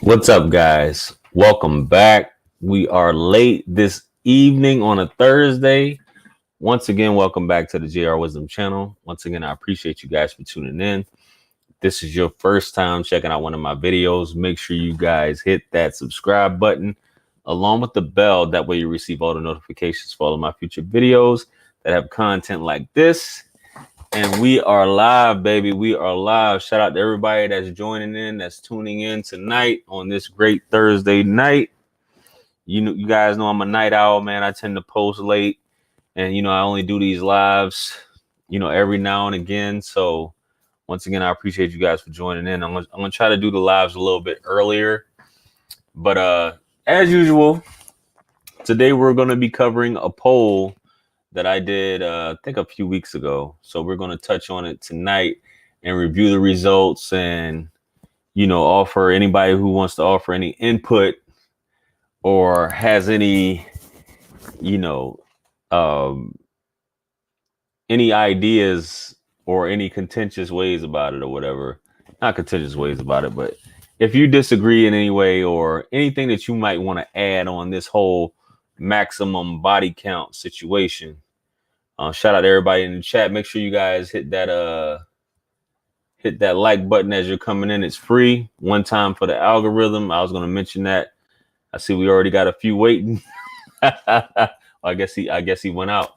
What's up, guys? Welcome back. We are late this evening on a Thursday. Once again, welcome back to the jrwisdom channel. Once again, I appreciate you guys for tuning in. This is your first time checking out one of my videos. Make sure you guys hit that subscribe button along with the bell. That way you receive all the notifications for all of my future videos that have content like this. And we are live, baby. We are live. Shout out to everybody that's joining in, that's tuning in tonight on this great Thursday night. You guys know I'm a night owl, man. I tend to post late, and I only do these lives, every now and again. So once again, I appreciate you guys for joining in. I'm gonna try to do the lives a little bit earlier, but as usual, today we're gonna be covering a poll that I did, I think a few weeks ago. So we're going to touch on it tonight and review the results and, offer anybody who wants to offer any input or has any, any ideas or any contentious ways about it or whatever. Not contentious ways about it, but if you disagree in any way or anything that you might want to add on this whole maximum body count situation. Shout out to everybody in the chat. Make sure you guys hit that like button as you're coming in. It's free. One time for the algorithm. I was going to mention that. I see we already got a few waiting. I guess he went out.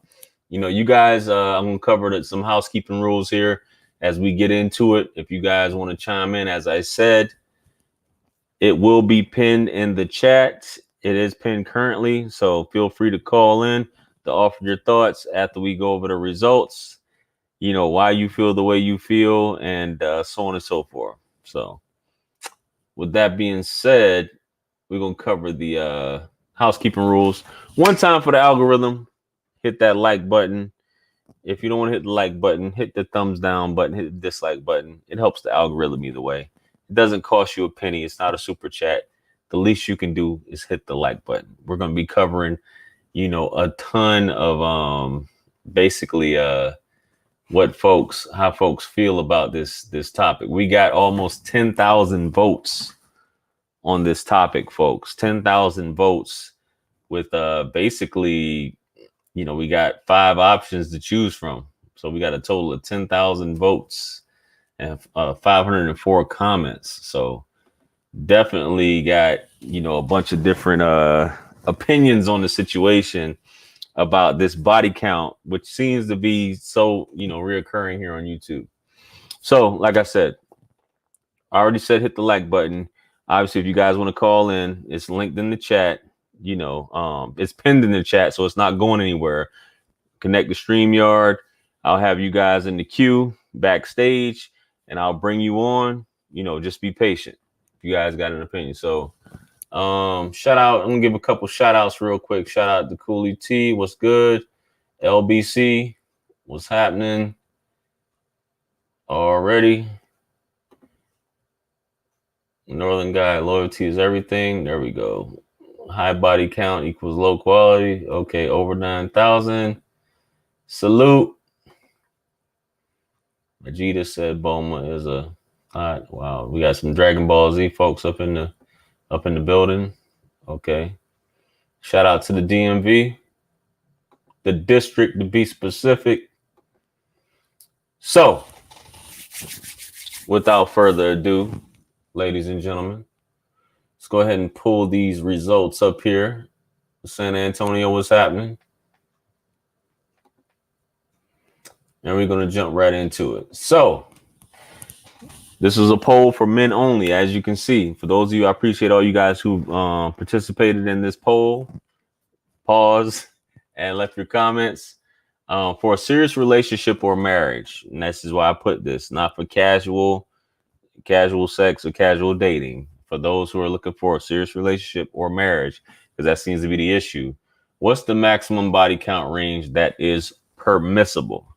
You guys, I'm going to cover some housekeeping rules here as we get into it. If you guys want to chime in, as I said, it will be pinned in the chat. It is pinned currently, so feel free to call in to offer your thoughts after we go over the results, why you feel the way you feel, and so on and so forth. So with that being said, we're going to cover the housekeeping rules. One time for the algorithm, hit that like button. If you don't want to hit the like button, hit the thumbs down button, hit the dislike button. It helps the algorithm either way. It doesn't cost you a penny. It's not a super chat. The least you can do is hit the like button. We're going to be covering a ton of basically how folks feel about this topic. We got almost 10,000 votes on this topic, folks. 10,000 votes with basically, we got 5 options to choose from. So we got a total of 10,000 votes and 504 comments. So definitely got, a bunch of different opinions on the situation about this body count, which seems to be so, reoccurring here on YouTube. So, like I said, I already said hit the like button. Obviously, if you guys want to call in, it's linked in the chat. It's pinned in the chat, so it's not going anywhere. Connect to StreamYard. I'll have you guys in the queue backstage, and I'll bring you on. Just be patient if you guys got an opinion. So shout out. I'm gonna give a couple shout outs real quick. Shout out to Cooley T. What's good? LBC. What's happening? Already. Northern Guy. Loyalty is everything. There we go. High body count equals low quality. Okay, over 9,000. Salute. Vegeta said Boma is a hot. Wow, we got some Dragon Ball Z folks up in the building. Okay. Shout out to the DMV, the district to be specific. So, without further ado, ladies and gentlemen, let's go ahead and pull these results up here. San Antonio, what's happening? And we're going to jump right into it. So, this is a poll for men only, as you can see. For those of you, I appreciate all you guys who participated in this poll. Pause and left your comments. For a serious relationship or marriage, and this is why I put this, not for casual sex or casual dating. For those who are looking for a serious relationship or marriage, because that seems to be the issue. What's the maximum body count range that is permissible?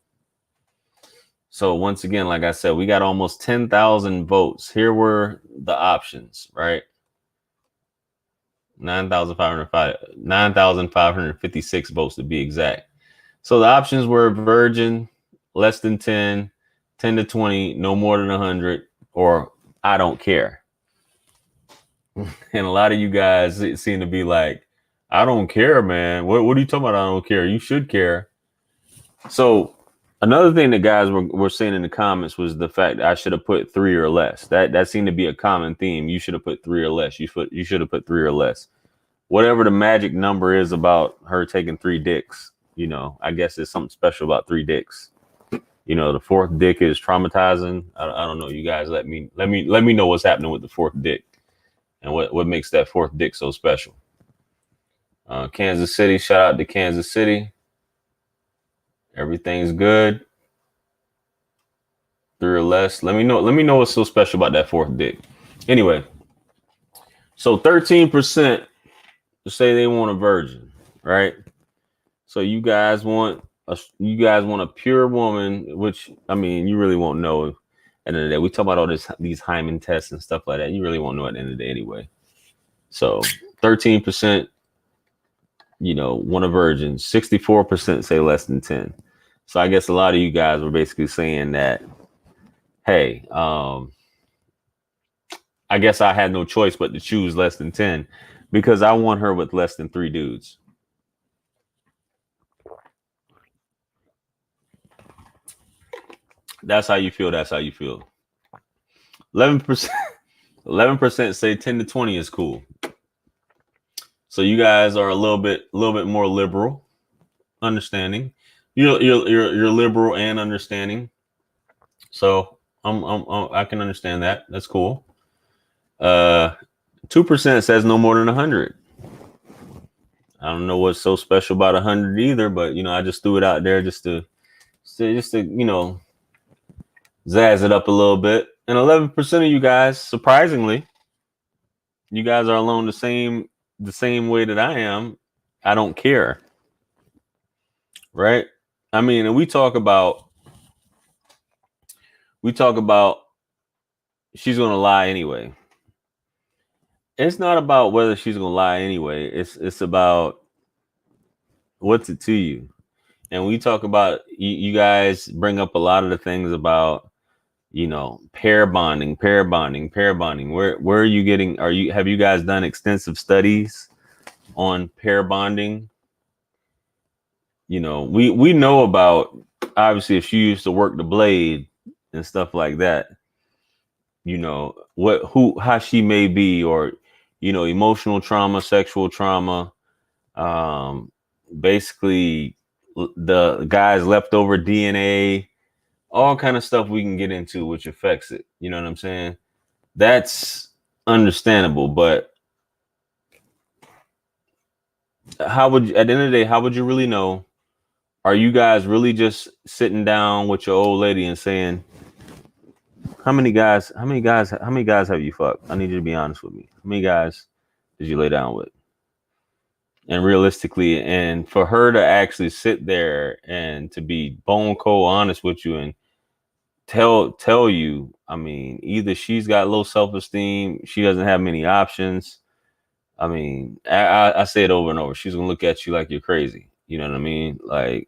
So once again, like I said, we got almost 10,000 votes. Here were the options, right? 9,556 votes to be exact. So the options were virgin, less than 10, 10 to 20, no more than 100, or I don't care. And a lot of you guys seem to be like, I don't care, man. What are you talking about? I don't care. You should care. So another thing that guys were saying in the comments was the fact that I should have put 3 or less. That seemed to be a common theme. You should have put 3 or less. You should have put 3 or less. Whatever the magic number is about her taking 3 dicks, I guess there's something special about 3 dicks. The 4th dick is traumatizing. I don't know. You guys let me know what's happening with the 4th dick and what makes that 4th dick so special. Kansas City, shout out to Kansas City. Everything's good. 3 or less. Let me know what's so special about that 4th dick. Anyway, so 13% say they want a virgin, right? So you guys want a pure woman, which I mean, you really won't know at the end of the day. We talk about all these hymen tests and stuff like that. You really won't know at the end of the day anyway. So 13%, want a virgin. 64% say less than 10. So I guess a lot of you guys were basically saying that, hey, I guess I had no choice but to choose less than 10 because I want her with less than 3 dudes. That's how you feel. That's how you feel. 11% say 10 to 20 is cool. So you guys are a little bit more liberal, understanding. You're liberal and understanding. So I can understand that. That's cool. 2% says no more than 100. I don't know what's so special about 100 either, but I just threw it out there just to zazz it up a little bit. And 11% of you guys, surprisingly, you guys are along the same way that I am. I don't care. Right? I mean, and we talk about she's going to lie anyway. It's not about whether she's going to lie anyway. It's about what's it to you. And we talk about, you guys bring up a lot of the things about, pair bonding. Where are you getting, have you guys done extensive studies on pair bonding? We know about, obviously, if she used to work the blade and stuff like that, how she may be, or, emotional trauma, sexual trauma, basically the guy's leftover DNA, all kind of stuff we can get into, which affects it. You know what I'm saying? That's understandable, but how would you, at the end of the day, how would you really know? Are you guys really just sitting down with your old lady and saying, how many guys have you fucked? I need you to be honest with me. How many guys did you lay down with? And realistically, and for her to actually sit there and to be bone cold honest with you and tell you, I mean, either she's got low self-esteem, she doesn't have many options. I mean, I say it over and over. She's gonna look at you like you're crazy. You know what I mean? Like,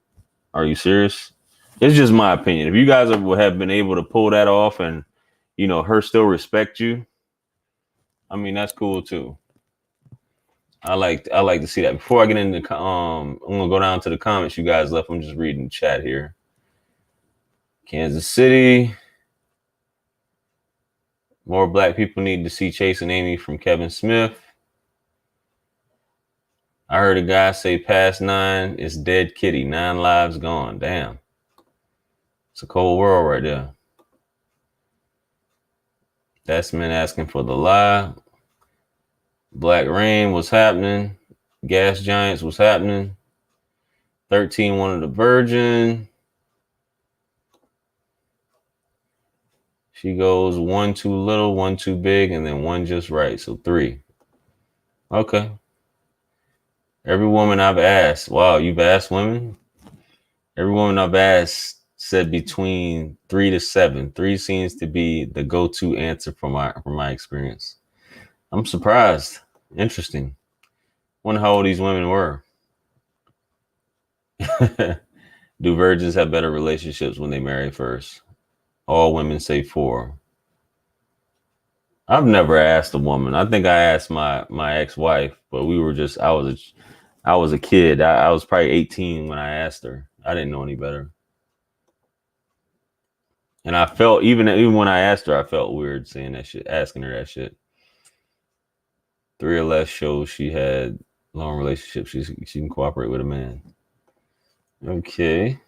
are you serious? It's just my opinion. If you guys have been able to pull that off and, her still respect you, I mean, that's cool too. I like to see that. Before I get into I'm gonna go down to the comments you guys left. I'm just reading the chat here. Kansas City. More black people need to see Chasing Amy from Kevin Smith. I heard a guy say past 9 is dead kitty. 9 lives gone. Damn. It's a cold world right there. That's men asking for the lie. Black Rain was happening. Gas Giants was happening. 13 wanted a virgin. She goes 1 too little, 1 too big, and then 1 just right. So 3. Okay. Every woman I've asked, wow, you've asked women? Every woman I've asked said between 3 to 7. 3 seems to be the go-to answer from my experience. I'm surprised. Interesting. Wonder how old these women were. Do virgins have better relationships when they marry first? All women say 4. I've never asked a woman. I think I asked my ex-wife, but we were just I was a kid. I was probably 18 when I asked her. I didn't know any better. And I felt even when I asked her, I felt weird saying that shit, asking her that shit. 3 or less shows she had long relationships. She can cooperate with a man. Okay.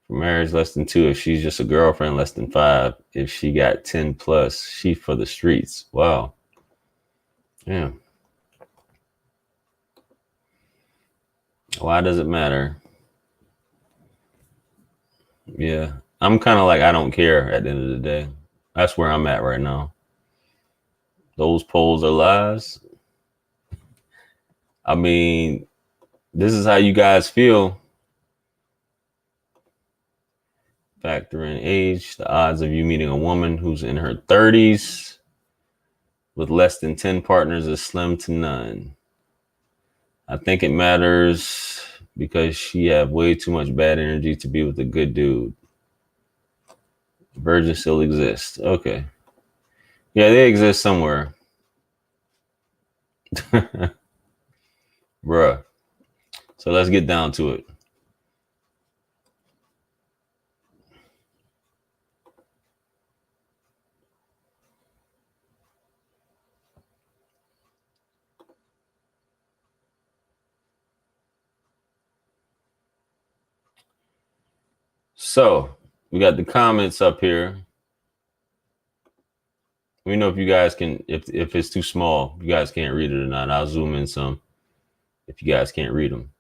For marriage, less than 2. If she's just a girlfriend, less than 5. If she got 10 plus, she for the streets. Wow. Yeah. Why does it matter? Yeah. I'm kind of like, I don't care at the end of the day. That's where I'm at right now. Those polls are lies. I mean, this is how you guys feel. Factor in age. The odds of you meeting a woman who's in her 30s with less than 10 partners is slim to none. I think it matters because she have way too much bad energy to be with a good dude. Virgins still exist. Okay. Yeah, they exist somewhere. Bruh. So let's get down to it. So we got the comments up here. Let me know if you guys can, if it's too small, if you guys can't read it or not. I'll zoom in some if you guys can't read them.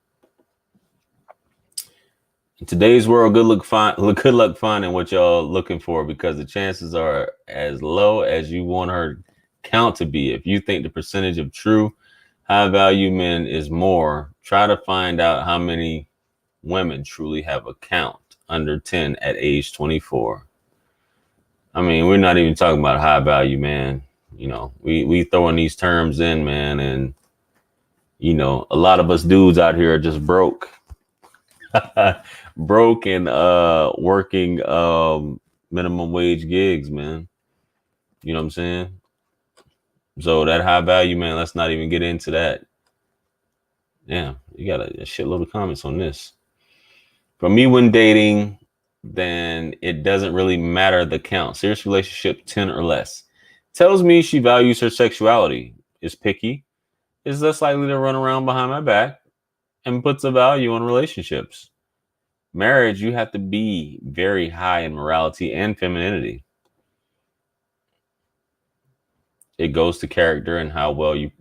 In today's world, good luck finding what y'all looking for, because the chances are as low as you want her count to be. If you think the percentage of true high value men is more, try to find out how many women truly have a count under 10 at age 24. I mean, we're not even talking about high value, man. You know, we throwing these terms in, man, and you know, a lot of us dudes out here are just broke. Broke and working minimum wage gigs, man. You know what I'm saying? So that high value, man, let's not even get into that. Yeah, you got a shitload of comments on this. For me, when dating, then it doesn't really matter the count. Serious relationship, 10 or less. Tells me she values her sexuality, is picky, is less likely to run around behind my back, and puts a value on relationships. Marriage, you have to be very high in morality and femininity. It goes to character and how well you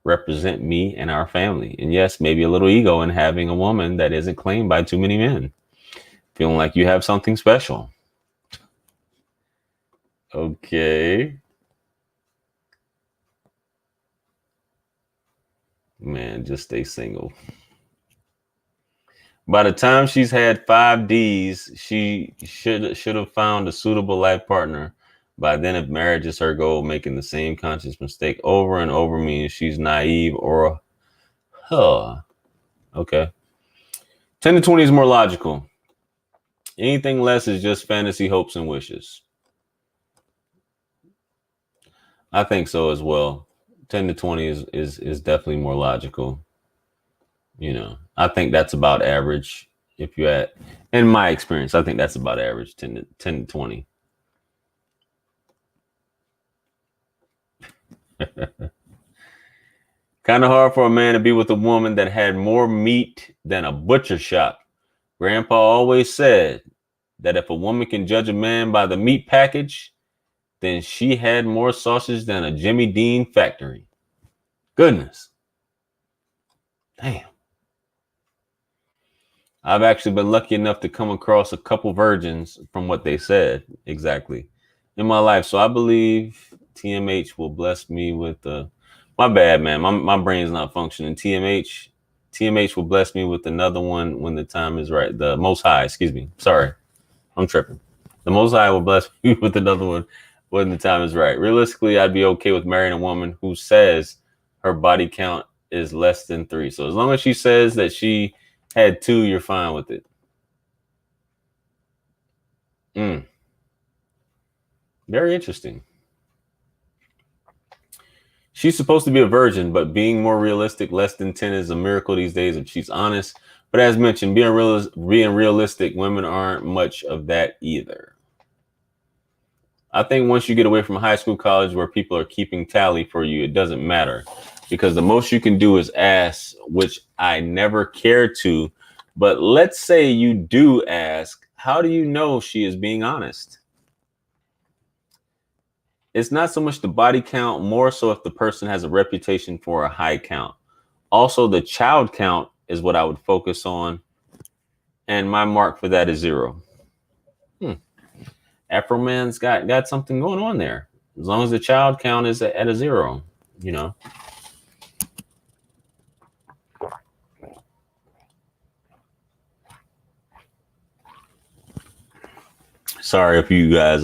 represent me and our family. And yes, maybe a little ego in having a woman that isn't claimed by too many men. Feeling like you have something special. Okay. Man, just stay single. By the time she's had 5 Ds, she should have found a suitable life partner. By then, if marriage is her goal, making the same conscious mistake over and over means she's naive or Okay. 10 to 20 is more logical. Anything less is just fantasy, hopes, and wishes. I think so as well. 10 to 20 is definitely more logical. You know, I think that's about average. If you at, in my experience, I think that's about average, 10 to 20. Kind of hard for a man to be with a woman that had more meat than a butcher shop. Grandpa always said that if a woman can judge a man by the meat package, then she had more sausage than a Jimmy Dean factory. Goodness. Damn. I've actually been lucky enough to come across a couple virgins from what they said exactly in my life. So I believe TMH will bless me with my bad, man. My brain's not functioning. TMH will bless me with another one when the time is right. The Most High, excuse me. Sorry, I'm tripping. The Most High will bless me with another one when the time is right. Realistically, I'd be okay with marrying a woman who says her body count is less than 3. So as long as she says that she had 2, you're fine with it. Very interesting. She's supposed to be a virgin, but being more realistic, less than 10 is a miracle these days if she's honest. But as mentioned, being realistic, women aren't much of that either. I think once you get away from high school, college, where people are keeping tally for you, it doesn't matter, because the most you can do is ask, which I never cared to. But let's say you do ask, how do you know she is being honest? It's not so much the body count, more so if the person has a reputation for a high count. Also, the child count is what I would focus on. And my mark for that is 0. Afro man's got something going on there. As long as the child count is at a 0, you know. Sorry if you guys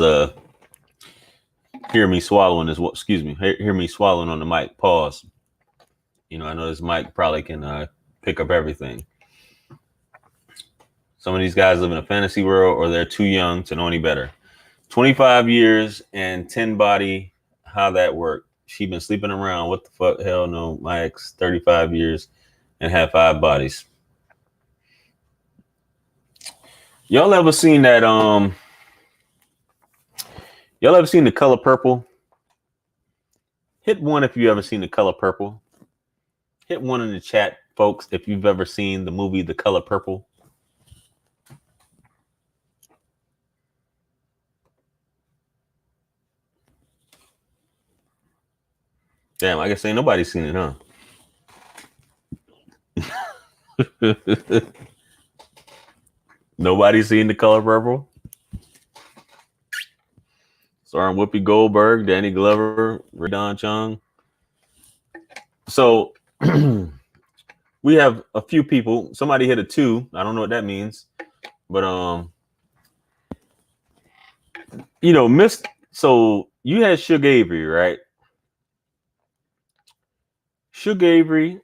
hear me swallowing this. Excuse me, hear me swallowing on the mic. Pause. You know, I know this mic probably can pick up everything. Some of these guys live in a fantasy world, or they're too young to know any better. 25 years and 10 body. How that work? She been sleeping around. What the fuck? Hell no. My ex, 35 years and had 5 bodies. Y'all ever seen that? Y'all ever seen The Color Purple? Hit 1 if you ever seen The Color Purple. Hit 1 in the chat, folks, if you've ever seen the movie The Color Purple. Damn, I guess ain't nobody seen it, huh? Nobody seen The Color Purple? Starring Whoopi Goldberg, Danny Glover, Radon Chung. So we have a few people. Somebody hit a 2. I don't know what that means, but you know, so you had Suge Avery, right? Suge Avery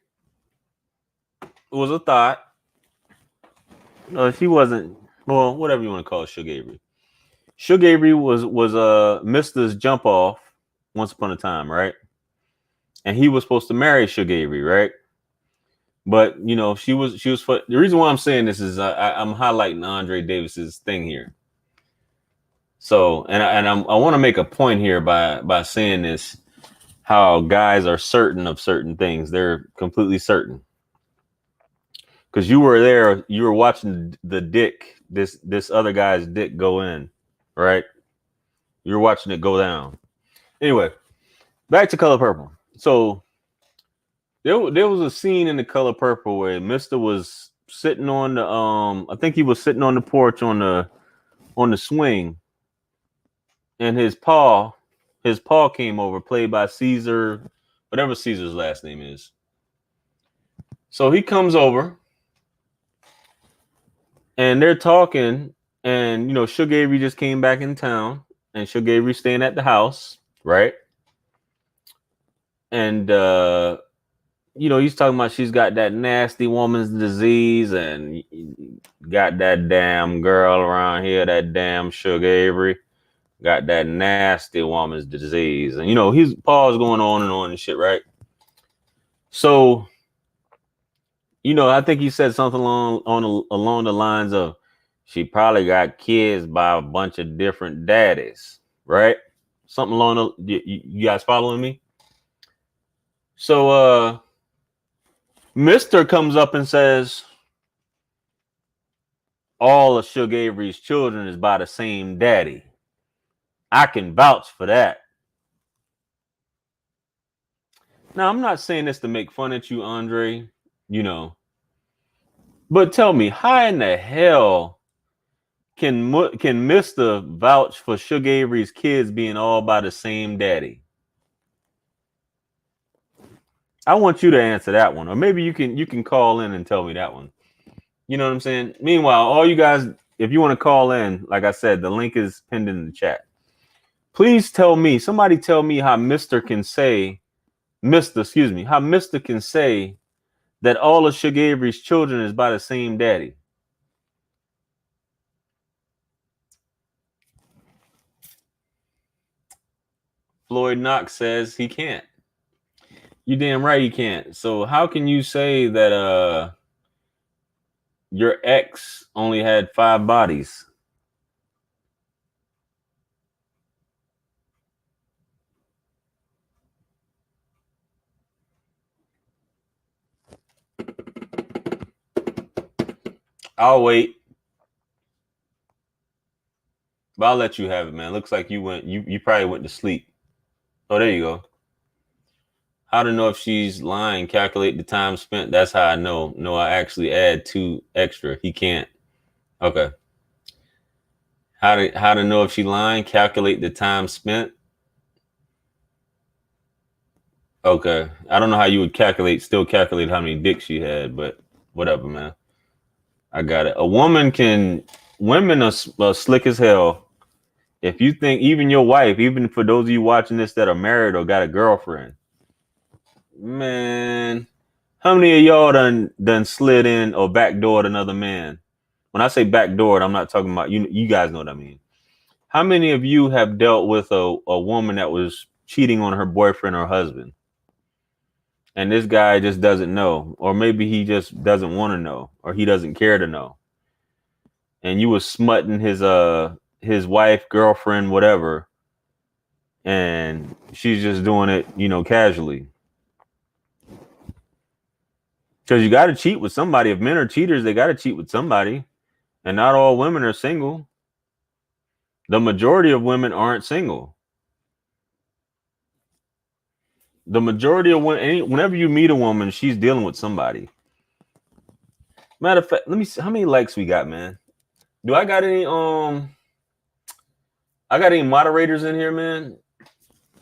was a thought. She wasn't, well, whatever you want to call it, Suge Avery. Suge Avery was Mr.'s jump off once upon a time, right? And he was supposed to marry Suge Avery, right? But you know, she was the reason why I'm saying this is I'm highlighting Andre Davis's thing here. So, and I want to make a point here by saying this, how guys are certain of certain things. They're completely certain. Because you were there, you were watching the dick, this other guy's dick go in, right? You're watching it go down. Anyway, back to Color Purple. So there was a scene in The Color Purple where Mr. was sitting on the I think he was sitting on the porch on the swing, and his paw came over, played by Caesar, whatever Caesar's last name is. So he comes over and they're talking, and you know, Suge Avery just came back in town, and Suge Avery staying at the house, right? And you know, he's talking about she's got that nasty woman's disease, and got that damn girl around here, that damn Suge Avery, got that nasty woman's disease. And you know, his pause going on and shit, right? So, you know, I think he said something along the lines of, she probably got kids by a bunch of different daddies, right? Something along the, you guys following me? So Mr. comes up and says, all of Suge Avery's children is by the same daddy. I can vouch for that. Now, I'm not saying this to make fun at you, Andre, you know, but tell me, how in the hell can Mr. vouch for Suge Avery's kids being all by the same daddy? I want you to answer that one, or maybe you can call in and tell me that one. You know what I'm saying? Meanwhile, all you guys, if you want to call in, like I said, the link is pinned in the chat. Please tell me, somebody tell me how Mr. can say that all of Suge Avery's children is by the same daddy. Floyd Knox says he can't. You damn right he can't. So how can you say that your ex only had 5 bodies? I'll wait. But I'll let you have it, man. Looks like you probably went to sleep. Oh, there you go. How to know if she's lying? Calculate the time spent. That's how I know. No, I actually add 2 extra. He can't. Okay. How to know if she lying? Calculate the time spent. Okay. I don't know how you would still calculate how many dicks she had, but whatever, man. I got it. Women are slick as hell. If you think, even your wife, even for those of you watching this that are married or got a girlfriend, man, how many of y'all done slid in or backdoored another man? When I say backdoored, I'm not talking about you guys know what I mean. How many of you have dealt with a woman that was cheating on her boyfriend or husband? And this guy just doesn't know, or maybe he just doesn't want to know, or he doesn't care to know. And you was smutting his wife, girlfriend, whatever, and she's just doing it, casually. Because you got to cheat with somebody. If men are cheaters, they got to cheat with somebody. And not all women are single. The majority of women aren't single. The majority of women, whenever you meet a woman, she's dealing with somebody. Matter of fact, let me see how many likes we got, man. Do I got any I got any moderators in here, man?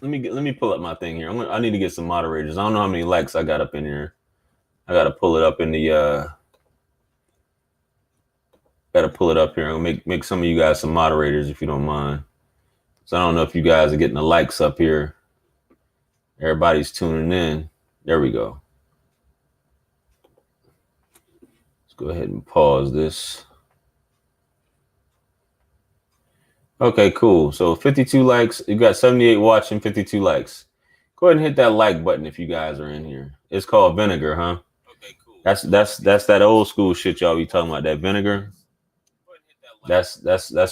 Let me pull up my thing here. I need to get some moderators. I don't know how many likes I got up in here. I gotta pull it up in the gotta pull it up here and make some of you guys some moderators if you don't mind. So I don't know if you guys are getting the likes up here. Everybody's tuning in. There we go. Let's go ahead and pause this. Okay, cool. So 52 likes. You got 78 watching, 52 likes. Go ahead and hit that like button if you guys are in here. It's called vinegar, huh? Okay, cool. That's that old school shit y'all be talking about. That vinegar. That's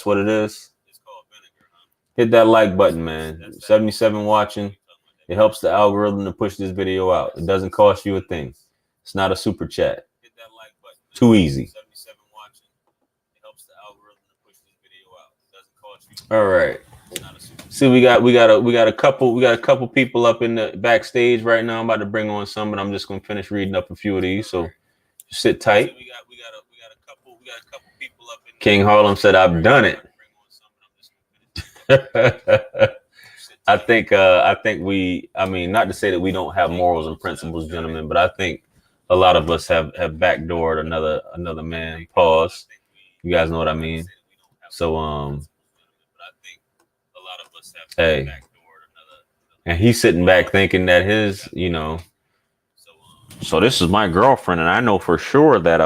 what it is. It's called vinegar, huh? Hit that like button, man. 77 watching. It helps the algorithm to push this video out. It doesn't cost you a thing. It's not a super chat. Hit that like button. Too easy. 77 watching. It helps the algorithm to push this video out. It doesn't cost you. All right. See, we got a couple people up in the backstage right now. I'm about to bring on some, but I'm just gonna finish reading up a few of these. So sit tight. We got a couple people up in King Harlem said, "I've done it." I think I mean, not to say that we don't have morals and principles, gentlemen, but I think a lot of us have backdoored another man. Pause. You guys know what I mean? So hey, and he's sitting back thinking that his, so this is my girlfriend, and I know for sure that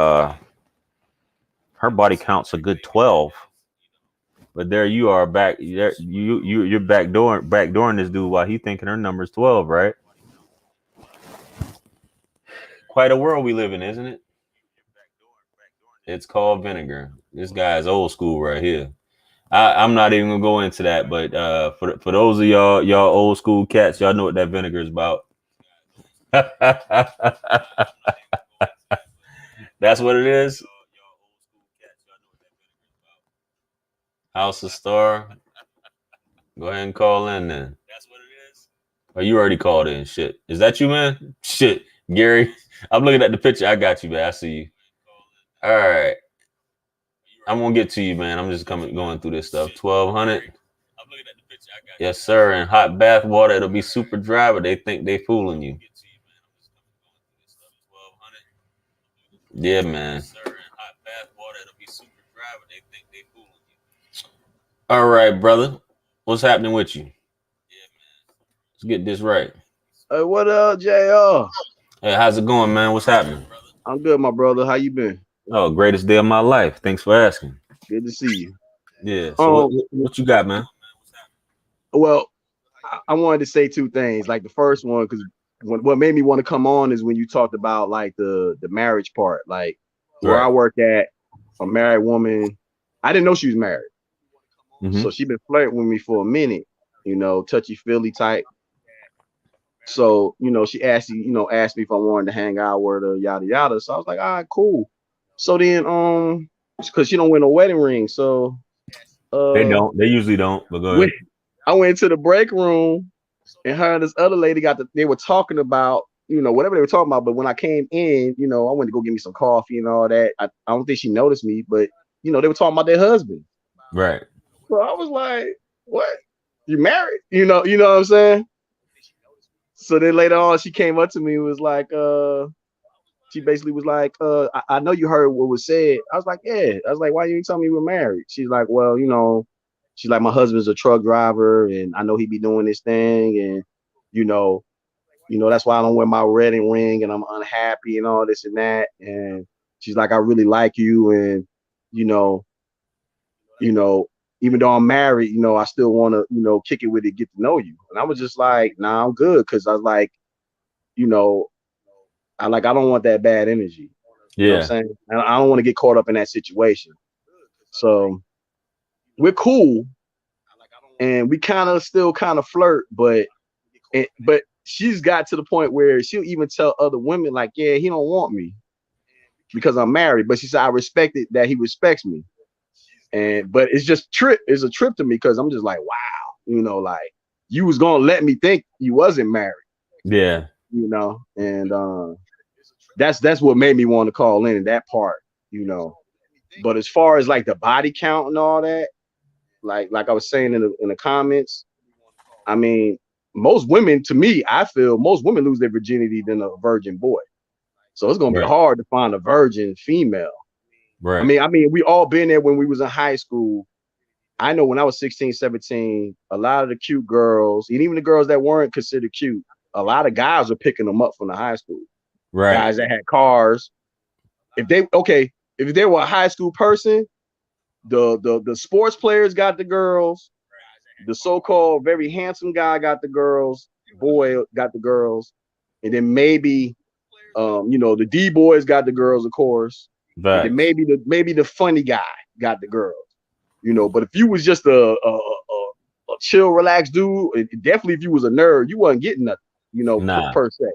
her body count's a good 12. But there you are back. You're backdooring this dude while he thinking her number's 12, right? Quite a world we live in, isn't it? It's called vinegar. This guy is old school right here. I'm not even gonna go into that, but for those of y'all old school cats, y'all know what that vinegar is about. That's what it is. House of Star. Go ahead and call in then. That's what it is. Oh, you already called in. Shit. Is that you, man? Shit. Gary. I'm looking at the picture. I got you, man. I see you. All right. I'm gonna get to you, man. I'm just going through this stuff. 1200. I'm looking at the picture. I got you. Yes, sir. And hot bath water. It'll be super dry, but they think they fooling you. Yeah, man. All right, brother. What's happening with you? Yeah, man. Let's get this right. Hey, what up, JR? Hey, how's it going, man? What's happening? I'm good, my brother. How you been? Oh, greatest day of my life. Thanks for asking. Good to see you. Yeah. So what you got, man? Well, I wanted to say two things. Like the first one, because what made me want to come on is when you talked about like the marriage part. Like where I Right. work at, a married woman, I didn't know she was married. Mm-hmm. So she been flirting with me for a minute, touchy feely type. So, she asked me if I wanted to hang out with her, yada yada. So I was like, all right, cool. So then because she don't wear no wedding ring. So They uh don't. They usually don't. But go when ahead. I went to the break room and her and this other lady they were talking about, whatever they were talking about. But when I came in, I went to go get me some coffee and all that. I don't think she noticed me, but they were talking about their husband. Right. So I was like, what? You married? You know what I'm saying? So then later on, she came up to me and was like, she basically was like, I know you heard what was said. I was like, yeah. I was like, why you didn't tell me you were married? She's like, well, she's like, my husband's a truck driver and I know he be doing this thing. And, you know, that's why I don't wear my wedding ring and I'm unhappy and all this and that. And she's like, I really like you. And, you know, you know, even though I'm married, I still want to, kick it with it, get to know you. And I was just like, nah, I'm good. Cause I was like, you know, I don't want that bad energy. You know what I'm Yeah. saying? And I don't want to get caught up in that situation. So we're cool and we still kind of flirt, but she's got to the point where she'll even tell other women like, yeah, he don't want me because I'm married. But she said, I respect it that he respects me. But it's just it's a trip to me because I'm just like, wow, like you was gonna let me think you wasn't married, Yeah. and that's what made me want to call in that part. But as far as like the body count and all that, like I was saying in the comments, I mean, most women, to me, I feel most women lose their virginity than a virgin boy. So it's gonna be Right. hard to find a virgin female. Right. I mean, we all been there when we was in high school. I know when I was 16, 17, a lot of the cute girls, and even the girls that weren't considered cute, a lot of guys were picking them up from the high school. Right. Guys that had cars. If they were a high school person, the sports players got the girls, the so-called very handsome guy got the girls, boy got the girls, and then maybe the D boys got the girls, of course, and then Facts. maybe the funny guy got the girls. But if you was just a chill, relaxed dude, definitely if you was a nerd, you wasn't getting nothing, Nah. per se.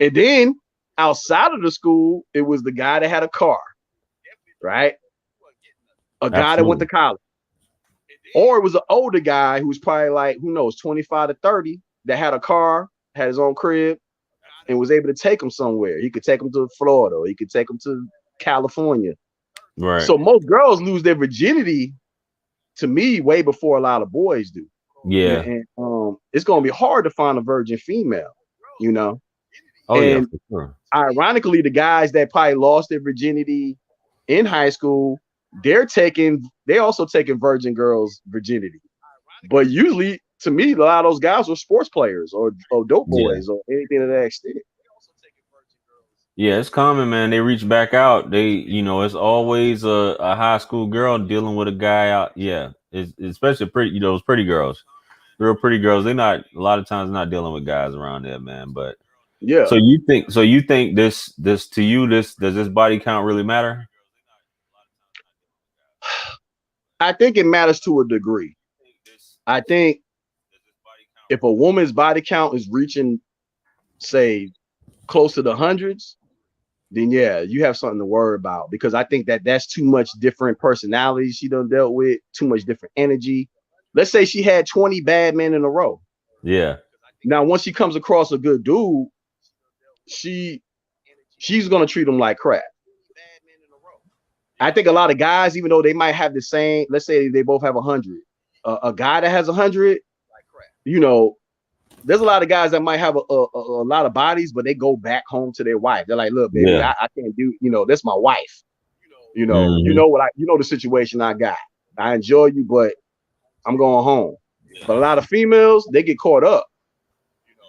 And then outside of the school, it was the guy that had a car, right? A guy that went to Absolutely. college. Or it was an older guy who was probably like, who knows, 25 to 30 that had a car, had his own crib, and was able to take him somewhere. He could take him to Florida, or he could take him to California. Right. So most girls lose their virginity, to me, way before a lot of boys do. Yeah. And it's gonna be hard to find a virgin female, you know. Oh yeah, And for sure. ironically, the guys that probably lost their virginity in high school, they also taking virgin girls' virginity. But usually, to me, a lot of those guys were sports players or dope Yeah. boys or anything to that extent. Yeah, it's common, man. They reach back out. It's always a high school girl dealing with a guy out. Yeah, it's especially pretty, those pretty girls, real pretty girls. They not a lot of times not dealing with guys around there, man. But Yeah, so you think this to you, this does this body count really matter? I think it matters to a degree. I think if a woman's body count is reaching, say, close to the hundreds, then yeah, you have something to worry about because I think that's too much different personalities she done dealt with, too much different energy. Let's say she had 20 bad men in a row. Yeah. Now, once she comes across a good dude, she's gonna treat him like crap. I think a lot of guys, even though they might have the same, let's say they both have 100, a guy that has 100, you know, there's a lot of guys that might have a lot of bodies, but they go back home to their wife. They're like, look, baby, Yeah. I can't do, that's my wife. Hmm. The situation I got. I enjoy you, but I'm going home. But a lot of females, they get caught up.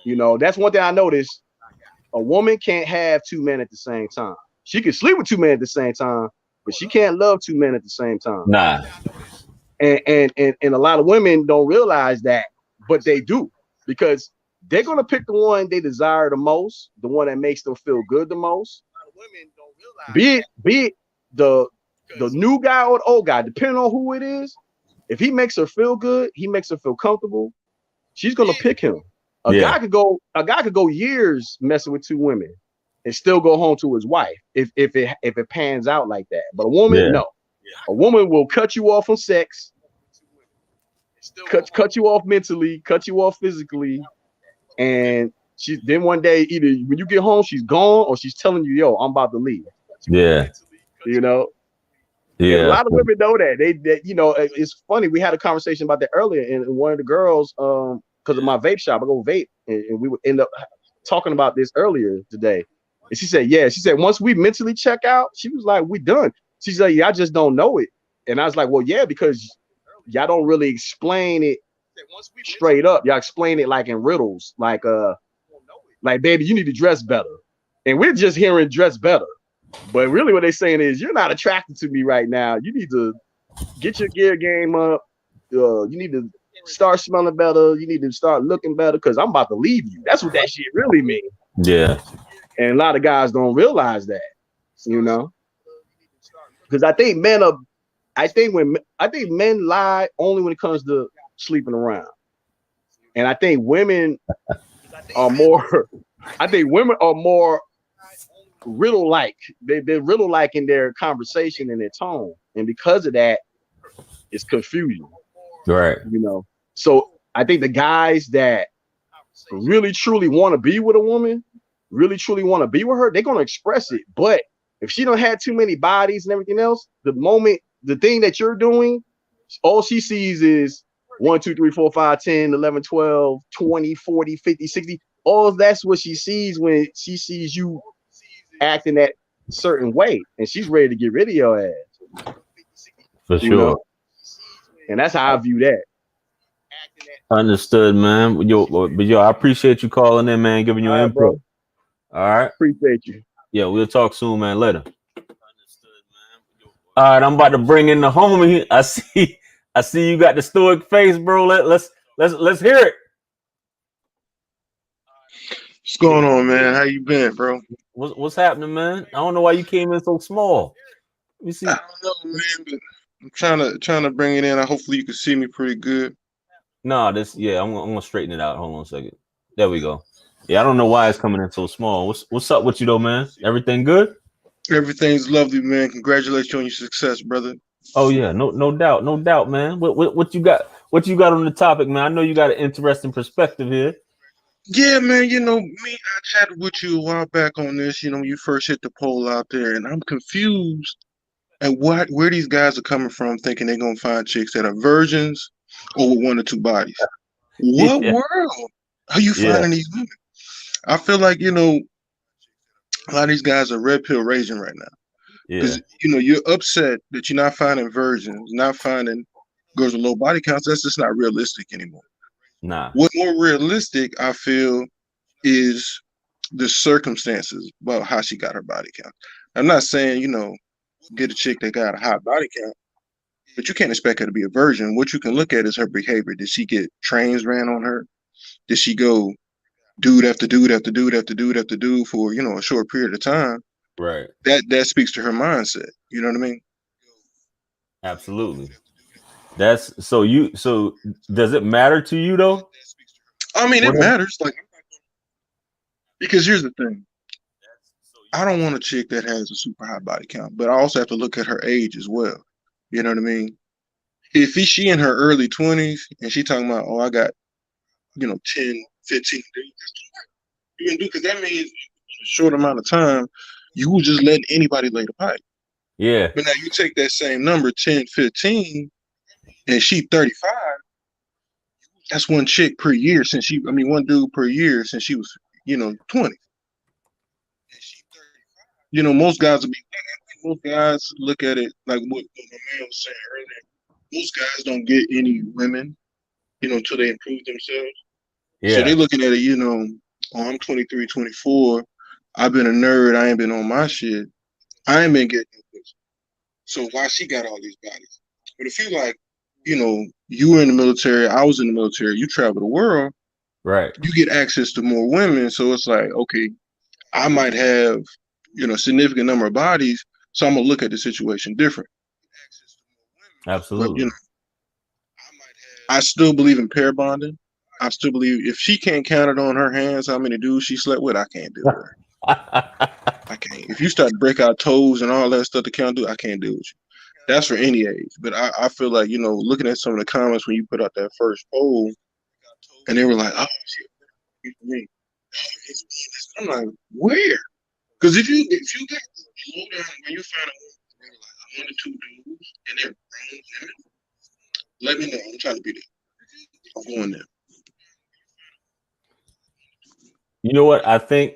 That's one thing I noticed. A woman can't have two men at the same time. She can sleep with two men at the same time, but she can't love two men at the same time. Nah. And a lot of women don't realize that, but they do. because they're gonna pick the one they desire the most, the one that makes them feel good the most. Be it the new guy or the old guy, depending on who it is. If he makes her feel good, he makes her feel comfortable, she's gonna pick him. A guy could go years messing with two women and still go home to his wife if it pans out like that. But a woman, no. A woman will cut you off on sex, cut you off mentally, cut you off physically, and then one day either when you get home she's gone or she's telling you, yo, I'm about to leave. Yeah. You know. Yeah. And a lot of women know that. It's funny. We had a conversation about that earlier, and one of the girls, because of my vape shop, I go vape, and we would end up talking about this earlier today. And she said, once we mentally check out, she was like, we done. She's like, yeah, I just don't know it. And I was like, well, yeah, because y'all don't really explain it straight up. Y'all explain it like in riddles, like baby, you need to dress better. And we're just hearing dress better. But really what they're saying is, you're not attracted to me right now. You need to get your gear game up. You need to start smelling better. You need to start looking better because I'm about to leave you. That's what that shit really means. Yeah. And a lot of guys don't realize that, because I think men lie only when it comes to sleeping around. And I think women are more riddle-like. They're riddle-like in their conversation and their tone. And because of that, it's confusion. Right. So I think the guys that really truly want to be with a woman, really truly want to be with her, they're going to express it. But if she don't have too many bodies and everything else, the thing that you're doing, all she sees is 1, 2, 3, 4, 5, 10, 11, 12, 20, 40, 50, 60. All that's what she sees when she sees you acting that certain way, and she's ready to get rid of your ass. For sure. And that's how I view that. Understood, man. Yo, I appreciate you calling in, man, giving your input. Bro. All right. Appreciate you. Yeah, we'll talk soon, man. Later. All right, I'm about to bring in the homie. I see you got the stoic face, bro. Let's hear it. What's going on, man? How you been, bro? What's happening, man? I don't know why you came in so small. Let me see. I don't know, man, but I'm trying to bring it in. Hopefully you can see me pretty good. No, I'm gonna straighten it out. Hold on a second. There we go. Yeah, I don't know why it's coming in so small. What's up with you though, man? Everything good? Everything's lovely, man. Congratulations on your success, brother. Oh yeah, no doubt, man. What you got? What you got on the topic, man? I know you got an interesting perspective here. Yeah, man. I chatted with you a while back on this. You first hit the poll out there, and I'm confused at where these guys are coming from, thinking they're gonna find chicks that are virgins or with 1 or 2 bodies. What world are you finding these women? I feel like a lot of these guys are red pill raging right now. Because you're upset that you're not finding virgins, not finding girls with low body counts. That's just not realistic anymore. Nah. What's more realistic, I feel, is the circumstances about how she got her body count. I'm not saying, get a chick that got a high body count, but you can't expect her to be a virgin. What you can look at is her behavior. Did she get trains ran on her? Did she go dude after dude after dude after dude after dude for, a short period of time? Right. That speaks to her mindset. You know what I mean? Absolutely. So does it matter to you though? I mean, it matters, because here's the thing. I don't want a chick that has a super high body count, but I also have to look at her age as well. You know what I mean? If she in her early 20s and she talking about, I got, 10, 15 days, you can do, because that means in a short amount of time, you will just letting anybody lay the pipe. Yeah. But now you take that same number, 10, 15, and she 35, that's one chick per year one dude per year since she was, 20. Most guys look at it like what my man was saying earlier. Most guys don't get any women, until they improve themselves. Yeah. So they're looking at it, I'm 23, 24. I've been a nerd. I ain't been on my shit. I ain't been getting this. So why she got all these bodies? But if you you were in the military, I was in the military, you travel the world. Right. you get access to more women. So it's like, okay, I might have, a significant number of bodies, so I'm gonna look at the situation different. But Absolutely. I still believe in pair bonding. I still believe if she can't count it on her hands how many dudes she slept with, I can't deal with her. I can't. If you start to break out toes and all that stuff to count, I can't deal with you. That's for any age. But I feel like, looking at some of the comments when you put out that first poll, and they were like, "Oh, shit, me." I'm like, where? Because if you get low down when you find a 1 or 2 dudes and they're grown women, let me know. I'm trying to be there. I'm going there. You know what? I think,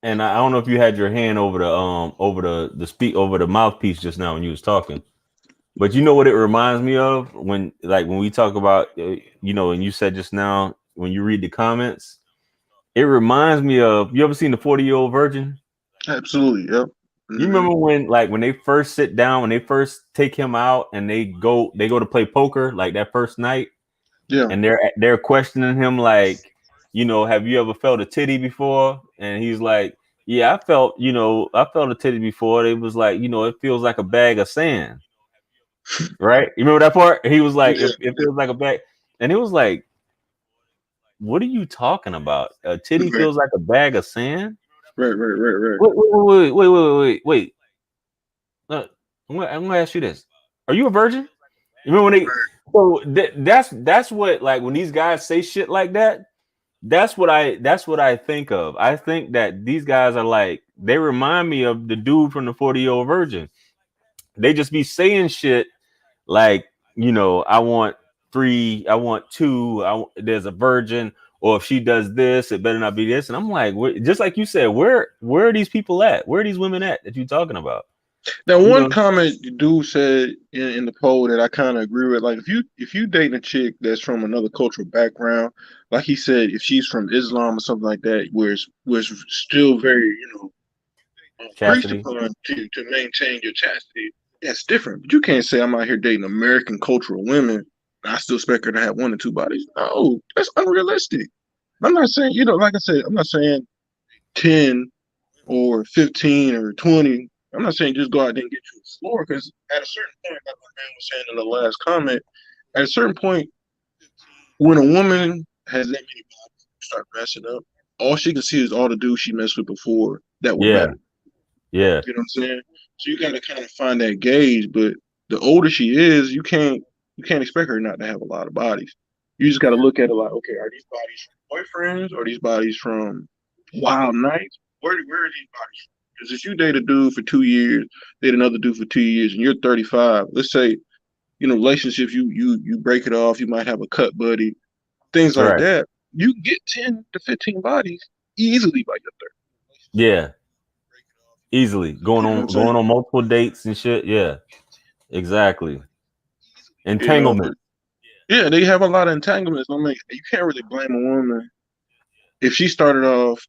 and I don't know if you had your hand over the mouthpiece just now when you was talking, but you know what it reminds me of when we talk about, and you said just now when you read the comments, it reminds me of, you ever seen the 40-Year-Old Virgin? Absolutely, yep. You remember when they first sit down, when they first take him out and they go to play poker, like that first night, Yeah. and they're questioning him like, have you ever felt a titty before? And he's like, yeah, I felt a titty before. It was like, it feels like a bag of sand. Right? You remember that part? He was like, Yeah. it feels like a bag. And it was like, what are you talking about? A titty Right. feels like a bag of sand? Right. Wait. I'm gonna ask you this. Are you a virgin? You remember when they that's what, like, when these guys say shit like that, that's what I think of. I think that these guys are like, they remind me of the dude from the 40-Year-Old Virgin. They just be saying shit like, I want 3, I want 2, there's a virgin, or if she does this, it better not be this. And I'm like, just like you said, where are these people at? Where are these women at that you're talking about? Now, one comment the dude said in the poll that I kind of agree with, like if you date a chick that's from another cultural background, like he said, if she's from Islam or something like that, where it's still very preached Chastity. upon to maintain your chastity, that's different. But you can't say I'm out here dating American cultural women. And I still expect her to have 1 or 2 bodies. No, that's unrealistic. I'm not saying, like I said, I'm not saying 10 or 15 or 20. I'm not saying just go out there and get you a floor, because at a certain point, like my man was saying in the last comment, at a certain point, when a woman has that many bodies, start messing up, all she can see is all the dudes she messed with before that were better. Yeah. You know what I'm saying? So you got to kind of find that gauge. But the older she is, you can't expect her not to have a lot of bodies. You just got to look at it like, okay, are these bodies from boyfriends, or are these bodies from wild nights? Where are these bodies from? Because if you date a dude for 2 years, date another dude for 2 years, and you're 35, let's say, relationships, you break it off, you might have a cut buddy, things like Right. that. You get 10 to 15 bodies easily by your 30. Yeah. Easily going on multiple dates and shit. Yeah, exactly. Entanglement. Yeah, they have a lot of entanglements. I mean, you can't really blame a woman if she started off,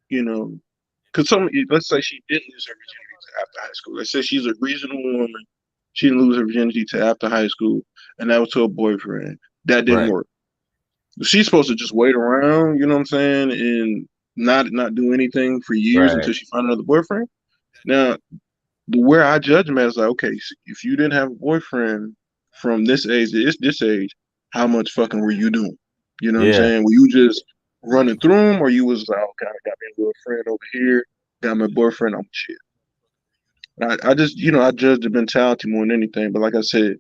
because let's say she didn't lose her virginity to after high school. Let's say she's a reasonable woman. She didn't lose her virginity to after high school, and that was to a boyfriend. That didn't work. She's supposed to just wait around, you know what I'm saying, and not do anything for years until she found another boyfriend. Now, where I judge them as, like, okay, so if you didn't have a boyfriend from this age to this age, how much fucking were you doing? You know what I'm saying? Were you just running through them, or you was like, okay, I got me a little friend over here, got my boyfriend, I'm shit. And I just, I judge the mentality more than anything. But like I said,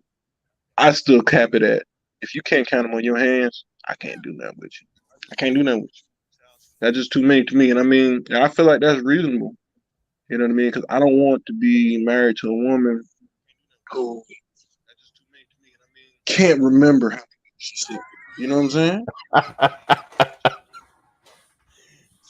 I still cap it at, if you can't count them on your hands, I can't do nothing with you. I can't do nothing with you. That's just too many to me. And I mean, I feel like that's reasonable. You know what I mean? Because I don't want to be married to a woman who can't remember how she slept. You know what I'm saying?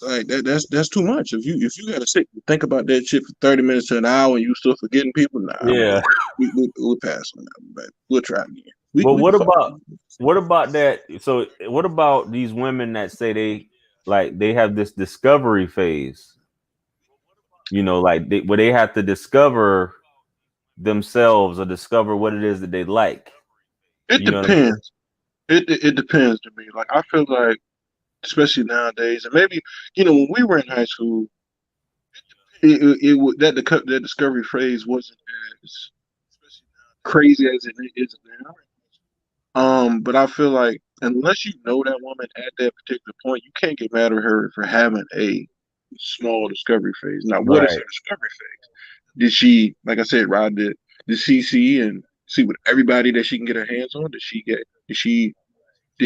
Like that's too much. If you gotta think about that shit for 30 minutes to an hour and you still forgetting people, we'll pass on that, but we'll try again. What about that? So what about these women that say they have this discovery phase? Where they have to discover themselves or discover what it is that they like. It depends. It depends to me. Like I feel like, especially nowadays, and maybe when we were in high school, that discovery phase wasn't as crazy as it is now. But I feel like unless you know that woman at that particular point, you can't get mad at her for having a small discovery phase. Now, what is Right. her discovery phase? Did she, like I said, did she see and see with everybody that she can get her hands on? Did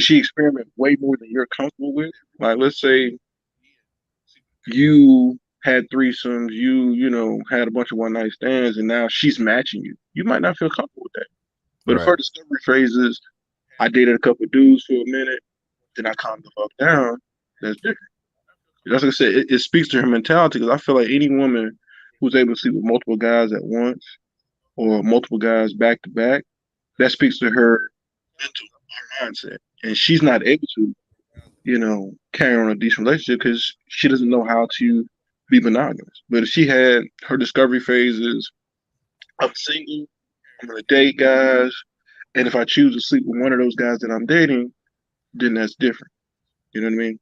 she experiment way more than you're comfortable with? Like, let's say you had threesomes, had a bunch of one night stands, and now she's matching you. You might not feel comfortable with that. But if her Right. discovery phase is, I dated a couple of dudes for a minute, then I calmed the fuck down, that's different. That's like I said, it speaks to her mentality because I feel like any woman who's able to sleep with multiple guys at once or multiple guys back to back, that speaks to her mental, her mindset. And she's not able to, carry on a decent relationship because she doesn't know how to be monogamous. But if she had her discovery phases, I'm single, I'm gonna date guys, and if I choose to sleep with one of those guys that I'm dating, then that's different. You know what I mean?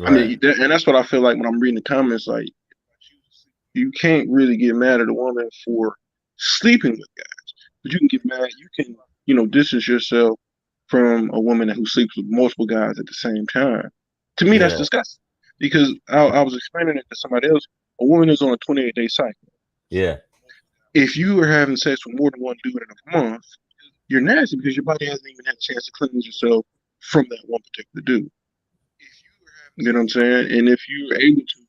I Right. mean, and that's what I feel like when I'm reading the comments. Like, you can't really get mad at a woman for sleeping with guys, but you can get mad. You can, distance yourself from a woman who sleeps with multiple guys at the same time. To me, that's Yeah. disgusting. Because I was explaining it to somebody else. A woman is on a 28-day cycle. Yeah. If you are having sex with more than one dude in a month, you're nasty because your body hasn't even had a chance to cleanse yourself from that one particular dude. You know what I'm saying? And if you're able to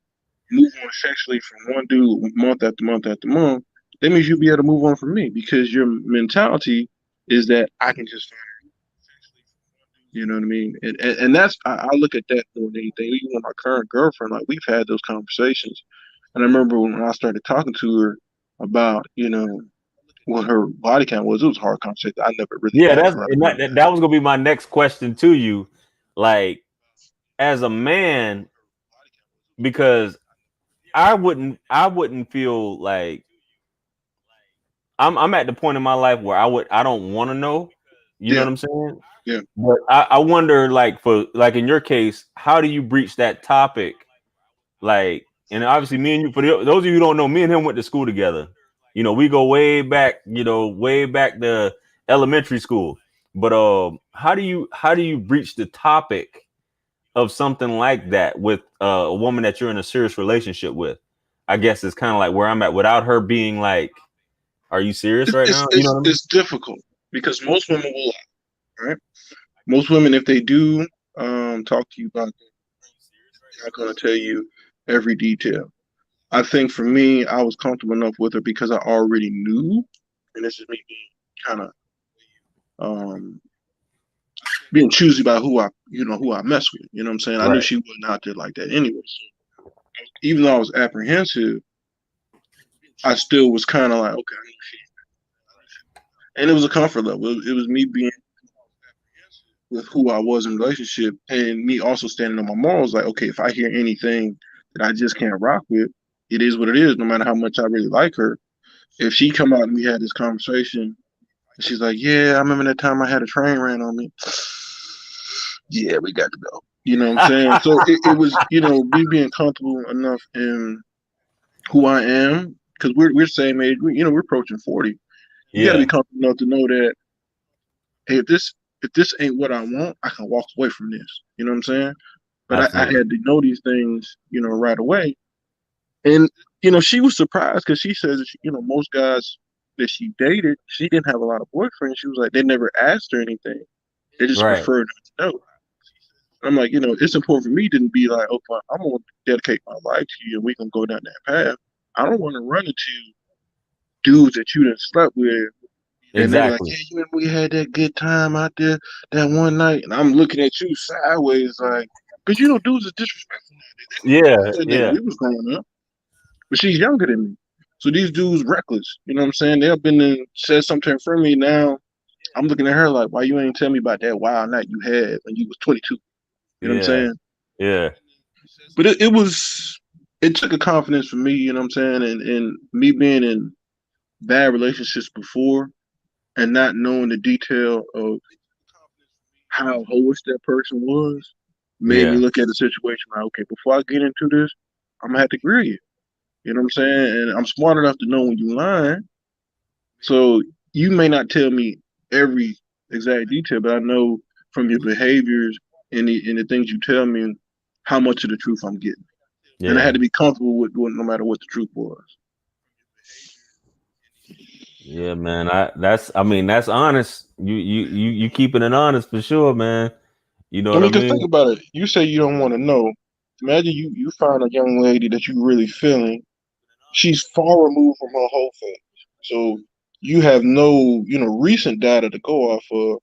move on sexually from one dude month after month after month, that means you'll be able to move on from me because your mentality is that I can just find her. You know what I mean? And that's I look at that more than anything. Even with my current girlfriend, like we've had those conversations. And I remember when I started talking to her about, what her body count was, it was a hard conversation. I never really Yeah, asked that's her. and that was gonna be my next question to you. Like, as a man, because I wouldn't feel like I'm at the point in my life where I don't want to know. You know Yeah, what I'm saying? yeah. But I wonder, like, for like in your case, how do you breach that topic? Like, and obviously me and you, for those of you who don't know, me and him went to school together. We go way back, way back to elementary school. But how do you breach the topic of something like that with a woman that you're in a serious relationship with? I guess it's kind of like where I'm at without her being like, "Are you serious It's right it's now?" You know it's, what I mean? it's difficult because most women will lie, right? Most women, if they do talk to you about it, they're not gonna tell you every detail. I think for me, I was comfortable enough with her because I already knew, and this is me being kind of um being choosy about who I mess with. You know what I'm saying? I knew Right. she wasn't out there like that anyway. So even though I was apprehensive, I still was kind of like, okay, I know she. And it was a comfort level. It was me being with who I was in relationship, and me also standing on my morals. Like, okay, if I hear anything that I just can't rock with, it is what it is. No matter how much I really like her, if she come out and we had this conversation, and she's like, "Yeah, I remember that time I had a train ran on me." Yeah, we got to go. You know what I'm saying? So it was, me being comfortable enough in who I am, because we're same age. We're approaching 40. You got to be Yeah. comfortable enough to know that, hey, if this ain't what I want, I can walk away from this. You know what I'm saying? But I Absolutely. had to know these things, right away. And she was surprised because she says, most guys that she dated, she didn't have a lot of boyfriends. She was like, they never asked her anything. They just Right. preferred not to know. I'm like, it's important for me to be like, okay, I'm gonna dedicate my life to you, and we can go down that path. I don't want to run into dudes that you done slept with, and they be like, Exactly. yeah, you remember we had that good time out there that one night, and I'm looking at you sideways, like, because dudes is disrespectful Yeah. nowadays. Yeah. We was growing up, but she's younger than me, so these dudes reckless. You know what I'm saying? They've been and said something for me. Now I'm looking at her like, why you ain't tell me about that wild night you had when you was 22? You know what I'm Yeah. saying? Yeah. But it took a confidence for me, you know what I'm saying, and me being in bad relationships before and not knowing the detail of how hoish that person was made me Yeah. look at the situation like, okay, before I get into this, I'm gonna have to grill you. You know what I'm saying? And I'm smart enough to know when you lying. So you may not tell me every exact detail, but I know from your behaviors and the things you tell me how much of the truth I'm getting. And I had Yeah. to be comfortable with no matter what the truth was. Yeah, man. I mean, that's honest. You keeping it honest for sure, man. You know I what I mean, because think mean? about it. You say you don't want to know. Imagine you find a young lady that you really feeling. She's far removed from her whole phase. So you have no, recent data to go off of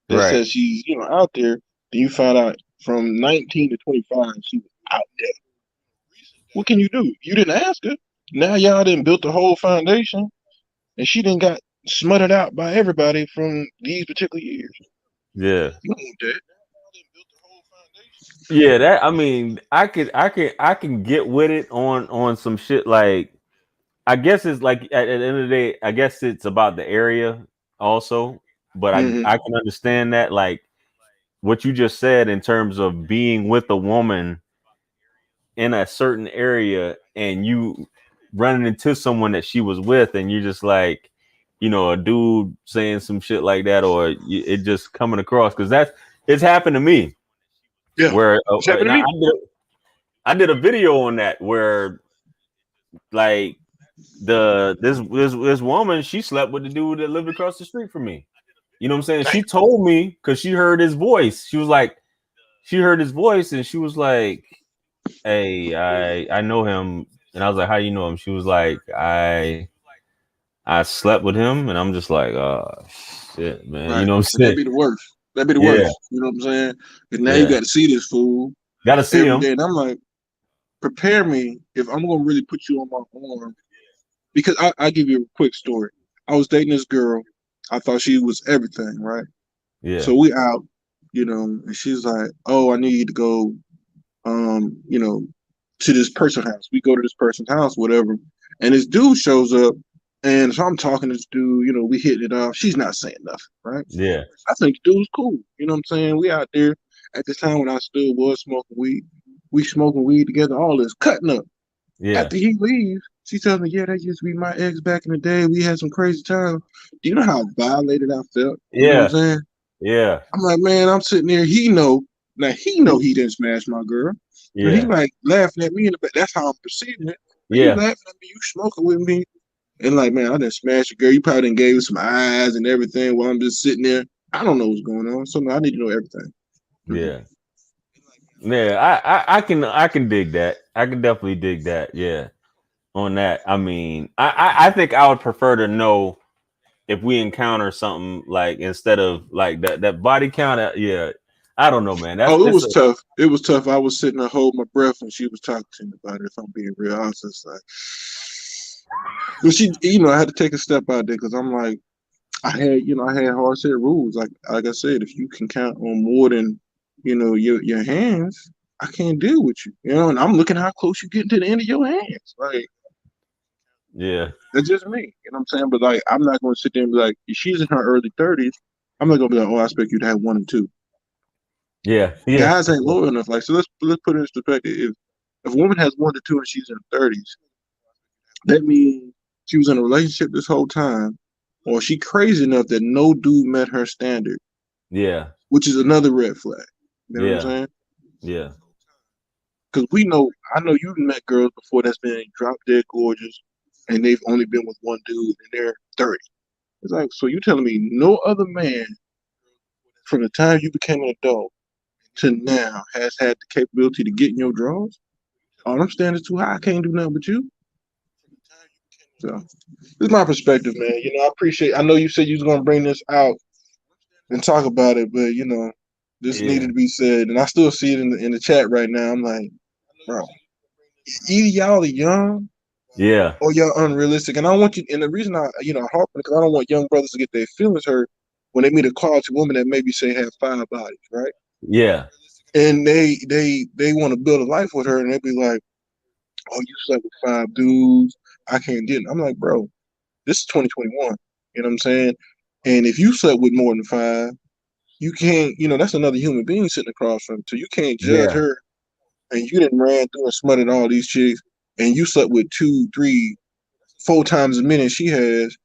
that Right. says she's, out there. Then you find out from 19 to 25, she was out there. What can you do? You didn't ask her. Now y'all didn't built the whole foundation, and she didn't got smutted out by everybody from these particular years. Yeah. You don't want that. Yeah, that I mean, I can get with it on some shit like I guess it's like at the end of the day, I guess it's about the area also, but Mm-hmm. I can understand that like what you just said in terms of being with a woman in a certain area and you running into someone that she was with and you're just like, a dude saying some shit like that or it just coming across because it's happened to me Yeah, where it's happened and to me. I did a video on that where like this woman she slept with the dude that lived across the street from me. You know what I'm saying? Damn. She told me because she heard his voice. She was like, she heard his voice and she was like, "Hey, I know him." And I was like, "How you know him?" She was like, I slept with him," and I'm just like, "Oh shit, man." You Right. know what I'm And that'd saying? be the worst. That'd be the Yeah, worst. You know what I'm saying? And now you yeah. got to see this fool Got to see every him. day. And I'm like, prepare me if I'm gonna really put you on my arm. Because I give you a quick story. I was dating this girl. I thought she was everything, right? Yeah, So we out, and she's like, "Oh, I need to go, you know, to this person's house." We go to this person's house, whatever. And this dude shows up, and so I'm talking to this dude. We hitting it off. She's not saying nothing, right? yeah, I think the dude's cool. You know what I'm saying? We out there at this time when I still was smoking weed. We smoking weed together, all this cutting up. yeah, After he leaves, she tells me, "Yeah, that used to be my ex back in the day. We had some crazy time." Do you know how violated I felt? You know what I'm yeah, saying? yeah, I'm like, man, I'm sitting there. He know he didn't smash my girl. So he yeah, like laughing at me in the back. That's how I'm perceiving it. Like, you yeah, laughing at me, you smoking with me. And like, man, I didn't smash your girl. You probably done gave her some eyes and everything while I'm just sitting there. I don't know what's going on. So no, I need to know everything. yeah. Yeah, I can dig that. I can definitely dig that. Yeah, on that. I mean, I think I would prefer to know if we encounter something like instead of like that body count. Yeah, I don't know, man. That's Oh, it it's was a tough. It was tough. I was sitting there holding my breath when she was talking to me about it. If I'm being real, I was just like, but she, I had to take a step out there because I'm like, I had hard set rules. Like I said, if you can count on more than, your hands, I can't deal with you. And I'm looking how close you getting to the end of your hands. Like yeah, that's just me. You know what I'm saying? But like, I'm not going to sit there and be like, if she's in her early 30s, I'm not going to be like, oh, I expect you to have one and two. yeah, yeah, Guys ain't loyal enough. Like, so let's put it in perspective. If a woman has 1 to 2 and she's in her 30s, that means she was in a relationship this whole time, or she crazy enough that no dude met her standard, yeah, which is another red flag. You know what I'm yeah, saying? yeah, Because I know you've met girls before that's been drop dead gorgeous, and they've only been with one dude, and they're 30. It's like, so you telling me no other man from the time you became an adult to now has had the capability to get in your drawers? Oh, them standards too high. I can't do nothing with you. So this is my perspective, man. I appreciate. I know you said you was gonna bring this out and talk about it, but this needed yeah, to be said, and I still see it in the chat right now. I'm like, bro, either y'all are young yeah, or y'all unrealistic, and I want you. And the reason I, harp on it because I don't want young brothers to get their feelings hurt when they meet a quality woman that maybe say have 5 bodies, right? yeah, And they want to build a life with her, and they be like, oh, you slept with 5 dudes. I can't get it. I'm like, bro, this is 2021. You know what I'm saying? And if you slept with more than 5, you can't, that's another human being sitting across from you. So you can't judge Yeah. her. And you didn't ran through and smutted all these chicks, and you slept with 2, 3, 4 times as many as she has.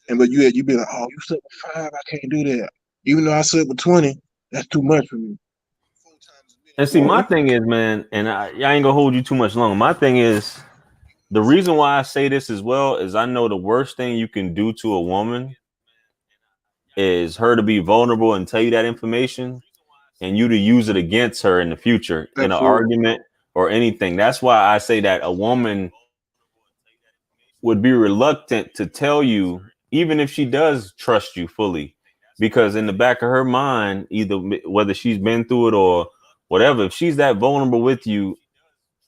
And but you be like, oh, you slept with 5, I can't do that. Even though I slept with 20, that's too much for me. And see, my thing is, man, and I ain't gonna hold you too much longer. My thing is, the reason why I say this as well is I know the worst thing you can do to a woman is her to be vulnerable and tell you that information and you to use it against her in the future in an argument or anything. That's why I say that a woman would be reluctant to tell you, even if she does trust you fully, because in the back of her mind, either whether she's been through it or whatever, if she's that vulnerable with you,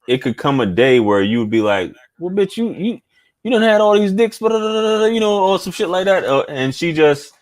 it could come a day where you would be like, well, bitch, you done had all these dicks, but or some shit like that. And she just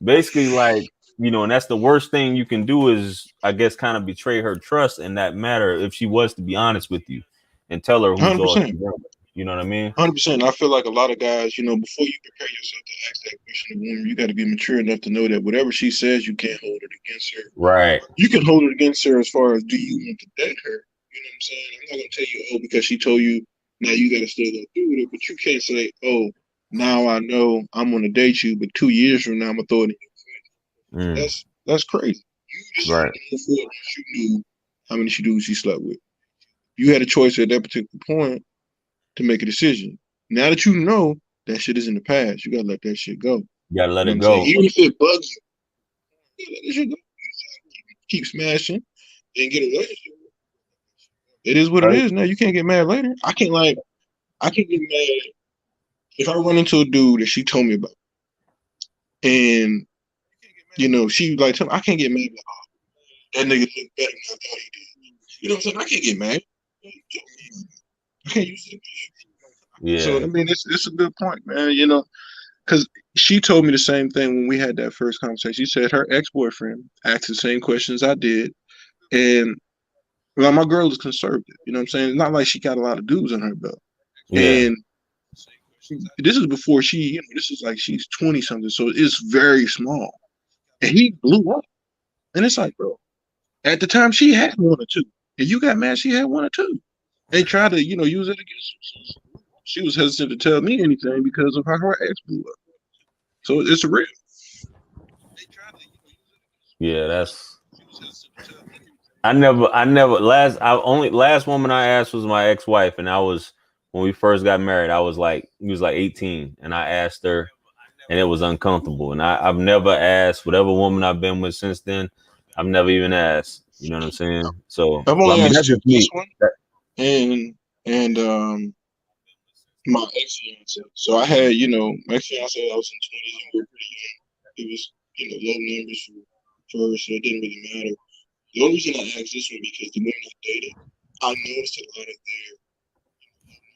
basically like, and that's the worst thing you can do is, I guess, kind of betray her trust in that matter if she was to be honest with you and tell her who's all 100%. she's done. You know what I mean? 100%. I feel like a lot of guys, before you prepare yourself to ask that question to a woman, you got to be mature enough to know that whatever she says, you can't hold it against her. Right. You can hold it against her as far as, do you want to date her? You know what I'm saying? I'm not going to tell you, oh, because she told you, now you got to still go through with it. But you can't say, oh, now I know I'm going to date you, but 2 years from now, I'm going to throw it in your face. That's crazy. You just right. move forward once you knew how many dudes she slept with. You had a choice at that particular point to make a decision. Now that you know that shit is in the past, you gotta let that shit go. You gotta let it go. Even if it bugs you let that shit go. Keep smashing and get a relationship. It is what it is now. You can't get mad later. I can't get mad if I run into a dude that she told me about. And she like tell me, I can't get mad like, oh, that nigga look better than I thought he did. You know what I'm saying? I can't get mad. I can't use it. Yeah. So I mean, it's a good point, man. Because she told me the same thing when we had that first conversation. She said her ex-boyfriend asked the same questions I did, and well, my girl is conservative. You know what I'm saying? It's not like she got a lot of dudes on her belt. Yeah. And this is before she, this is like she's 20 something, so it's very small. And he blew up, and it's like, bro, at the time she had 1 or 2, and you got mad she had 1 or 2. They tried to, use it against her. She was hesitant to tell me anything because of how her ex blew up. So it's real. Yeah, that's. Last woman I asked was my ex-wife, and I was when we first got married. I was like, he was like 18, and I asked her, and it was uncomfortable. And I've never asked whatever woman I've been with since then. I've never even asked. You know what I'm saying? So I've only asked you this one, and my ex fiance. So I had, my ex fiance. I was in 20s and we were pretty young. It was, low numbers for her, so it didn't really matter. The only reason I asked this one because the women I dated, I noticed a lot of their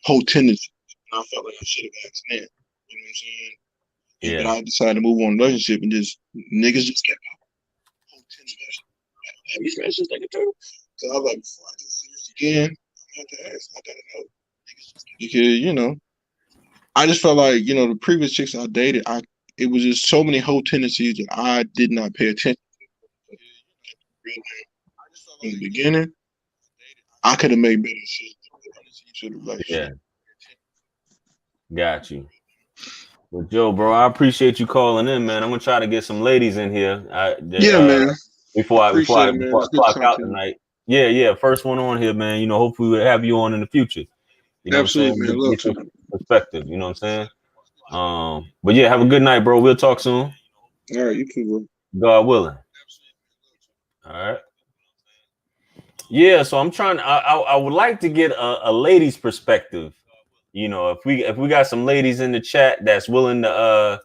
whole tendencies, and I felt like I should have asked them. You know what I'm saying? Yeah. But I decided to move on in a relationship, and just niggas just kept whole tendencies. Have you smashed this nigga too? So I was like, before I do this again, I have to ask. I gotta know. Because, I just felt like, the previous chicks I dated, it was just so many whole tendencies that I did not pay attention to. In the beginning, I could have made better decisions. Yeah. Got you. Well, Joe, bro, I appreciate you calling in, man. I'm gonna try to get some ladies in here. Man. Before I clock out tonight. Yeah. First one on here, man. Hopefully we'll have you on in the future. You know Absolutely, what I'm saying? man. Get your perspective. You know what I'm saying? But yeah, have a good night, bro. We'll talk soon. All right, you too, bro. God willing. All right. Yeah, so I'm trying. I would like to get a lady's perspective. If we got some ladies in the chat that's willing to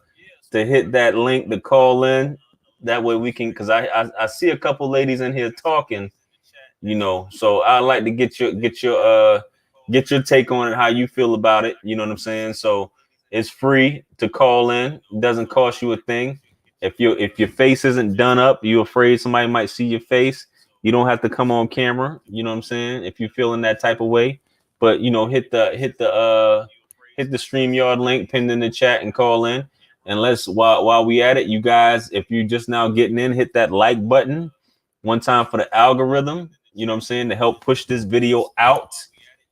hit that link to call in, that way we can. Because I see a couple ladies in here talking. So I'd like to get your take on it, how you feel about it. You know what I'm saying? So it's free to call in. It doesn't cost you a thing. If your face isn't done up, you're afraid somebody might see your face. You don't have to come on camera. You know what I'm saying? If you're feeling that type of way, but hit the StreamYard link pinned in the chat and call in. And let's while we at it, you guys, if you're just now getting in, hit that like button one time for the algorithm. You know what I'm saying, to help push this video out.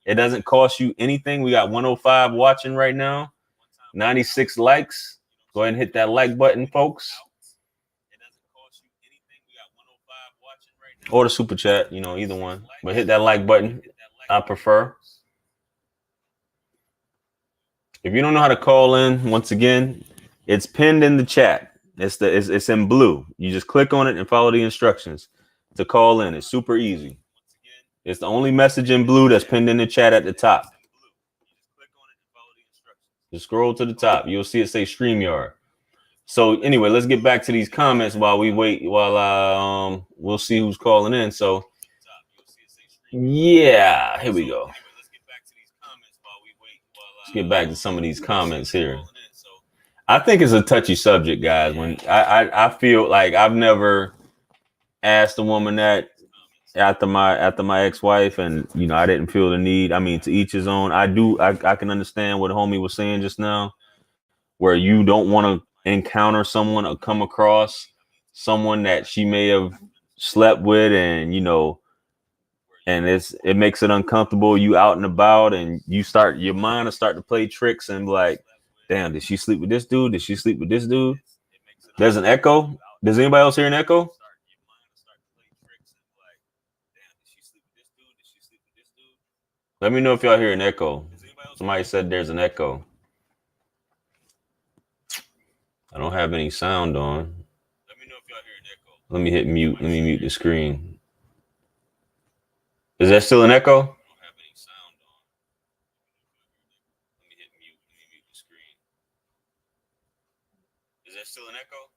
It doesn't cost you anything. We got 105 watching right now, 96 likes. Go ahead and hit that like button, folks. Or the super chat, you know, either one. But hit that like button. I prefer. If you don't know how to call in, once again, it's pinned in the chat. It's in blue. You just click on it and follow the instructions to call in. It's super easy. It's the only message in blue that's pinned in the chat at the top. Just scroll to the top. You'll see it say StreamYard. So anyway, let's get back to these comments while we wait. While we'll see who's calling in. So yeah, here we go. Let's get back to some of these comments here. I think it's a touchy subject, guys. When I feel like I've never asked a woman that after my ex-wife, and you know, I didn't feel the need. I mean, to each his own. I can understand what homie was saying just now, where you don't want to encounter someone or come across someone that she may have slept with, and you know, and it makes it uncomfortable. You out and about, and your mind will start to play tricks and be like, damn, did she sleep with this dude? Did she sleep with this dude? There's an echo. Does anybody else hear an echo? Let me know if y'all hear an echo. Somebody said there's an echo. I don't have any sound on. Let me know if y'all hear an echo. Let me hit mute. Let me mute the screen. Is there still an echo? I don't have any sound on. Let me hit mute. Let me mute the screen. Is there still an echo?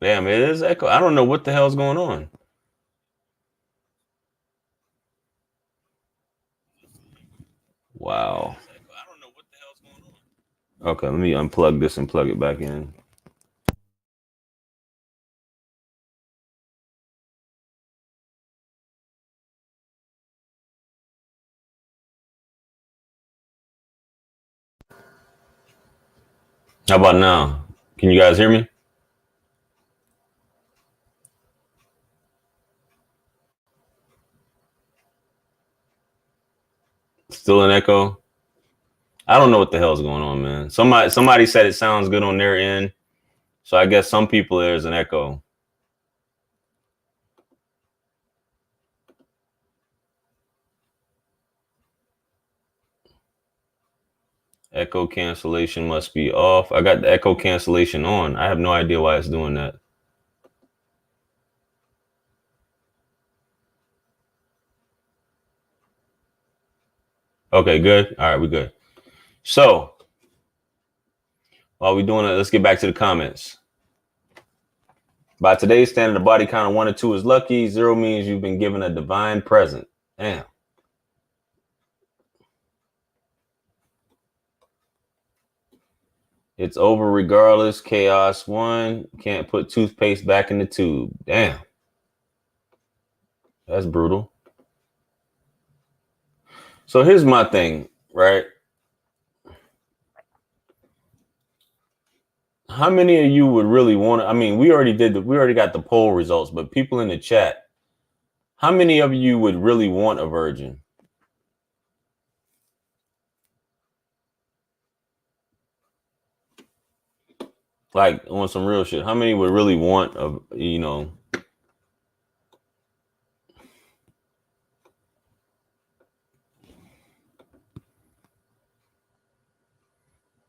Damn, it is echo. I don't know what the hell's going on. Wow. I don't know what the hell's going on. Okay, let me unplug this and plug it back in. How about now? Can you guys hear me? Still an echo? I don't know what the hell's going on, man. Somebody said it sounds good on their end. So I guess some people there's an echo. Echo cancellation must be off. I got the echo cancellation on. I have no idea why it's doing that. Okay, good. All right, we're good. So while we're doing it, let's get back to the comments. By today's standard, the body count of 1 or 2 is lucky. 0 means you've been given a divine present. Damn. It's over regardless. Chaos 1. Can't put toothpaste back in the tube. Damn. That's brutal. So here's my thing, right? How many of you would really want to? I mean, we already got the poll results, but people in the chat, how many of you would really want a virgin? Like on some real shit. How many would really want a, you know?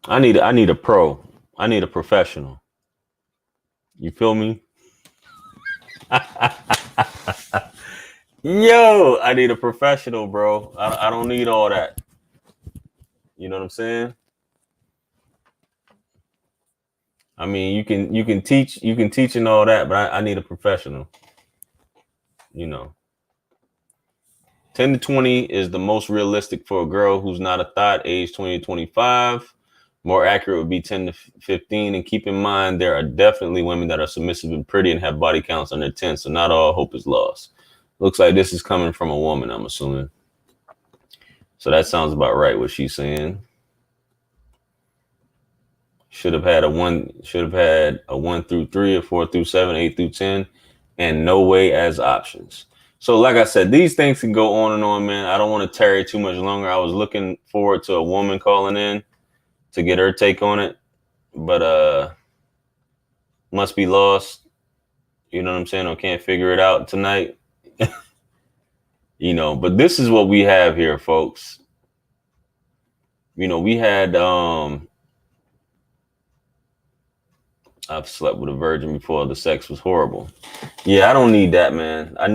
I need a pro. I need a professional. You feel me? Yo, I need a professional, bro. I don't need all that. You know what I'm saying? I mean, you can teach and all that, but I need a professional. You know, 10 to 20 is the most realistic for a girl who's not a thought, age 20 to 25. More accurate would be 10 to 15. And keep in mind, there are definitely women that are submissive and pretty and have body counts under 10. So not all hope is lost. Looks like this is coming from a woman, I'm assuming. So that sounds about right, what she's saying. Should have had a 1 through 3, a 4 through 7, 8 through 10, and no way as options. So like I said, these things can go on and on, man. I don't want to tarry too much longer. I was looking forward to a woman calling in to get her take on it, but must be lost. You know what I'm saying? Or can't figure it out tonight. But this is what we have here, folks. We had I've slept with a virgin before. The sex was horrible. Yeah, I don't need that, man. I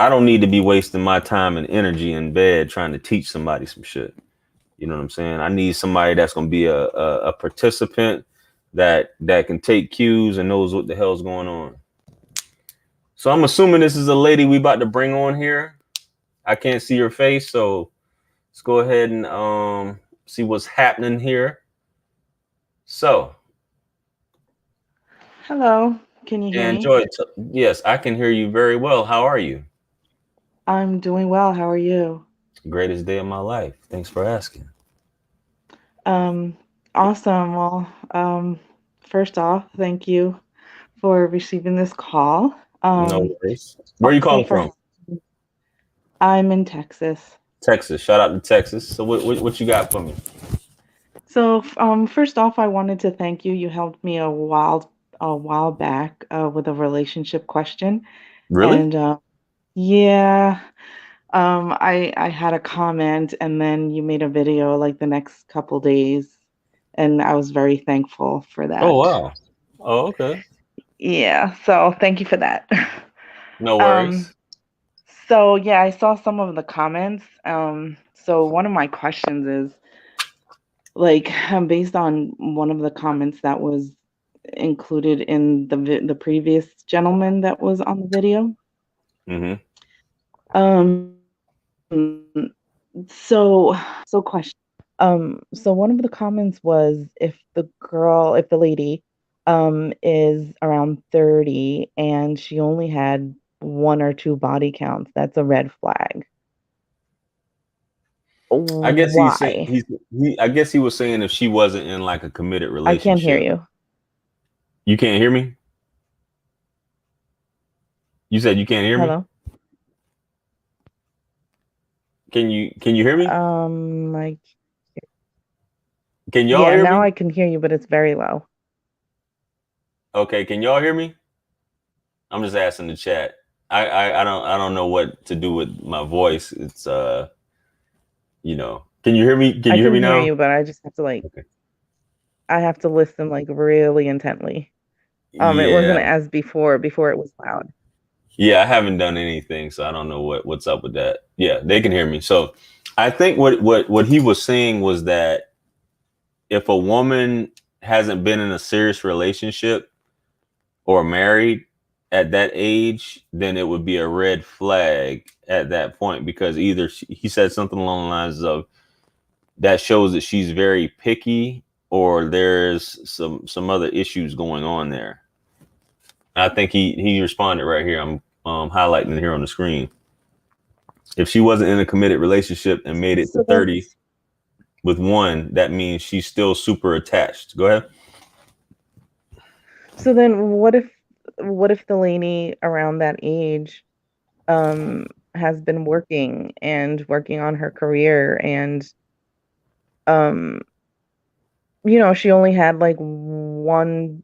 don't need to be wasting my time and energy in bed trying to teach somebody some shit. You know what I'm saying? I need somebody that's going to be a participant that can take cues and knows what the hell's going on. So I'm assuming this is a lady we about to bring on here. I can't see her face, so let's go ahead and see what's happening here. So, hello, can you hear me? Joy, yes, I can hear you very well. How are you? I'm doing well. How are you? Greatest day of my life. Thanks for asking. Awesome. Well, first off, thank you for receiving this call. No worries. Where are you calling from? I'm in Texas. Texas. Shout out to Texas. So what you got for me? So, first off, I wanted to thank you. You helped me a while back with a relationship question. Really? And yeah, I had a comment, and then you made a video like the next couple days, and I was very thankful for that. Oh wow. Oh, okay. Yeah, so thank you for that. No worries. So yeah, I saw some of the comments. So one of my questions is like based on one of the comments that was included in the previous gentleman that was on the video. Mm-hmm. So question. So one of the comments was if the lady is around 30 and she only had 1 or 2 body counts, that's a red flag. I guess Why? I guess he was saying if she wasn't in like a committed I relationship. can't hear you. You can't hear me? You said you can't hear me? Hello? Can you hear me? Can y'all hear me? Now I can hear you, but it's very low. Okay, can y'all hear me? I'm just asking the chat. I don't know what to do with my voice. It's can you hear me? Can you hear me now? I can hear you, but I just have to okay. I have to listen like really intently. It wasn't as before it was loud. Yeah, I haven't done anything, so I don't know what's up with that. Yeah, they can hear me. So I think what he was saying was that if a woman hasn't been in a serious relationship or married at that age, then it would be a red flag at that point, because either he said something along the lines of that shows that she's very picky, or there's some other issues going on there. I think he responded right here. I'm highlighting it here on the screen. If she wasn't in a committed relationship and made it to 30 with 1, that means she's still super attached. Go ahead. So then what if the lady around that age has been working on her career, and she only had like one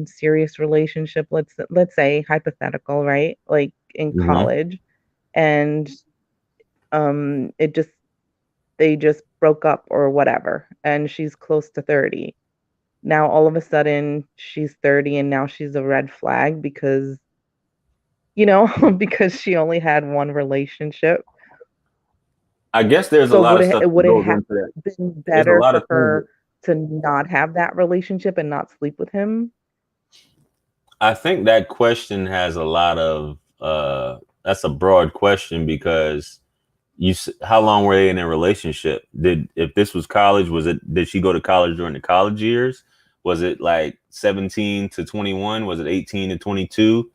serious relationship, let's say hypothetical, right? Like in college, and they just broke up or whatever, and she's close to 30. Now all of a sudden she's 30 and now she's a red flag because because she only had one relationship. I guess there's a lot of stuff. Would it have been better for her to not have that relationship and not sleep with him? I think that question has a lot of that's a broad question, because how long were they in a relationship? If this was college, did she go to college during the college years? Was it like 17 to 21? Was it 18 to 22?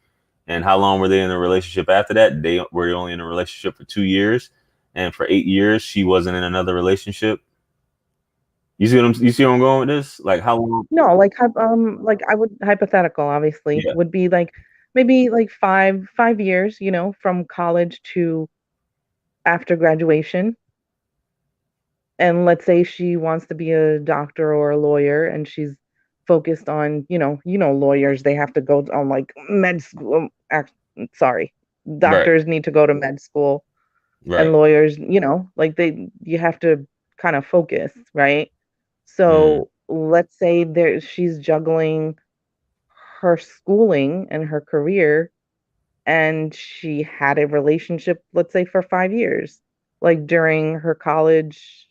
And how long were they in a relationship after that? They were only in a relationship for 2 years, and for 8 years she wasn't in another relationship. You see where I'm going with this? Like how long? No, like I would hypothetical obviously Yeah, would be like maybe like 5 years, from college to after graduation. And let's say she wants to be a doctor or a lawyer and she's focused on, lawyers, they have to go on like med school. Sorry. right, Doctors need to go to med school and right. lawyers, like you have to kind of focus, right? Mm. So let's say she's juggling her schooling and her career, and she had a relationship, let's say for 5 years, like during her college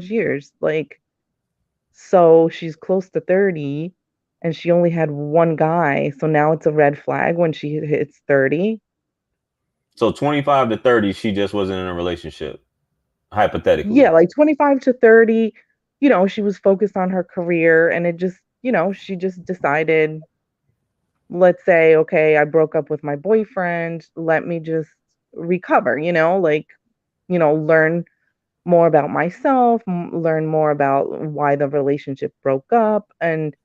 years. Like, so she's close to 30 and she only had one guy. So now it's a red flag when she hits 30. So 25 to 30, she just wasn't in a relationship, hypothetically. Yeah, like 25 to 30, she was focused on her career and it just, she just decided, let's say, okay, I broke up with my boyfriend, let me just recover, like, learn more about myself, learn more about why the relationship broke up, and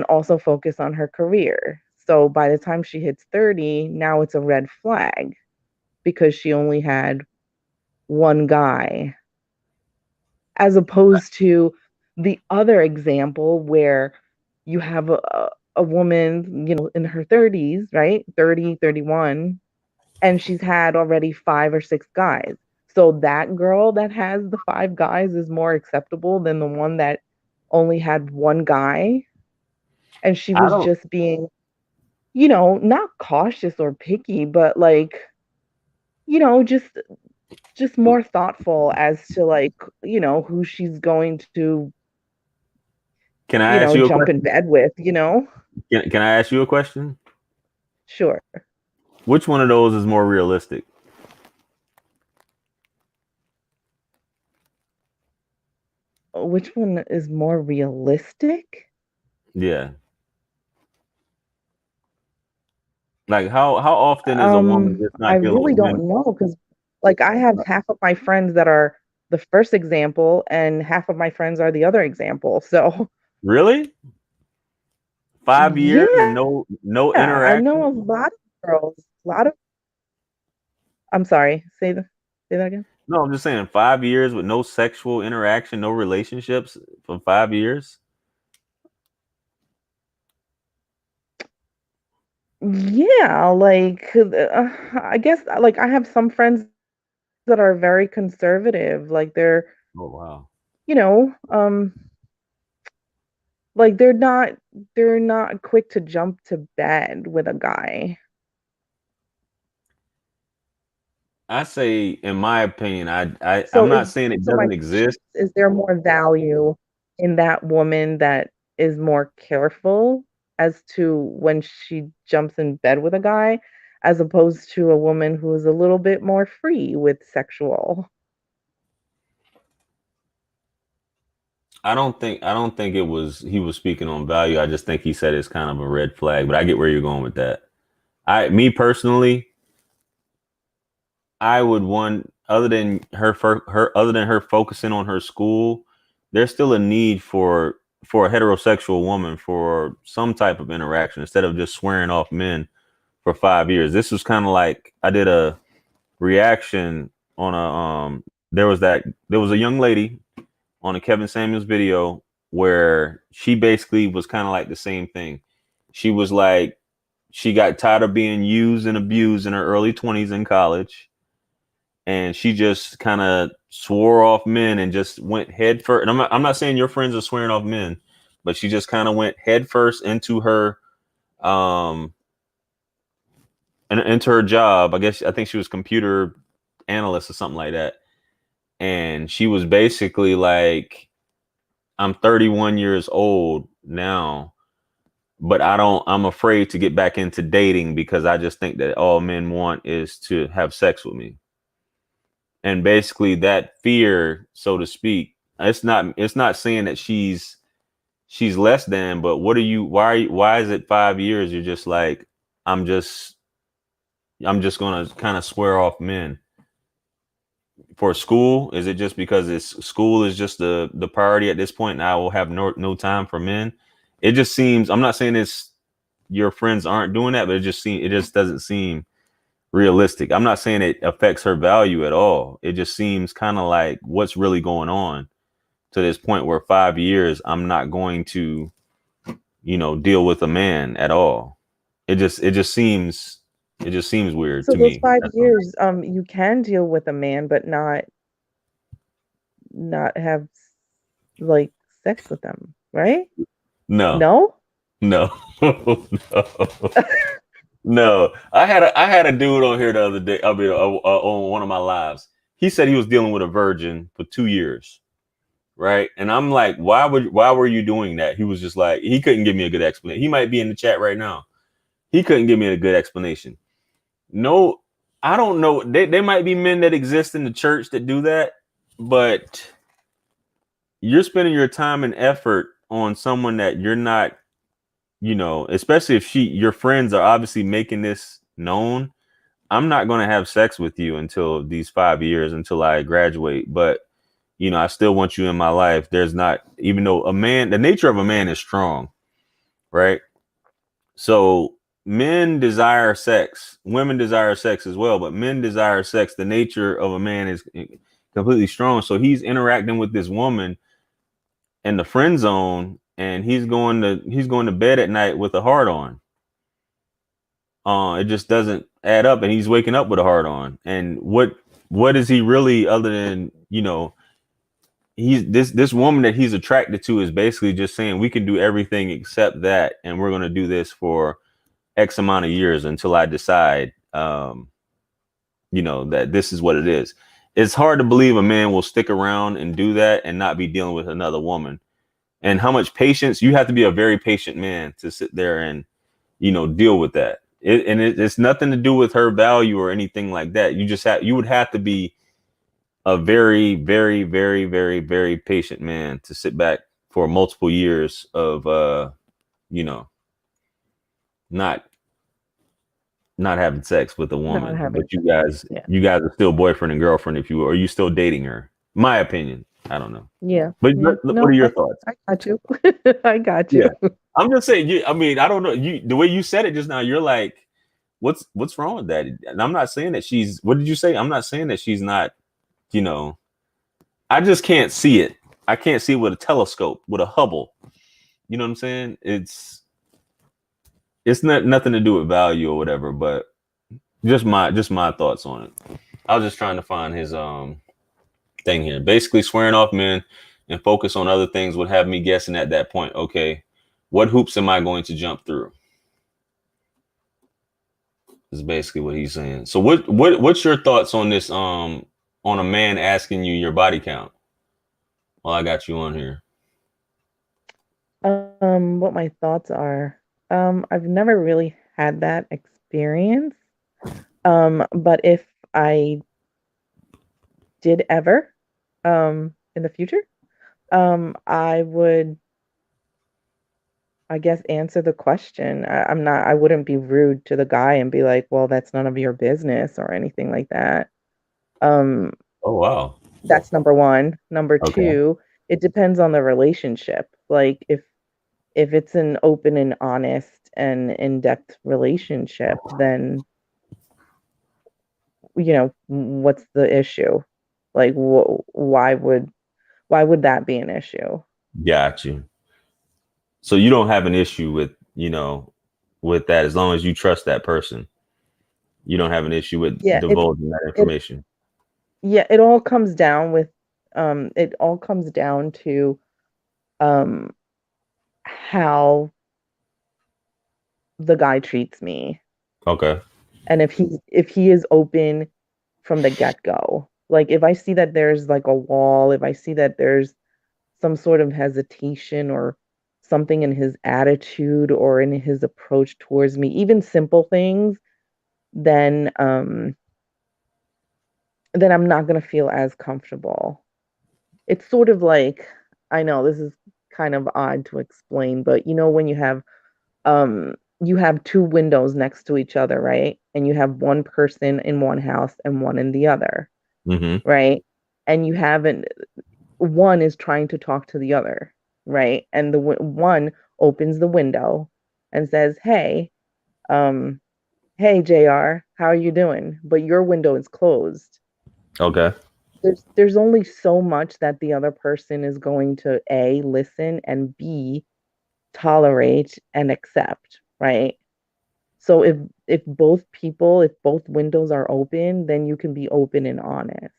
also focus on her career. So by the time she hits 30, now it's a red flag because she only had one guy, as opposed to the other example where you have a woman, in her 30s, right? 30, 31, and she's had already 5 or 6 guys. So that girl that has the 5 guys is more acceptable than the one that only had one guy. And she I was don't. just being, not cautious or picky, but like, just more thoughtful as to like, who she's going to, Can I ask you a jump in question? bed with, Can I ask you a question? Sure. Which one of those is more realistic? Which one is more realistic? Yeah. Like how often is a woman just I not dealing really with men? don't know because, like, I have half of my friends that are the first example, and half of my friends are the other example. So, Really? 5 years and yeah, no I know interaction? a lot of girls. A lot of. I'm sorry. Say that again. No, I'm just saying 5 years with no sexual interaction, no relationships for 5 years. Yeah, like, I guess, like, I have some friends that are very conservative. Like, Oh wow. you know, um, like they're not quick to jump to bed with a guy. I say, in my opinion, I'm So not saying it my doesn't question exist. is there more value in that woman that is more careful as to when she jumps in bed with a guy, as opposed to a woman who is a little bit more free with sexual? I don't think it was he was speaking on value. I just think he said it's kind of a red flag. But I get where you're going with that. Me personally, I would want other than her focusing on her school, there's still a need for a heterosexual woman for some type of interaction instead of just swearing off men for 5 years. This was kind of like I did a reaction on a there was a young lady on a Kevin Samuels video where she basically was kind of like the same thing. She was like she got tired of being used and abused in her early 20s in college, and she just kind of swore off men and just went head first. And I'm not saying your friends are swearing off men, but she just kind of went head first into her um and into her job. I think she was computer analyst or something like that. And she was basically like, I'm 31 years old now, but I'm afraid to get back into dating because I just think that all men want is to have sex with me. And basically that fear, so to speak, it's not saying that she's less than, but why is it 5 years? You're just like, I'm just I'm just gonna kind of swear off men for school? Is it just because school is just the priority at this point, and I will have no time for men? It just seems, I'm not saying it's your friends aren't doing that, but it just doesn't seem realistic. I'm not saying it affects her value at all. It just seems kind of like what's really going on to this point where 5 years I'm not going to, deal with a man at all. It just seems weird So to those me. 5 years, you can deal with a man, but not have like sex with them, right? No, No? no, no, no. I had a dude on here the other day. I mean, on one of my lives. He said he was dealing with a virgin for 2 years, right? And I'm like, why were you doing that? He was just like, he couldn't give me a good explanation. He might be in the chat right now. He couldn't give me a good explanation. No, I don't know. There might be men that exist in the church that do that, but you're spending your time and effort on someone that you're not, especially if your friends are obviously making this known. I'm not going to have sex with you until these 5 years, until I graduate. But, I still want you in my life. There's not, even though the nature of a man is strong, right? So men desire sex, women desire sex as well, but men desire sex. The nature of a man is completely strong. So he's interacting with this woman in the friend zone, and he's going to bed at night with a heart on. It just doesn't add up, and he's waking up with a heart on. And what is he really, other than, he's this woman that he's attracted to is basically just saying we can do everything except that, and we're going to do this for X amount of years until I decide, that this is what it is. It's hard to believe a man will stick around and do that and not be dealing with another woman. And how much patience, you have to be a very patient man to sit there and, deal with that. It's nothing to do with her value or anything like that. You would have to be a very, very, very, very, very patient man to sit back for multiple years of, not having sex with a woman, but you guys are still boyfriend and girlfriend, if you will, or you still dating her. My opinion. I don't know. Yeah. But No, what are your thoughts? I got you. I got you. Yeah. I'm just saying, I mean, I don't know. The way you said it just now, you're like, what's wrong with that? And I'm not saying that what did you say? I'm not saying that she's not, I just can't see it. I can't see it with a telescope, with a Hubble. You know what I'm saying? It's not nothing to do with value or whatever, but just my thoughts on it. I was just trying to find his thing here. Basically, swearing off men and focus on other things would have me guessing at that point, okay, what hoops am I going to jump through? Is basically what he's saying. So what's your thoughts on this on a man asking you your body count? Well, I got you on here. What my thoughts are. I've never really had that experience. But if I did ever, in the future, I would, I guess, answer the question. I wouldn't be rude to the guy and be like, well, that's none of your business or anything like that. Oh, wow. That's number one. Number Okay. two, it depends on the relationship. Like if it's an open and honest and in-depth relationship, then what's the issue? Like why would that be an issue? Got you. So you don't have an issue with, with that, as long as you trust that person. You don't have an issue with divulging that information. It all comes down to how the guy treats me. Okay. And if he is open from the get-go. Like if I see that there's like a wall, if I see that there's some sort of hesitation or something in his attitude or in his approach towards me, even simple things, then I'm not going to feel as comfortable. It's sort of like, I know this is kind of odd to explain, but when you have two windows next to each other, right? And you have one person in one house and one in the other, Mm-hmm. right? and you haven't, one is trying to talk to the other, right? And the one opens the window and says, hey, hey, JR, how are you doing? But your window is closed. Okay. There's only so much that the other person is going to A, listen, and B, tolerate and accept, right? So if both windows are open, then you can be open and honest.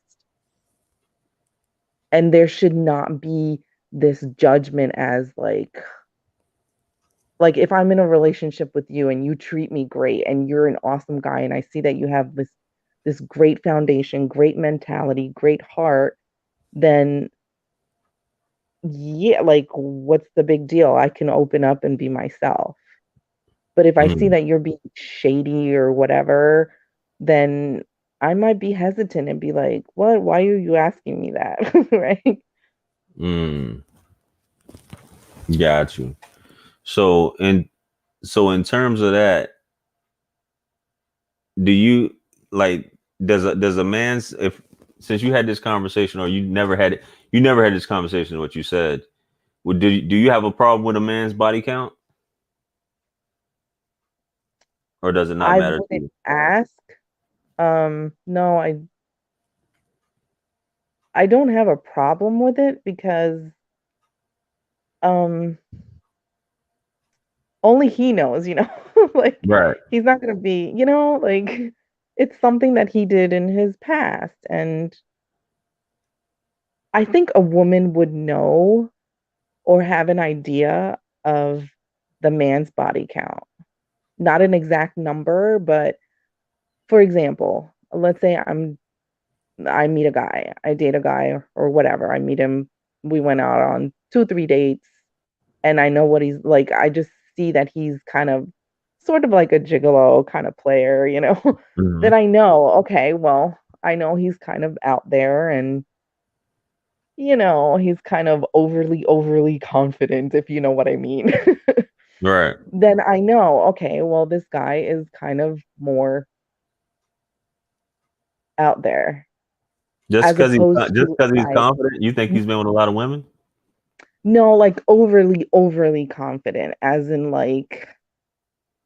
And there should not be this judgment as like if I'm in a relationship with you and you treat me great and you're an awesome guy and I see that you have this great foundation, great mentality, great heart, then yeah, like what's the big deal? I can open up and be myself. But if I see that you're being shady or whatever, then I might be hesitant and be like, what? Why are you asking me that? Right? Got you. So in terms of that, do you like does a man's, if since you had this conversation, or you never had this conversation, what you said, do you have a problem with a man's body count, or does it not I matter to wouldn't you? ask. No, I don't have a problem with it because um only he knows, like Right. he's not gonna be, like it's something that he did in his past. And I think a woman would know or have an idea of the man's body count. Not an exact number, but for example, let's say I meet a guy, I date a guy or whatever. I meet him, we went out on 2, 3 dates, and I know what he's like. I just see that he's kind of sort of like a gigolo kind of player, Mhm. then I know, okay, well, I know he's kind of out there and he's kind of overly confident, if you know what I mean. Right. Then I know, okay, well, this guy is kind of more out there Just as because opposed to he's like, confident, you think he's been with a lot of women? no, like overly confident, as in like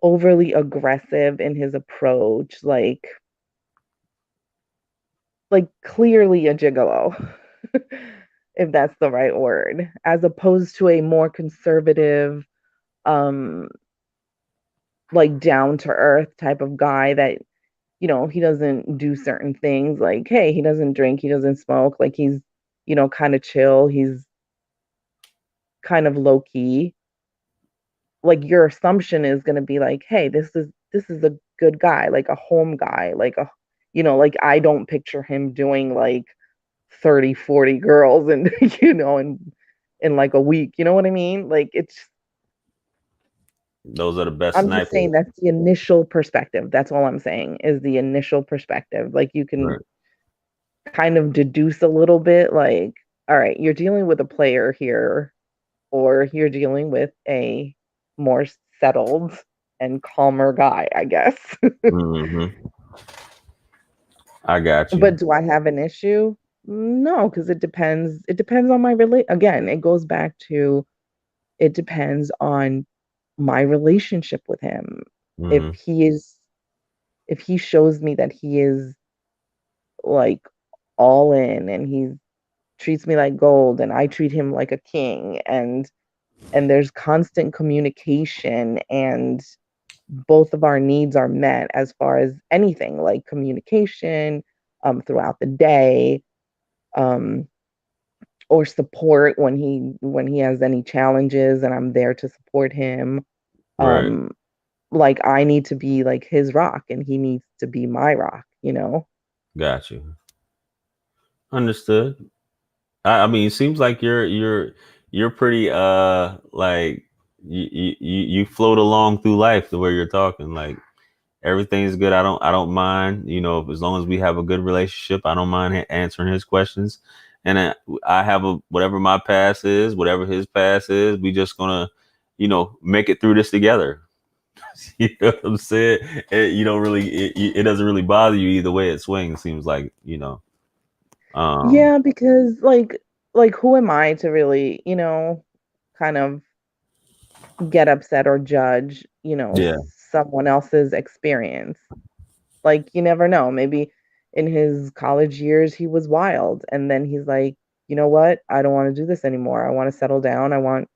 overly aggressive in his approach, like clearly a gigolo, if that's the right word, as opposed to a more conservative, um, like down to earth type of guy that, he doesn't do certain things. Like, hey, he doesn't drink, he doesn't smoke, like he's, kind of chill, he's kind of low key. Like your assumption is going to be like, hey, this is a good guy, like a home guy, like like I don't picture him doing like 30, 40 girls and in like a week, you know what I mean? Like it's Those are the best I'm just saying snipers. that's the initial perspective. That's all I'm saying is the initial perspective. Like you can Right. kind of deduce a little bit like, all right, you're dealing with a player here, or you're dealing with a more settled and calmer guy, I guess. Hmm. I got But you. do I have an issue? No, because it depends. It depends on again, it goes back to it depends on my relationship with him. If Hmm. he is if he shows me that he is like all in and he treats me like gold and I treat him like a king, and there's constant communication and both of our needs are met as far as anything like communication throughout the day, um, or support when he has any challenges and I'm there to support him. Right. um, like I need to be like his rock and he needs to be my rock. Got you. Understood. I mean, it seems like you're pretty like you float along through life the way you're talking. Like everything's good. I don't mind. As long as we have a good relationship, I don't mind answering his questions. And I have whatever my past is, whatever his past is. We just gonna, make it through this together. You know what I'm saying? You don't really. It doesn't really bother you either way it swings. Seems like. Yeah, because like who am I to really, kind of get upset or judge, Yeah. someone else's experience. Like you never know. Maybe in his college years he was wild and then he's like, "You know what? I don't want to do this anymore. I want to settle down. I want,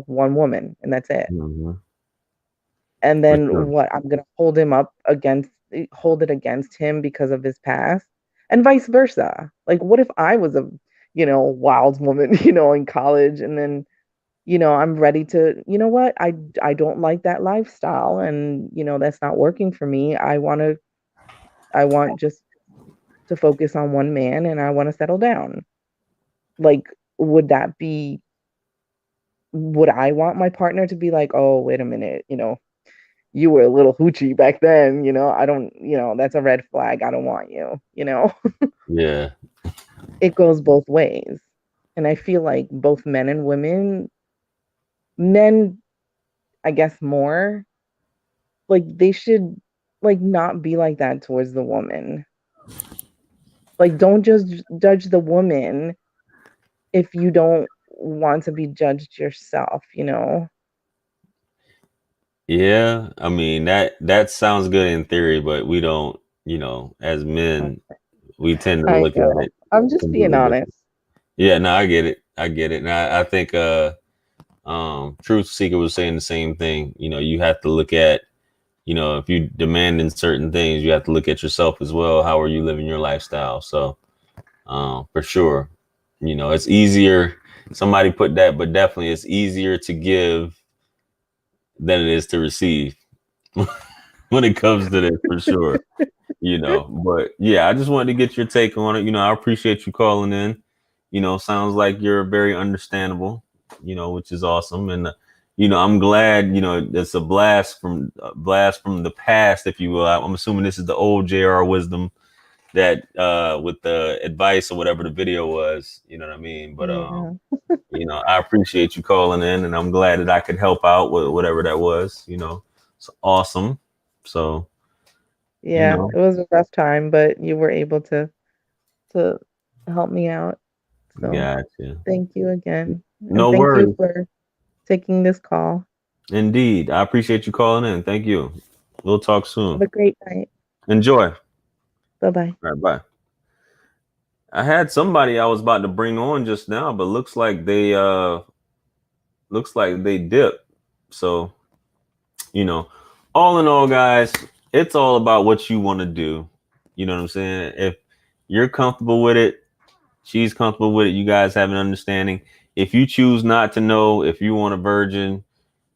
one woman and that's it." Hmm. And For then sure. what? I'm going to hold it against him because of his past and vice versa. Like what if I was a, wild woman, in college and then I'm ready to, you know what? I don't like that lifestyle and, that's not working for me. I want just to focus on one man and I want to settle down. Like would I want my partner to be like, "Oh, wait a minute, you were a little hoochie back then, I don't, that's a red flag. I don't want you." Yeah. It goes both ways. And I feel like both men and women, men, I guess more, like they should like not be like that towards the woman. Like don't just judge the woman if you don't want to be judged yourself. Yeah. I mean, that sounds good in theory, but we don't, as men, we tend to I look at know. it I'm just being completely different. honest. Yeah, no, I get it. I get it. And I think Truth Seeker was saying the same thing. You have to look at, if you demanding certain things, you have to look at yourself as well. How are you living your lifestyle? So for sure, it's easier. Somebody put that, but definitely it's easier to give than it is to receive when it comes to this, for sure. But yeah, I just wanted to get your take on it. I appreciate you calling in. Sounds like you're very understandable, which is awesome. And I'm glad, it's a blast from the past, if you will. I'm assuming this is the old JR Wisdom that with the advice or whatever the video was, you know what I mean? But Yeah. I appreciate you calling in, and I'm glad that I could help out with whatever that was. It's awesome. So, you Yeah, know, it was a rough time, but you were able to help me out. So, gotcha. thank you again. And No thank you worries. for taking this call. Indeed. I appreciate you calling in. Thank you. We'll talk Have soon. a great night. Enjoy. All Bye-bye. right, bye. I had somebody I was about to bring on just now, but looks like they dipped. So, you know, all in all, guys, it's all about what you want to do. You know what I'm saying? If you're comfortable with it, she's comfortable with it, you guys have an understanding. If you choose not to know, if you want a virgin,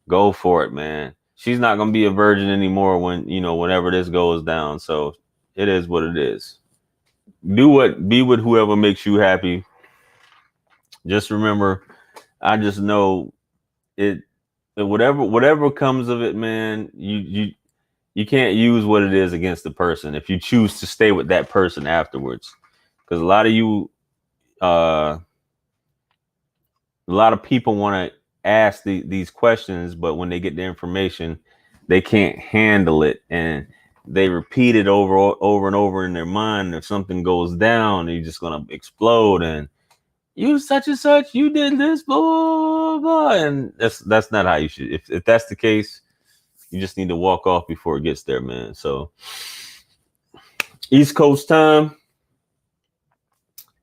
go for it, man. She's not gonna be a virgin anymore whenever this goes down. So it is what it is. Be with whoever makes you happy. Just remember, I just know it. Whatever comes of it, man. You can't use what it is against the person if you choose to stay with that person afterwards. Because uh, a lot of people want to ask these questions, but when they get the information, they can't handle it, and they repeat it over and over in their mind. If something goes down, you're just gonna explode. And you such and such, you did this, blah blah blah, and that's not how you should. If that's the case, you just need to walk off before it gets there, man. So East Coast time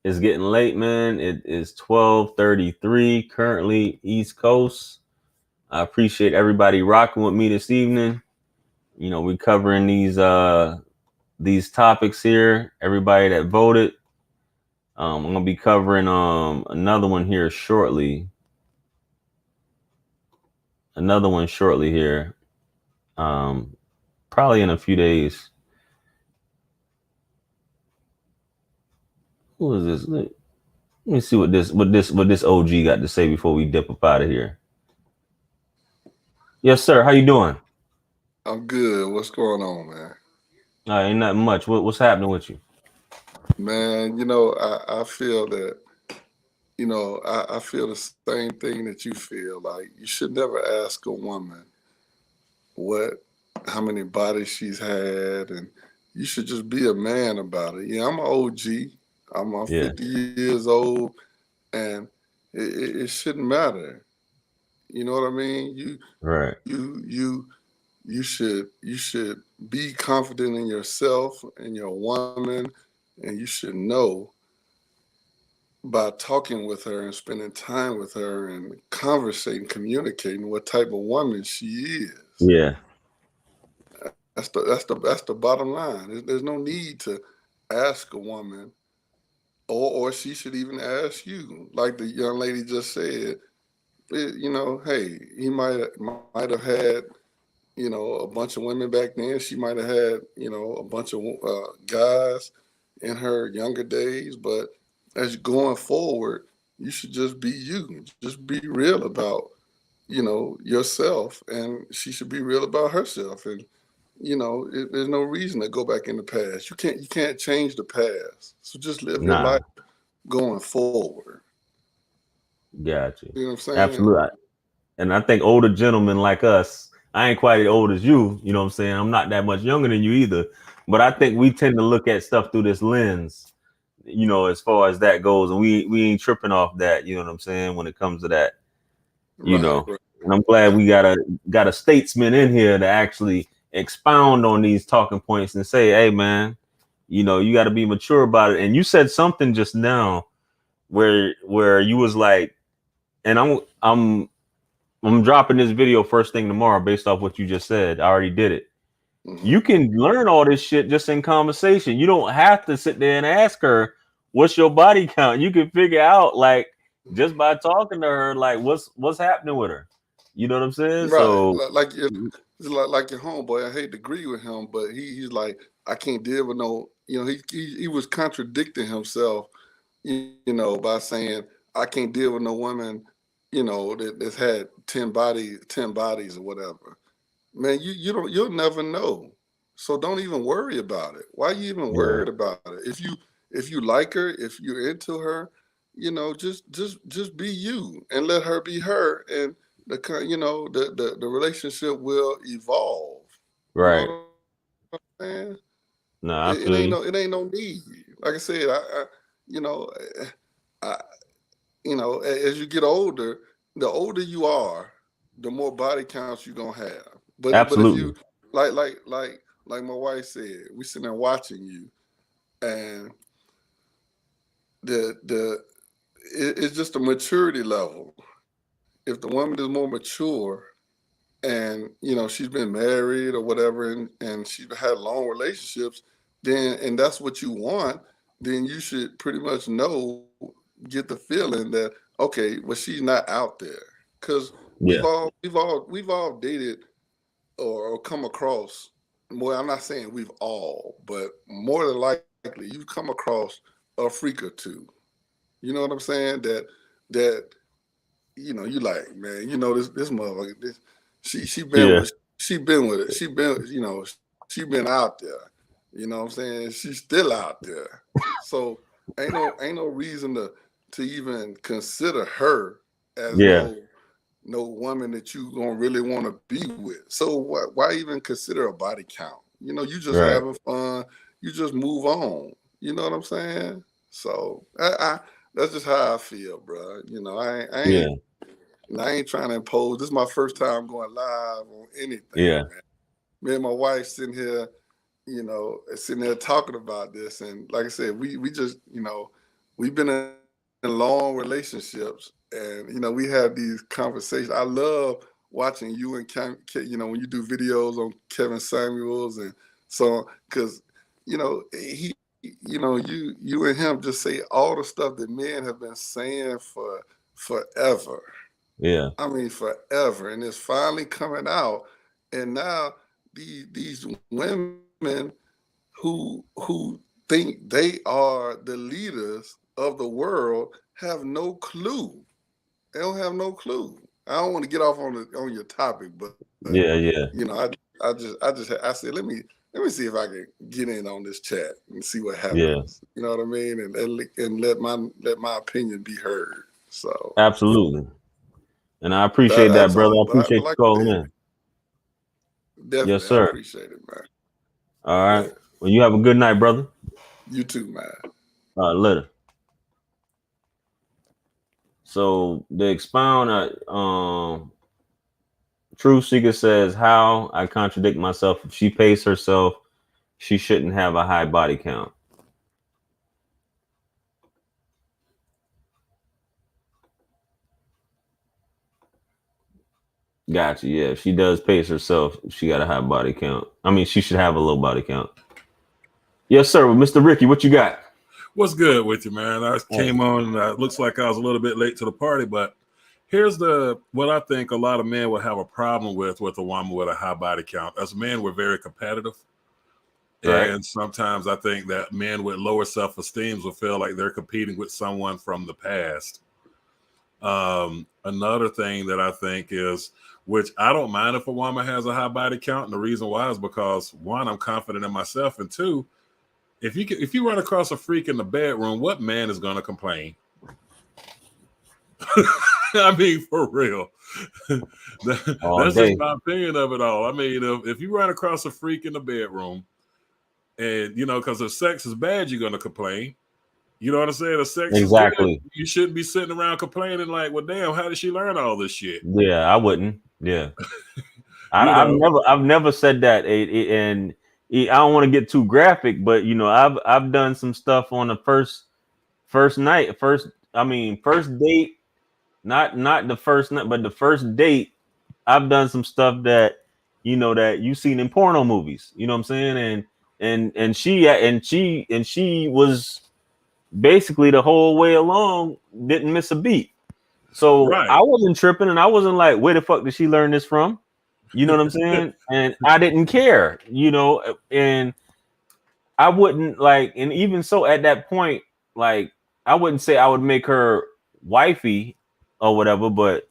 is getting late, man. It is 12:33 currently East Coast. I appreciate everybody rocking with me this evening. We're covering these topics here. Everybody that voted. I'm gonna be covering another one here shortly. Another one shortly here. Probably in a few days. Who is this? Let me see what this OG got to say before we dip up out of here. Yes, sir. How you doing? I'm good. What's going on, man? Ain't nothing much. What's happening with you? Man, I feel that, I feel the same thing that you feel. Like you should never ask a woman how many bodies she's had, and you should just be a man about it. Yeah, I'm an OG. I'm Yeah. 50 years old, and it shouldn't matter. You know what I mean? Right. You should be confident in yourself and your woman, and you should know by talking with her and spending time with her and conversating, communicating what type of woman she is. Yeah. That's the bottom line. There's no need to ask a woman, or she should even ask you, like the young lady just said. You know, hey, he might have had, you know, a bunch of women back then. She might have had, you know, a bunch of guys in her younger days. But as going forward, you should just be you. Just be real about, you know, yourself, and she should be real about herself. And you know, there's no reason to go back in the past. You can't change the past. So just live your Nah. life going forward. Got you. You know what I'm saying? Absolutely. And I think older gentlemen like us, I ain't quite as old as you. You know what I'm saying? I'm not that much younger than you either. But I think we tend to look at stuff through this lens, you know, as far as that goes. And we ain't tripping off that, you know what I'm saying, when it comes to that, you know. Right. And I'm glad we got a statesman in here to actually expound on these talking points and say, hey man, you know, you got to be mature about it. And you said something just now where you was like, and I'm dropping this video first thing tomorrow based off what you just said. I already did it. Mm-hmm. You can learn all this shit just in conversation. You don't have to sit there and ask her, what's your body count? You can figure out, like, just by talking to her, like, what's happening with her. You know what I'm saying? Right. So Like your homeboy. I hate to agree with him, but he's like, I can't deal with no, you know, he was contradicting himself, you know, by saying I can't deal with no woman, you know, that's had 10 bodies or whatever. Man, you'll never know. So don't even worry about it. Why are you even worried about it? If you like her, if you're into her, you know, just be you and let her be her, and the relationship will evolve. You right. know what I'm saying? No, I feel you. It ain't no need. Like I said, you know, I as you get older, the older you are, the more body counts you're gonna have. But if Absolutely. you like my wife said, we sitting there watching you, and it's just a maturity level. If the woman is more mature, and you know she's been married or whatever, and she's had long relationships, then and that's what you want, then you should pretty much get the feeling that okay, well she's not out there, because Yeah. we've all dated or come across. Well, I'm not saying we've all, but more than likely you've come across a freak or two. You know what I'm saying? That you know, you like, man, you know, this motherfucker, she been Yeah. with she been with it. She been, you know, she been out there. You know what I'm saying? She's still out there. So ain't no reason to even consider her as Yeah. no woman that you gonna really want to be with. So why even consider a body count? You know, you just Right. having fun. You just move on. You know what I'm saying? So I that's just how I feel, bro. You know, Yeah. I ain't trying to impose. This is my first time going live on anything, Yeah. man. Me and my wife sitting here, you know, sitting there talking about this, and like I said, we just, you know, we've been in long relationships, and you know, we have these conversations. I love watching you and you know, when you do videos on Kevin Samuels and so on, because you know you know, you and him just say all the stuff that men have been saying for forever. Yeah. I mean, forever, and it's finally coming out. And now these women who think they are the leaders of the world have no clue. They don't have no clue. I don't want to get off on your topic, but Yeah. Yeah. you know, I said let me see if I can get in on this chat and see what Yeah. happens. You know what I mean? And let my opinion be heard. So Absolutely. And I appreciate that, that's brother. all. I But appreciate you like I calling said, in. Yes, definitely, I sir. appreciate it, man. All right. Yeah. Well, you have a good night, brother. You too, man. Litter. So the expound, Truth Seeker says, how I contradict myself. If she pays herself, she shouldn't have a high body count. Gotcha. Yeah, if she does pace herself, she got a high body count. I mean, she should have a low body count. Yes, sir. Well, Mr. Ricky, what you got? What's good with you, man? I came on. Looks like I was a little bit late to the party, but here's what I think a lot of men would have a problem with a woman with a high body count. As men, we're very competitive. Right. And sometimes I think that men with lower self-esteem will feel like they're competing with someone from the past. Another thing that I think is, which I don't mind if a woman has a high body count, and the reason why is because, one, I'm confident in myself, and two, if you run across a freak in the bedroom, what man is going to complain? I mean, for real. That's just my opinion of it all. I mean, if you run across a freak in the bedroom, and because if sex is bad, you're going to complain. You know what I'm saying? If sex is good, you shouldn't be sitting around complaining like, well, damn, how did she learn all this shit? Yeah, I wouldn't. Yeah. I've never said that. And I don't want to get too graphic, but I've done some stuff on the first date, not the first night, but the first date. I've done some stuff that that you've seen in porno movies. You know what I'm saying? And she was basically the whole way along didn't miss a beat. So I wasn't tripping, and I wasn't like, where the fuck did she learn this from? You know what I'm saying? And I didn't care, and I wouldn't and even so at that point, I wouldn't say I would make her wifey or whatever, but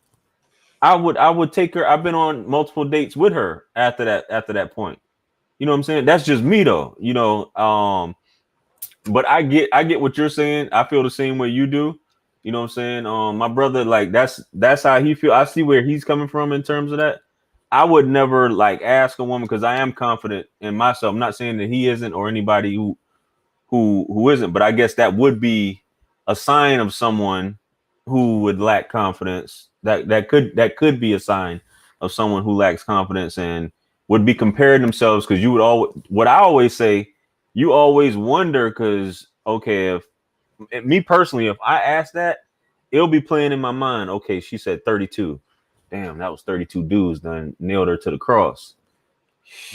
I would take her. I've been on multiple dates with her after that point. You know what I'm saying? That's just me though, but I get what you're saying. I feel the same way you do. You know what I'm saying? My brother, that's how he feel. I see where he's coming from in terms of that. I would never ask a woman, because I am confident in myself. I'm not saying that he isn't or anybody who isn't, but I guess that would be a sign of someone who would lack confidence. That could be a sign of someone who lacks confidence and would be comparing themselves, because you would what I always say, you always wonder, because if me personally, if I ask that, it'll be playing in my mind. Okay, she said 32. Damn, that was 32 dudes done nailed her to the cross.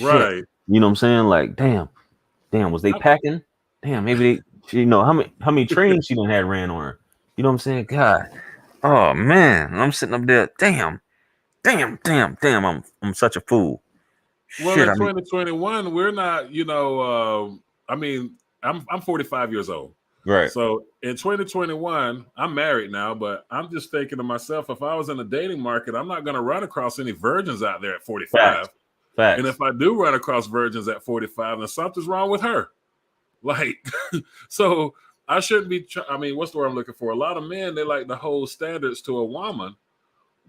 Right. Shit. You know what I'm saying? Damn, was they packing? Damn, maybe they, how many trains she done had ran on her? You know what I'm saying? God. Oh man, I'm sitting up there. Damn, I'm such a fool. Well, in 2021, we're not, I mean, I'm 45 years old. Right. So in 2021, I'm married now, but I'm just thinking to myself, if I was in the dating market, I'm not going to run across any virgins out there at 45. Facts. And if I do run across virgins at 45, then something's wrong with her. So I shouldn't be, what's the word I'm looking for? A lot of men, they like to hold standards to a woman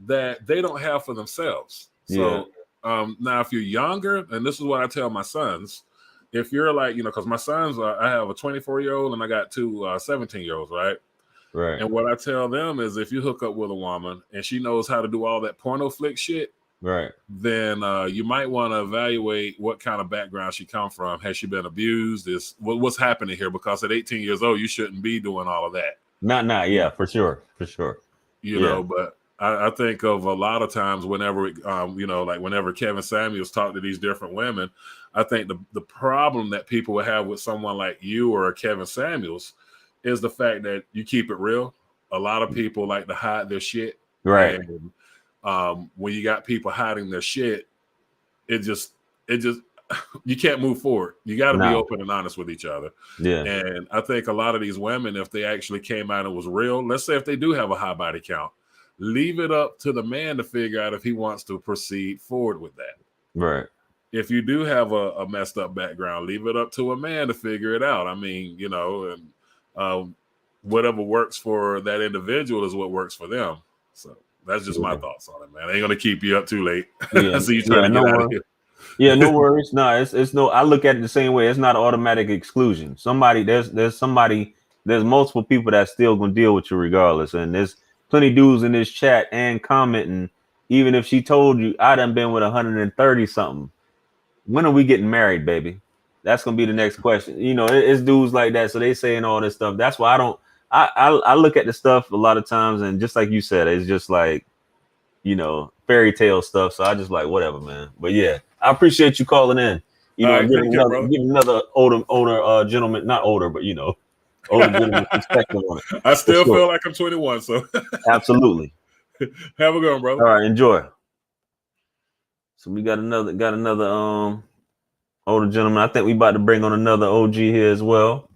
that they don't have for themselves. So now if you're younger, and this is what I tell my sons, if you're because my sons, I have a 24-year-old and I got two 17-year-olds, right? Right. And what I tell them is, if you hook up with a woman and she knows how to do all that porno flick shit, right, then you might want to evaluate what kind of background she come from. Has she been abused? What's happening here? Because at 18 years old, you shouldn't be doing all of that. Yeah, for sure. You know, but I think of a lot of times whenever, whenever Kevin Samuels talked to these different women, I think the problem that people would have with someone like you or Kevin Samuels is the fact that you keep it real. A lot of people like to hide their shit. Right. And when you got people hiding their shit, it just you can't move forward. You got to be open and honest with each other. Yeah. And I think a lot of these women, if they actually came out and was real, let's say if they do have a high body count, leave it up to the man to figure out if he wants to proceed forward with that. Right. If you do have a messed up background, leave it up to a man to figure it out. I mean, and whatever works for that individual is what works for them. So that's just my thoughts on it, man. I ain't gonna keep you up too late. Yeah. So you trying to get out of here. Yeah, no worries. No, it's no. I look at it the same way. It's not automatic exclusion. There's somebody there's multiple people that still gonna deal with you regardless. And there's plenty dudes in this chat and commenting. Even if she told you I done been with 130 something, when are we getting married, baby? That's gonna be the next question. You know, it's dudes like that, so they saying all this stuff. That's why I don't. I look at the stuff a lot of times, and just like you said, it's just like, you know, fairy tale stuff. So I just like whatever, man. But yeah, I appreciate you calling in. You know, All right, take care, brother. give another older gentleman, not older, but you know, older gentleman perspective on it. I still sure. feel like I'm 21, so Absolutely. have a good one, brother. All right, enjoy. So we got another older gentleman. I think we about to bring on another OG here as well.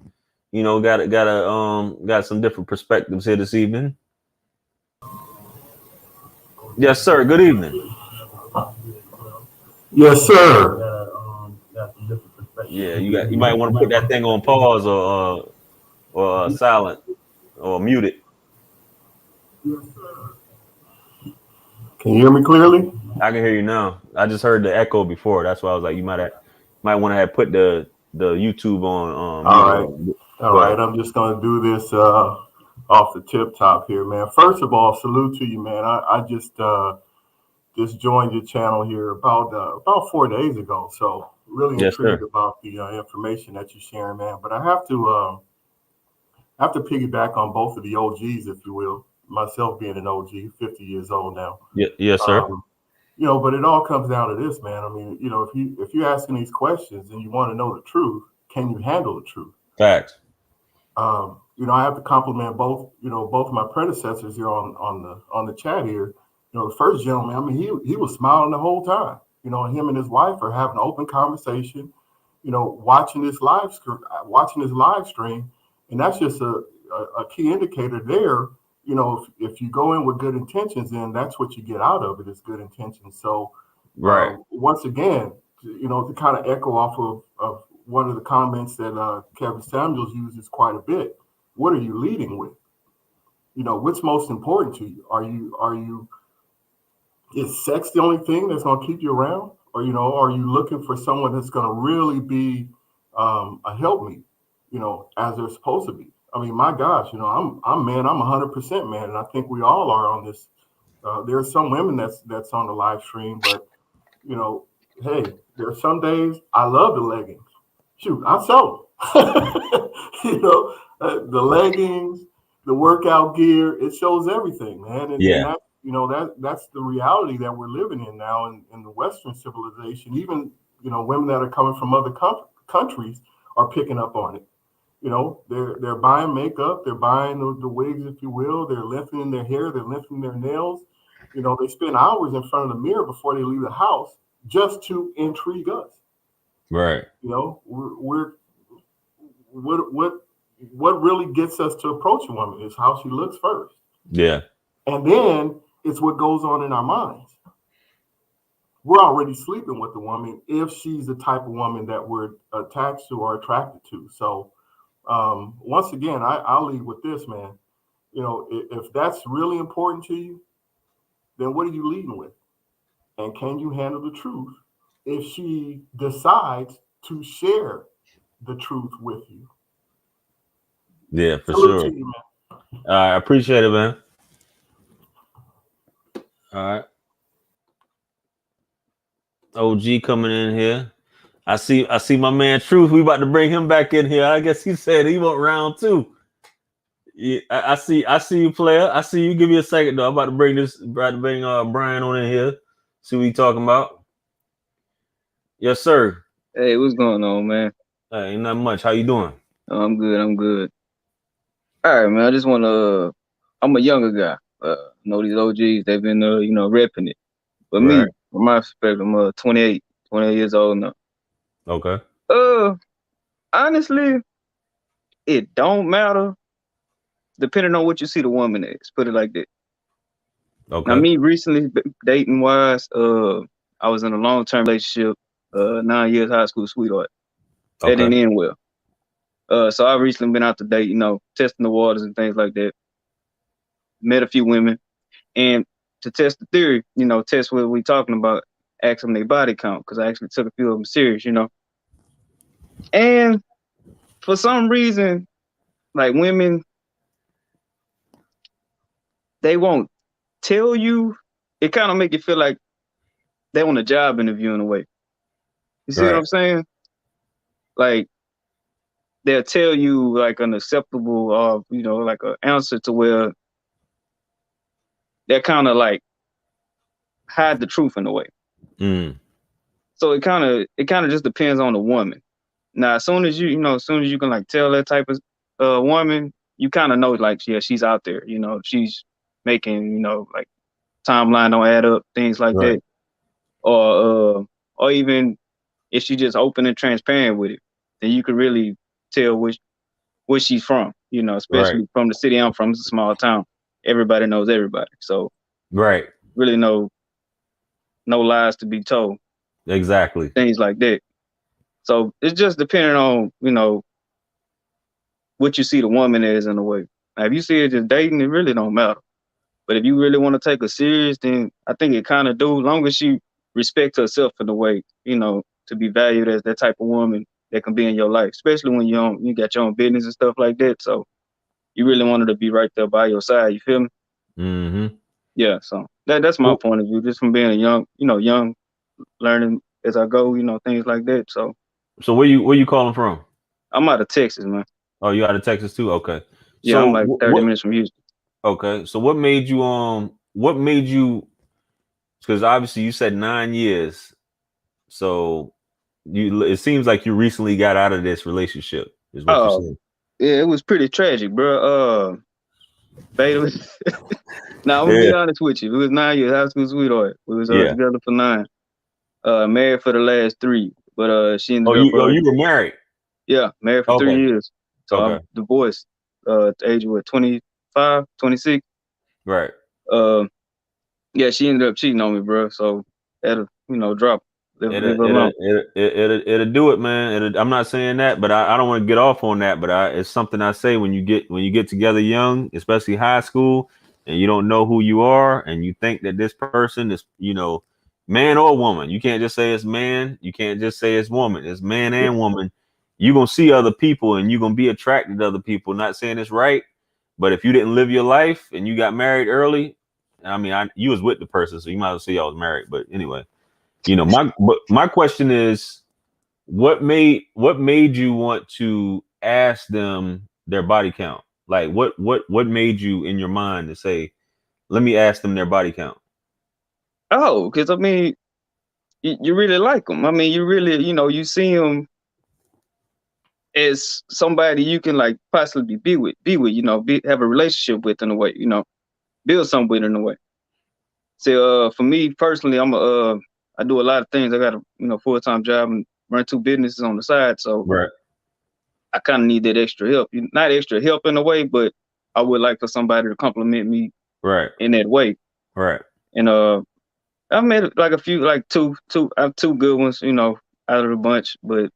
You know, got some different perspectives here this evening. Yes, sir. Good evening. Yes, sir. Yeah, you might want to put that thing on pause or silent or mute it. Can you hear me clearly? I can hear you now. I just heard the echo before. That's why I was like, you might want to have put the YouTube on. All right. I'm just gonna do this off the tip top here, man. First of all, salute to you, man. I just joined your channel here about 4 days ago, so really intrigued about the information that you're sharing, man. But I have to piggyback on both of the OGs, if you will. Myself being an OG, 50 years old now. Yes, sir. You know, but it all comes down to this, man. I mean, you know, if you're asking these questions and you want to know the truth, can you handle the truth? Facts. You know, I have to compliment both of my predecessors here on the chat here. You know, the first gentleman, I mean, he was smiling the whole time. You know, him and his wife are having an open conversation. You know, watching this live stream, and that's just a key indicator there. You know, if you go in with good intentions, then that's what you get out of it is good intentions. So, right. Once again, you know, to kind of echo off of one of the comments that Kevin Samuels uses quite a bit. What are you leading with? You know, what's most important to you? Is sex the only thing that's going to keep you around? Or, you know, are you looking for someone that's going to really be a helpmeet, you know, as they're supposed to be? I mean, my gosh, you know, I'm 100% man. And I think we all are on this. There are some women that's on the live stream, but, you know, hey, there are some days I love the leggings. Shoot, I sell them. You know, the leggings, the workout gear, it shows everything, man. And that, you know, that's the reality that we're living in now in the Western civilization. Even, you know, women that are coming from other countries are picking up on it. You know, they're buying makeup, they're buying the wigs, if you will. They're lifting their hair, they're lifting their nails. You know, they spend hours in front of the mirror before they leave the house just to intrigue us. Right. You know, what really gets us to approach a woman is how she looks first. Yeah. And then it's what goes on in our minds. We're already sleeping with the woman if she's the type of woman that we're attached to or attracted to. So once again, I'll leave with this, man. You know, if that's really important to you, then what are you leading with? And can you handle the truth if she decides to share the truth with you? Yeah, for sure. You, I appreciate it, man. All right. OG coming in here. I see my man Truth. We about to bring him back in here. I guess he said he want round two. Yeah, I see you, player. I see you. Give me a second though. I'm about to bring Brian on in here. See what he talking about. Yes, sir. Hey, what's going on, man? Hey, ain't not much. How you doing? I'm good. All right, man. I just want to. I'm a younger guy. Know these OGs? They've been, repping it. But me, from my perspective, I'm 28 years old now. Okay. Honestly, it don't matter. Depending on what you see the woman as. Put it like that. Okay. Now, me recently dating wise, I was in a long-term relationship, 9 years high school sweetheart. That didn't end well. So I've recently been out to date, testing the waters and things like that. Met a few women, and to test the theory, test what we talking about, ask them their body count, because I actually took a few of them serious, And for some reason, like women, they won't tell you. It kind of make you feel like they on a job interview in a way. You see what Right. I'm saying? Like they'll tell you like an acceptable, like an answer to where they're kind of like hide the truth in a way. Mm. So it kind of just depends on the woman. Now, as soon as you can like tell that type of woman, you kind of know like, yeah, she's out there. She's making, like timeline don't add up, things like Right. that, or even if she just open and transparent with it, then you could really tell where she's from. Especially Right. from the city I'm from. It's a small town. Everybody knows everybody, so Right. really no lies to be told. Exactly. Things like that. So it's just depending on what you see the woman as in a way. Now, if you see her just dating, it really don't matter. But if you really want to take her serious, then I think it kind of do. Long as she respect herself in a way, to be valued as that type of woman that can be in your life, especially when you got your own business and stuff like that. So you really want her to be right there by your side. You feel me? Mm-hmm. Yeah. So that's my point of view, just from being a young, learning as I go, things like that. So where you calling from? I'm out of Texas, man. Oh, you out of Texas too? Okay. Yeah, So I'm like 30 minutes from Houston. Okay. So what made you because obviously you said 9 years. So it seems like you recently got out of this relationship, is what you're saying. Yeah, it was pretty tragic, bro. Beta. Now I'm gonna be honest with you. It was 9 years, high school sweetheart. We was together for 9. Married for the last 3, but she ended up. You were married. Yeah, married for 3 years. So Okay. I'm divorced. At the age of 25, 26. Right. Yeah, she ended up cheating on me, bro. So that'll drop. Leave it alone. It'll do it, man. I'm not saying that, but I don't want to get off on that. But it's something I say when you get together young, especially high school, and you don't know who you are, and you think that this person is, man or woman. You can't just say it's man. You can't just say it's woman. It's man and woman. You're gonna see other people, and you're gonna be attracted to other people. Not saying it's right, but if you didn't live your life and you got married early, I mean, you was with the person, so you might as well say y'all was married. But anyway. My question is, what made you want to ask them their body count? Like what made you in your mind to say, let me ask them their body count? Oh, because I mean, you really like them. I mean, you really, you see them as somebody you can like possibly be with, have a relationship with in a way, build something with in a way. So for me personally, I do a lot of things. I got a full-time job and run 2 businesses on the side. So right. I kind of need that extra help. Not extra help in a way, but I would like for somebody to compliment me right in that way. Right. And I made like a few, like two I have 2 good ones, out of the bunch, but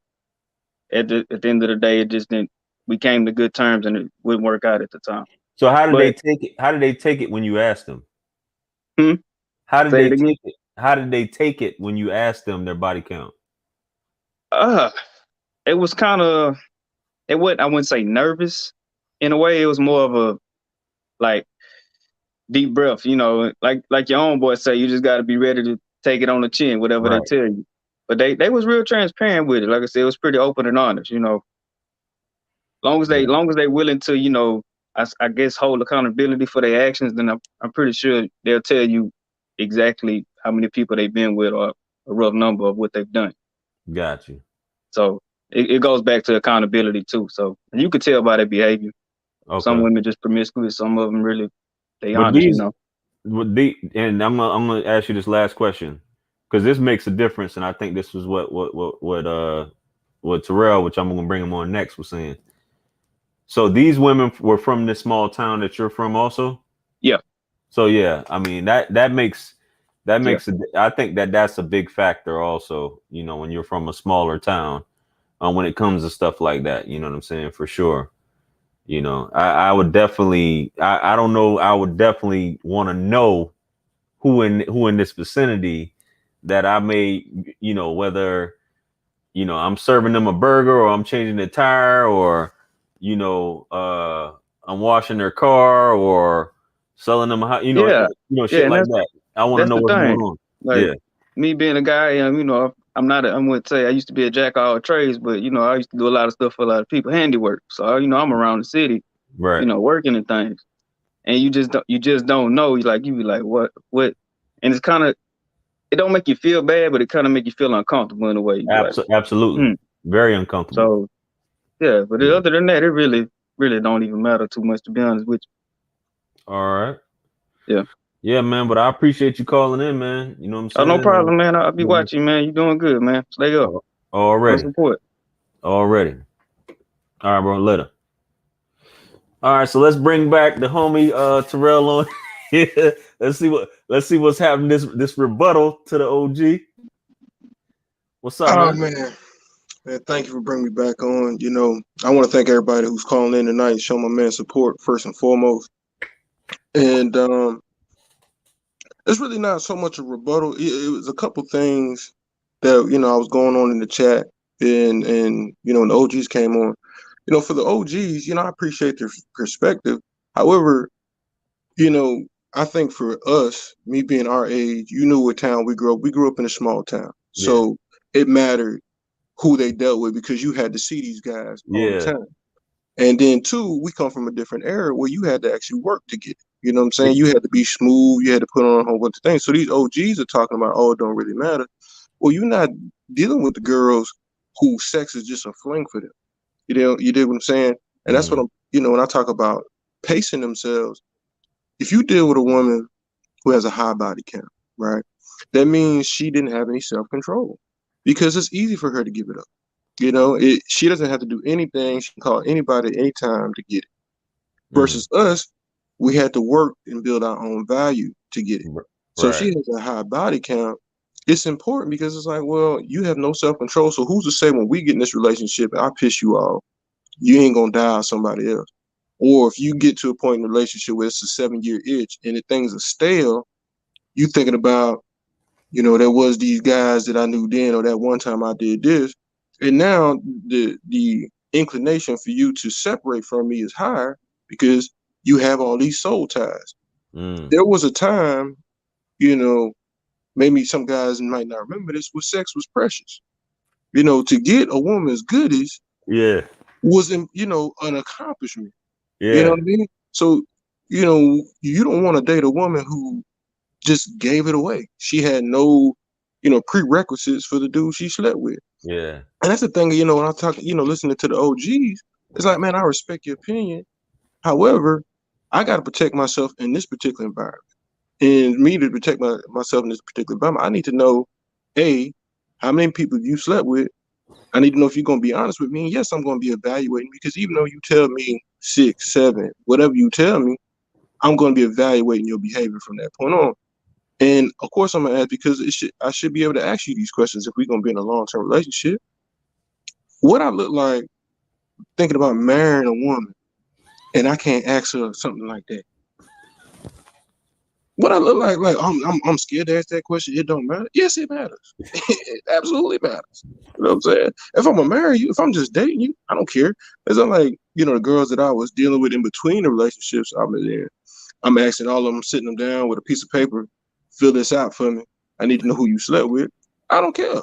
at the end of the day, it just didn't. We came to good terms, and it wouldn't work out at the time. So how did they take it? How did they take it when you asked them? How did they take it? How did they take it when you asked them their body count? It was kind of. I wouldn't say nervous. In a way, it was more of a like deep breath. Like your own boy say, you just got to be ready to take it on the chin, whatever they tell you. But they was real transparent with it. Like I said, it was pretty open and honest. Long as they willing to, I guess hold accountability for their actions, then I'm pretty sure they'll tell you exactly how many people they've been with or a rough number of what they've done. Got you. So it goes back to accountability too. So you could tell by their behavior. Okay. Some women just promiscuous. Some of them really they honest. And I'm gonna ask you this last question because this makes a difference, and I think this was what Terrell, which I'm gonna bring him on next, was saying. So these women were from this small town that you're from, also. Yeah. So yeah, I mean that makes I think that's a big factor also. When you're from a smaller town, when it comes to stuff like that, you know what I'm saying, for sure. I would definitely. I don't know. I would definitely want to know who in this vicinity that I may, whether, I'm serving them a burger or I'm changing the tire or, you know, I'm washing their car or selling them a house, Yeah, shit and like that. I want to that's know the what's going thing. on. Like Yeah, me being a guy, you know, I wouldn't say I used to be a jack of all trades, but you know, I used to do a lot of stuff for a lot of people, handiwork. So you know, I'm around the city, right. you know, working and things, and you just don't know. You be like, what, and it's kind of, it don't make you feel bad, but it kind of make you feel uncomfortable in a way. You be like, Absolutely, very uncomfortable. So yeah, but Yeah. other than that, it really don't even matter too much, to be honest with All right. you. Yeah, man. But I appreciate you calling in, man. You know what I'm Oh, no saying? problem, man. I'll be watching, man. You doing good, man. Stay up. Already. Support. Already. All right, bro. Later. All right, so let's bring back the homie Terrell on. Yeah, let's see what's happening this rebuttal to the OG. What's up, Oh man? man, thank you for bringing me back on. You know, I want to thank everybody who's calling in tonight and show my man support first and foremost. And it's really not so much a rebuttal. It was a couple things that, you know, I was going on in the chat, and you know, when the OGs came on. You know, for the OGs, you know, I appreciate their perspective. However, you know, I think for us, me being our age, you knew what town we grew up. We grew up in a small town, so it mattered who they dealt with because you had to see these guys all the Yeah. time. And then two, we come from a different era where you had to actually work to get it. You know what I'm saying? You had to be smooth. You had to put on a whole bunch of things. So these OGs are talking about, oh, it don't really matter. Well, you're not dealing with the girls who sex is just a fling for them. You did what I'm saying? And that's what I'm, you know, when I talk about pacing themselves, if you deal with a woman who has a high body count, right, that means she didn't have any self-control because it's easy for her to give it up. You know, she doesn't have to do anything. She can call anybody at any time to get it. Versus us, we had to work and build our own value to get it. So if she has a high body count, it's important because it's like, well, you have no self-control. So who's to say when we get in this relationship and I piss you off, you ain't gonna dial somebody else? Or if you get to a point in the relationship where it's a 7-year itch and the things are stale, you thinking about, you know, there was these guys that I knew then, or that one time I did this, and now the inclination for you to separate from me is higher because you have all these soul ties. There was a time, you know, maybe some guys might not remember this, where sex was precious. You know, to get a woman's goodies, was, you know, an accomplishment. You know what I mean? So, you know, you don't want to date a woman who just gave it away. She had no, you know, prerequisites for the dude she slept with. Yeah. And that's the thing, you know, when I talk, you know, listening to the OGs, it's like, man, I respect your opinion. However, I got to protect myself in this particular environment. And me to protect myself in this particular environment, I need to know, A, how many people you slept with. I need to know if you're going to be honest with me. And yes, I'm going to be evaluating because even though you tell me 6, 7, whatever you tell me, I'm going to be evaluating your behavior from that point on. And of course, I'm gonna ask because I should be able to ask you these questions if we're gonna be in a long-term relationship. What I look like thinking about marrying a woman, and I can't ask her something like that. What I look like I'm scared to ask that question. It don't matter. Yes, it matters. It absolutely matters. You know what I'm saying? If I'm gonna marry you, if I'm just dating you, I don't care. It's not like, you know, the girls that I was dealing with in between the relationships I was in. I'm asking all of them, sitting them down with a piece of paper, fill this out for me. I need to know who you slept with. I don't care.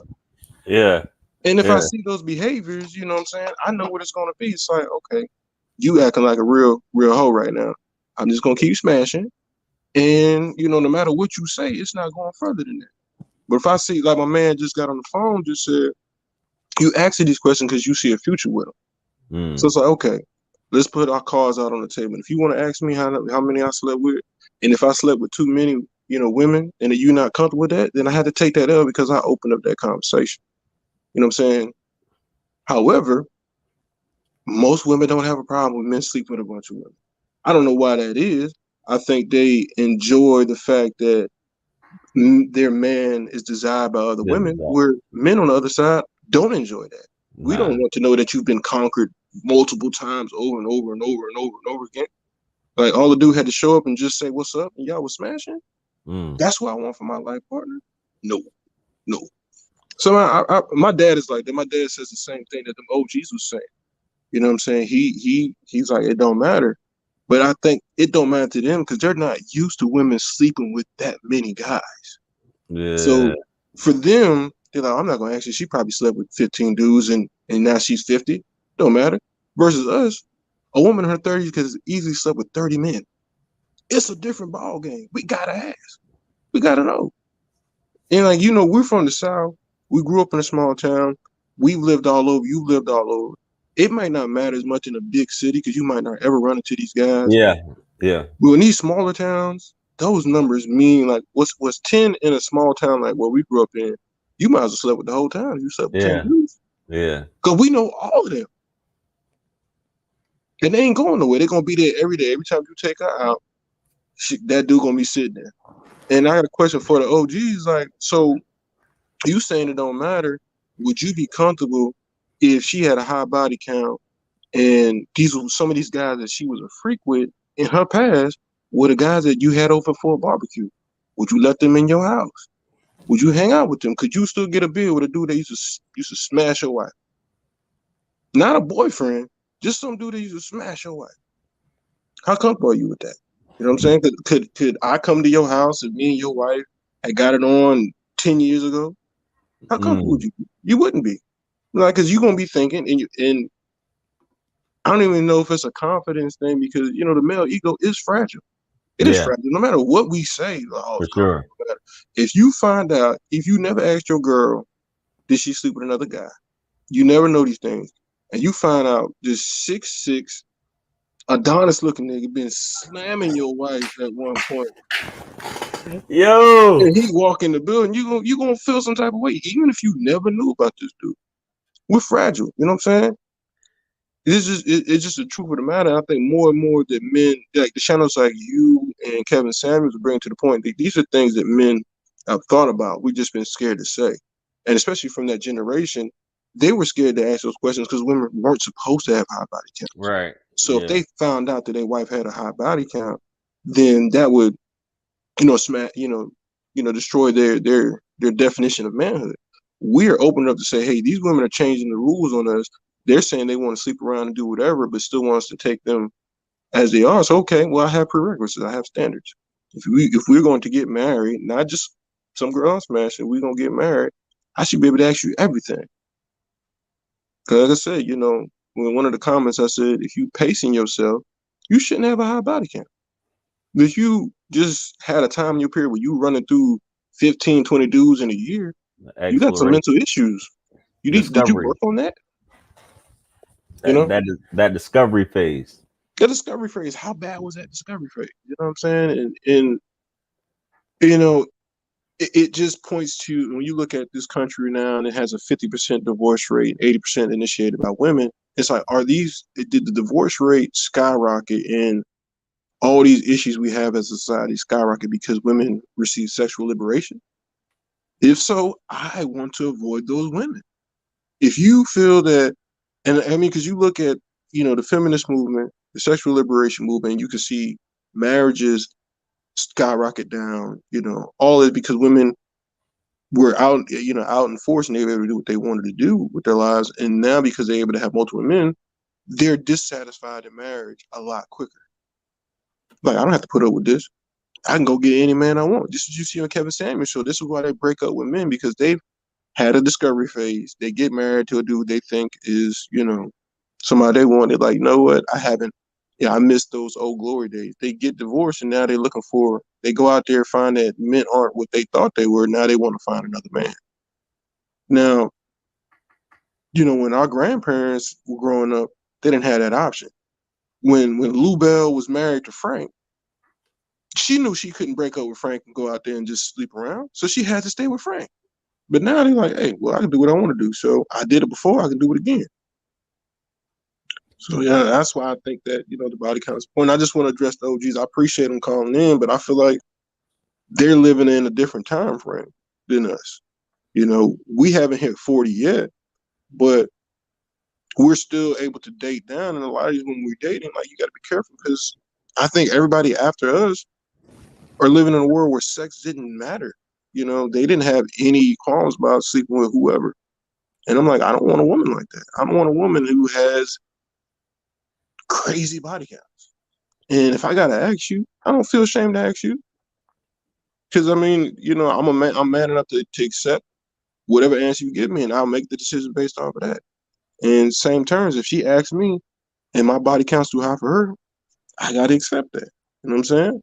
Yeah. And if I see those behaviors, you know what I'm saying, I know what it's gonna be. It's like, okay, you acting like a real hoe right now. I'm just gonna keep smashing. And, you know, no matter what you say, it's not going further than that. But if I see, like my man just got on the phone, just said, you asking these questions because you see a future with them. So it's like, okay, let's put our cards out on the table. And if you want to ask me how many I slept with, and if I slept with too many, you know, women, and you're not comfortable with that, then I had to take that L because I opened up that conversation. You know what I'm saying? However, most women don't have a problem with men sleeping with a bunch of women. I don't know why that is. I think they enjoy the fact that their man is desired by other women, where men on the other side don't enjoy that. We don't want to know that you've been conquered multiple times over and over and over and over and over again. Like all the dude had to show up and just say, "What's up?" and y'all was smashing. That's what I want for my life partner. No. So my dad is like that. My dad says the same thing that them OGs was saying. You know what I'm saying? He's like, it don't matter. But I think it don't matter to them because they're not used to women sleeping with that many guys. Yeah. So for them, they're like, I'm not gonna ask you. She probably slept with 15 dudes and now she's 50. Don't matter. Versus us, a woman in her 30s could easily slept with 30 men. It's a different ball game. We gotta ask. We gotta know. And like, we're from the South. We grew up in a small town. We've lived all over. You've lived all over. It might not matter as much in a big city because you might not ever run into these guys. Yeah. Yeah. But in these smaller towns, those numbers mean like what's 10 in a small town like where we grew up in, you might as well slept with the whole town. You slept with 10 dudes. Yeah. Because we know all of them. And they ain't going nowhere. They're gonna be there every day. Every time you take her out, that dude gonna be sitting there. And I got a question for the OGs, like, so you saying it don't matter? Would you be comfortable if she had a high body count and some of these guys that she was a freak with in her past were the guys that you had over for a barbecue? Would you let them in your house? Would you hang out with them? Could you still get a beer with a dude that used to smash your wife? Not a boyfriend, just some dude that used to smash your wife. How comfortable are you with that? You know what I'm saying? Could I come to your house and me and your wife had got it on 10 years ago? How comfortable would you be? You wouldn't be. Like, because you're going to be thinking, and I don't even know if it's a confidence thing because, the male ego is fragile. It is fragile. No matter what we say, For sure. If you find out, if you never asked your girl, did she sleep with another guy? You never know these things. And you find out this 6'6", Adonis looking nigga been slamming your wife at one point. Yo. And he walk in the building, you gonna feel some type of way, even if you never knew about this dude. We're fragile, you know what I'm saying? It's just the truth of the matter. I think more and more that men, like the channels like you and Kevin Samuels, bring to the point that these are things that men have thought about. We've just been scared to say. And especially from that generation, they were scared to ask those questions because women weren't supposed to have high body counts. Right. So if they found out that their wife had a high body count, then that would, smash, destroy their definition of manhood. We are open up to say, hey, these women are changing the rules on us. They're saying they want to sleep around and do whatever, but still wants to take them as they are. So, okay, well, I have prerequisites. I have standards. If we're going to get married, not just some girl I'm smashing, we're going to get married, I should be able to ask you everything. Because like I said, when one of the comments I said, if you pacing yourself, you shouldn't have a high body count. If you just had a time in your period where you running through 15, 20 dudes in a year, you got some mental issues. Did you work on that? That discovery phase. The discovery phase. How bad was that discovery phase? You know what I'm saying? And it just points to, when you look at this country now and it has a 50% divorce rate, 80% initiated by women. It's like, did the divorce rate skyrocket and all these issues we have as a society skyrocket because women receive sexual liberation? If so, I want to avoid those women. If you feel that, and I mean, because you look at, the feminist movement, the sexual liberation movement, you can see marriages skyrocket down, all is because women were out, out in force and they were able to do what they wanted to do with their lives. And now because they're able to have multiple men, they're dissatisfied in marriage a lot quicker. Like, I don't have to put up with this. I can go get any man I want. This is what you see on Kevin Samuels show. This is why they break up with men, because they've had a discovery phase. They get married to a dude they think is, somebody they want. They're like, you know what? I missed those old glory days. They get divorced and now they're looking they go out there and find that men aren't what they thought they were. Now they want to find another man. Now, when our grandparents were growing up, they didn't have that option. When Lou Bell was married to Frank, she knew she couldn't break up with Frank and go out there and just sleep around. So she had to stay with Frank. But now they're like, hey, well, I can do what I want to do. So I did it before, I can do it again. So yeah, that's why I think that, the body count is important. I just want to address the OGs. I appreciate them calling in, but I feel like they're living in a different time frame than us. We haven't hit 40 yet, but we're still able to date down. And a lot of these, when we're dating, like, you got to be careful, because I think everybody after us are living in a world where sex didn't matter. They didn't have any qualms about sleeping with whoever. And I'm like, I don't want a woman like that. I don't want a woman who has crazy body counts. And if I gotta ask you, I don't feel ashamed to ask you. Because I mean, you know, I'm man enough to accept whatever answer you give me, and I'll make the decision based off of that. In same terms, if she asks me and my body count's too high for her, I gotta accept that. You know what I'm saying?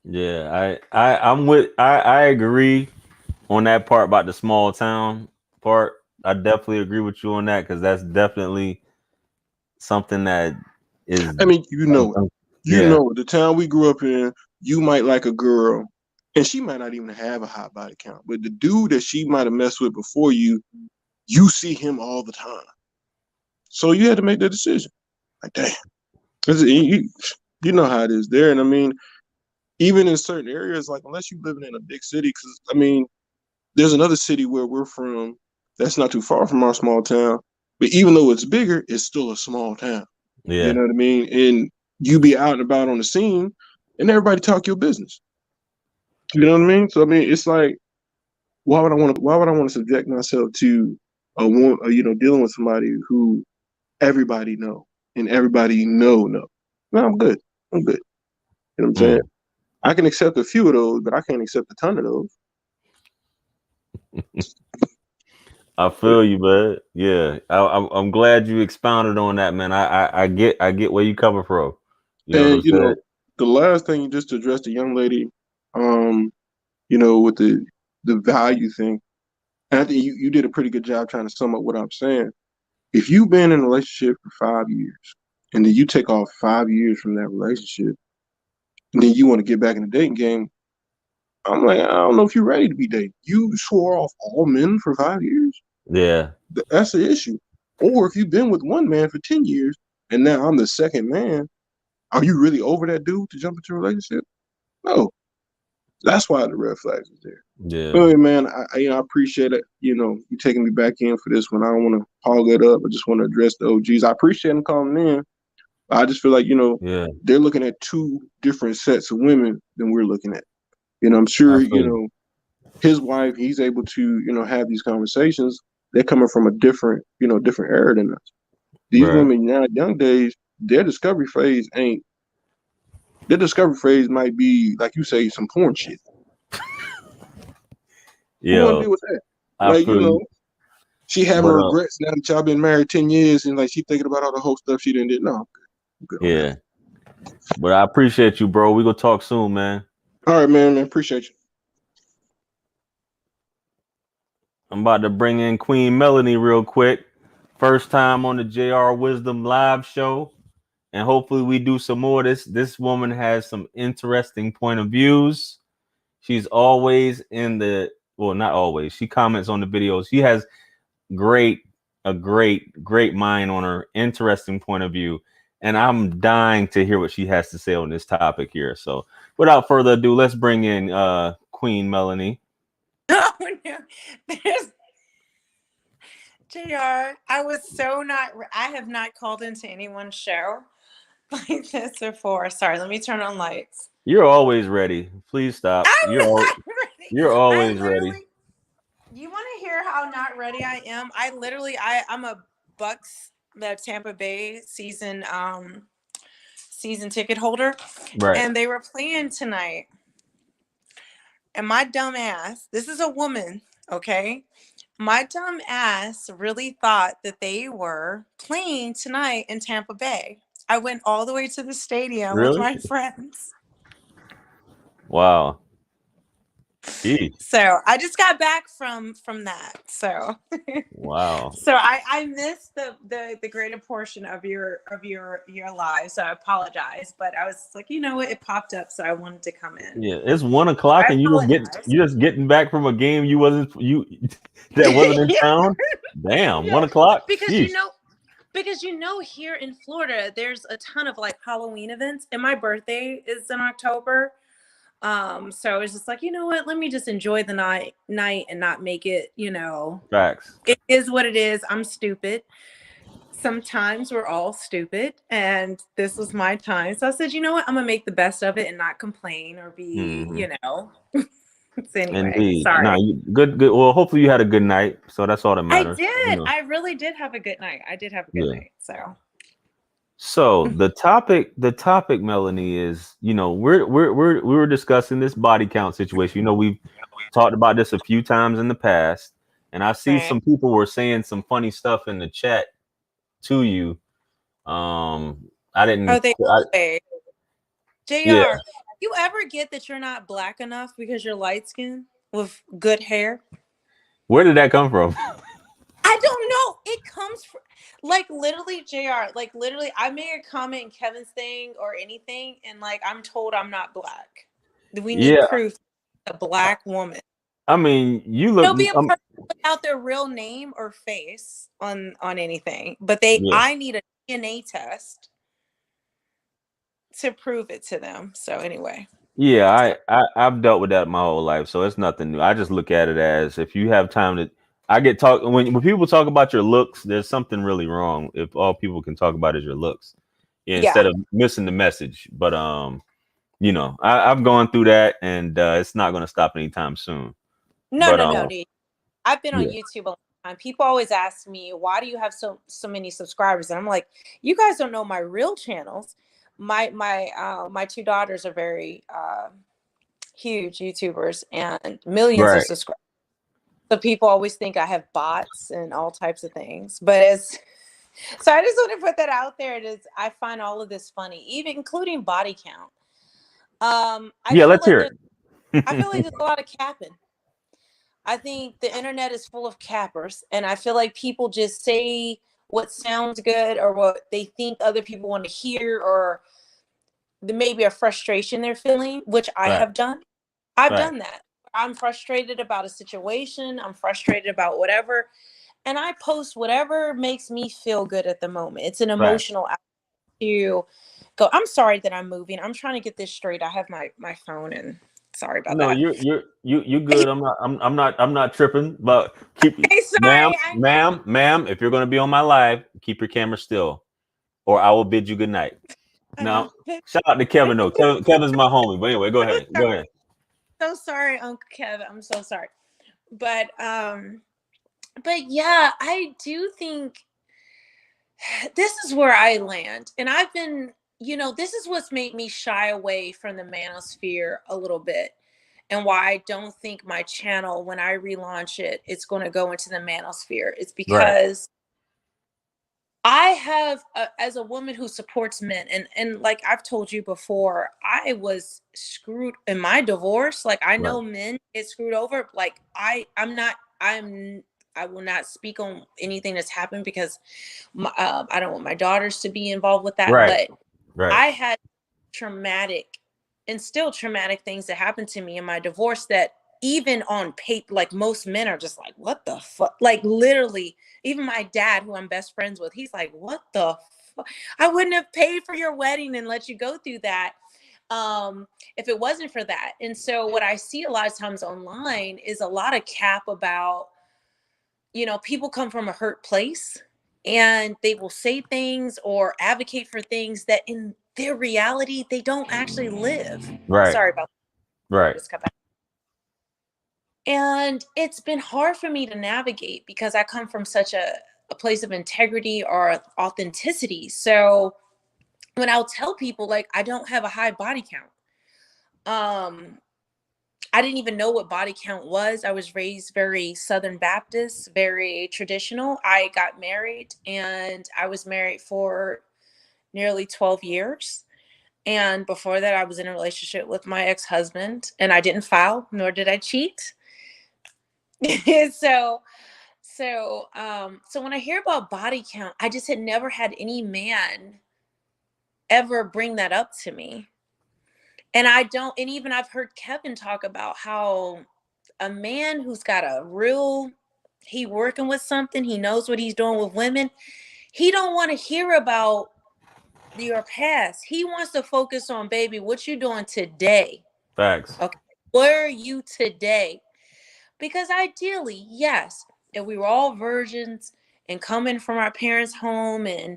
Yeah, I agree on that part about the small town part. I definitely agree with you on that because that's definitely something that is. I mean, you know, Yeah, the town we grew up in, you might like a girl, and she might not even have a high body count, but the dude that she might have messed with before you see him all the time. So you had to make that decision. Like, damn, 'cause you know how it is there, and I mean, even in certain areas, like unless you're living in a big city, because I mean, there's another city where we're from that's not too far from our small town, but even though it's bigger, it's still a small town. yeah, You know what I mean? And you be out and about on the scene, and everybody talk your business. You know what I mean? So I mean, it's like, why would I want to subject myself to a woman, you know, dealing with somebody who everybody know and everybody know? No, I'm good. I'm good. You know what I'm saying? I can accept a few of those, but I can't accept a ton of those. I feel you, bud. Yeah, I'm glad you expounded on that, man. I get where you coming from. You know what I'm And you saying? know, the last thing, just to address the young lady, you know, with the value thing, and I think you did a pretty good job trying to sum up what I'm saying. If you've been in a relationship for 5 years, and then you take off 5 years from that relationship, and then you want to get back in the dating game, I'm like, I don't know if you're ready to be dating. You swore off all men for 5 years. Yeah, That's the issue. Or if you've been with one man for 10 years, and now I'm the second man, are you really over that dude to jump into a relationship? No. That's why the red flags is there. yeah, Anyway, man, I appreciate it. You know, you taking me back in for this one. I don't want to hog it up. I just want to address the OGs. I appreciate them calling in. I just feel like, you know, yeah. they're looking at two different sets of women than we're looking at. You know, I'm sure, I feel you know, his wife, he's able to, you know, have these conversations. They're coming from a different, you know, different era than us. These right. women now, young days, their discovery phase might be, like you say, some porn shit. Who want to Yeah, deal with that? I Like, you feel know, you. she having But regrets now that y'all been married 10 years and like she thinking about all the whole stuff she didn't did. No, I'm good on that. yeah. But I appreciate you, bro. We gonna talk soon, man. All right, man, appreciate you. I'm about to bring in Queen Melanie real quick. First time on the JR Wisdom live show. And hopefully we do some more. This woman has some interesting point of views. She's always not always. She comments on the videos. She has a great mind on her, interesting point of view. And I'm dying to hear what she has to say on this topic here. So without further ado, let's bring in Queen Melanie. Oh no, there's JR. I have not called into anyone's show like this before. Sorry, let me turn on lights. You're always ready. Please stop. I'm not ready. You're always ready. You want to hear how not ready I am? I'm a Bucks, the Tampa Bay season ticket holder. Right. And they were playing tonight. And my dumb ass, this is a woman, okay? My dumb ass really thought that they were playing tonight in Tampa Bay. I went all the way to the stadium with my friends. Wow. Jeez. So I just got back from that. So wow. So I missed the greater portion of your live. So I apologize. But I was like, you know what? It popped up, so I wanted to come in. Yeah, it's 1 o'clock and you just getting back from a game that wasn't in town. Damn, Yeah. 1 o'clock. Because Jeez. you know here in Florida there's a ton of like Halloween events, and my birthday is in October. So I was just like, you know what, let me just enjoy the night and not make it, you know, Facts. It is what it is. I'm stupid. Sometimes we're all stupid, and this was my time. So I said, you know what, I'm gonna make the best of it and not complain or be, you know. So anyway, Indeed. sorry. No, good. Well, hopefully you had a good night. So that's all that matters. I did. You know. I really did have a good night. I did have a good night. So So the topic, Melanie, is, we were discussing this body count situation. We've talked about this a few times in the past, and I see Right. some people were saying some funny stuff in the chat to you. I didn't. Oh, Yeah. JR, you ever get that you're not black enough because you're light skinned with good hair? Where did that come from? I don't know. It comes from, like, literally, JR, like, literally, I made a comment in Kevin's thing or anything, and, like, I'm told I'm not black. We need Yeah. proof a black woman. I mean, you look. There'll be a person without their real name or face on anything, but I need a DNA test to prove it to them. So anyway. Yeah, I've dealt with that my whole life, so it's nothing new. I just look at it as, if you have time to. I get talk when people talk about your looks, there's something really wrong if all people can talk about is your looks, instead of missing the message. But I've gone through that, and it's not going to stop anytime soon. No, dude. I've been on Yeah. YouTube a long time. People always ask me, why do you have so many subscribers? And I'm like, you guys don't know my real channels. My two daughters are very huge YouTubers and millions of subscribers. So people always think I have bots and all types of things. But so I just want to put that out there. I find all of this funny, even including body count. Let's hear it. I feel like there's a lot of capping. I think the internet is full of cappers, and I feel like people just say what sounds good or what they think other people want to hear, or maybe a frustration they're feeling, which I have done. I've done that. I'm frustrated about a situation. I'm frustrated about whatever. And I post whatever makes me feel good at the moment. It's an emotional to go. I'm sorry that I'm moving. I'm trying to get this straight. I have my phone, and sorry about that. No, you're good. I'm not tripping. But sorry, ma'am, if you're gonna be on my live, keep your camera still, or I will bid you good night. Now, shout out to Kevin. No, Kevin's my homie. But anyway, go ahead. Go ahead. So sorry, Uncle Kevin. I'm so sorry. But yeah, I do think this is where I land. And I've been, this is what's made me shy away from the manosphere a little bit. And why I don't think my channel, when I relaunch it, it's going to go into the manosphere. It's because I have, as a woman who supports men, and like I've told you before, I was screwed in my divorce. Like, I know men get screwed over. Like, I will not speak on anything that's happened because I don't want my daughters to be involved with that. But I had traumatic and still traumatic things that happened to me in my divorce that even on paper, like, most men are just like, what the fuck? Like, literally, even my dad, who I'm best friends with, he's like, what the fuck? I wouldn't have paid for your wedding and let you go through that if it wasn't for that. And so what I see a lot of times online is a lot of cap about, people come from a hurt place and they will say things or advocate for things that in their reality, they don't actually live. Sorry about that. Just cut back. And it's been hard for me to navigate because I come from such a place of integrity or authenticity. So when I'll tell people, like, I don't have a high body count, I didn't even know what body count was. I was raised very Southern Baptist, very traditional. I got married, and I was married for nearly 12 years. And before that, I was in a relationship with my ex-husband, and I didn't file, nor did I cheat. So when I hear about body count, I just had never had any man ever bring that up to me. And and even I've heard Kevin talk about how a man who's got he working with something, he knows what he's doing with women. He don't want to hear about your past. He wants to focus on, baby, what you doing today? Facts. Okay. Where are you today? Because ideally, yes, if we were all virgins and coming from our parents' home and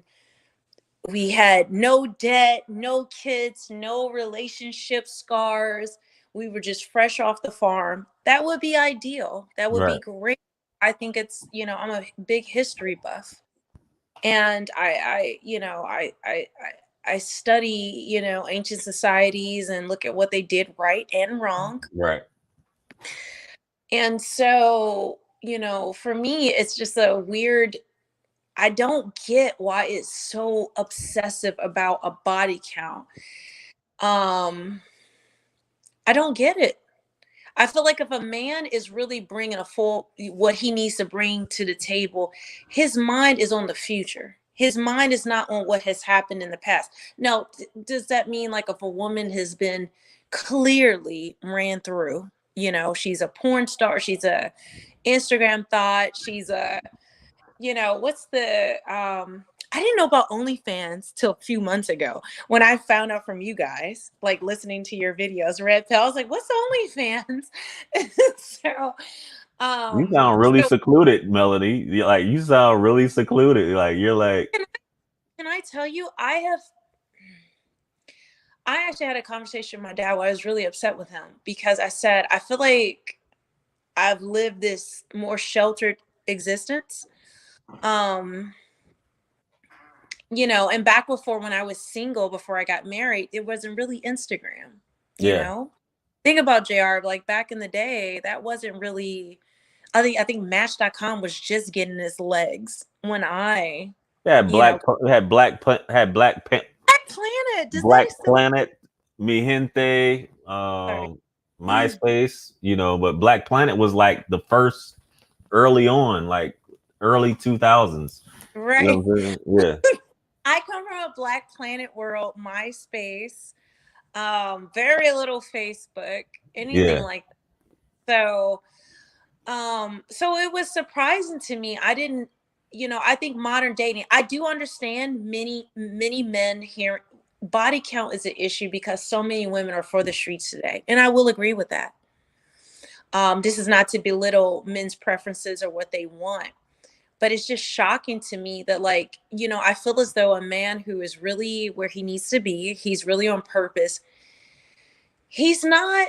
we had no debt, no kids, no relationship scars, we were just fresh off the farm, that would be ideal. That would be great. I think it's, I'm a big history buff. And I study, ancient societies and look at what they did right and wrong. Right. And so, for me, it's just a weird, I don't get why it's so obsessive about a body count. I don't get it. I feel like if a man is really bringing what he needs to bring to the table, his mind is on the future. His mind is not on what has happened in the past. Now, does that mean like if a woman has been clearly ran through, she's a porn star, she's a Instagram thought, she's a, what's the, I didn't know about OnlyFans till a few months ago when I found out from you guys, like listening to your videos, Red Pill. I was like, what's OnlyFans? So, You sound really so secluded, Melody. You sound really secluded. Like you're like. can I tell you, I actually had a conversation with my dad where I was really upset with him because I said, I feel like I've lived this more sheltered existence. And back before when I was single, before I got married, it wasn't really Instagram, Think about JR, like back in the day, that wasn't really, I think Match.com was just getting its legs when I Black Planet. Black Planet. Does Black that still Planet, Mi Gente, MySpace, but Black Planet was like the first early on, like early 2000s. right? You know what I'm saying? Yeah. I come from a Black Planet world, MySpace, very little Facebook, anything like that. So it was surprising to me. I didn't, I think modern dating, I do understand many men here. Body count is an issue because so many women are for the streets today. And I will agree with that. This is not to belittle men's preferences or what they want. But it's just shocking to me that, I feel as though a man who is really where he needs to be, he's really on purpose. He's not,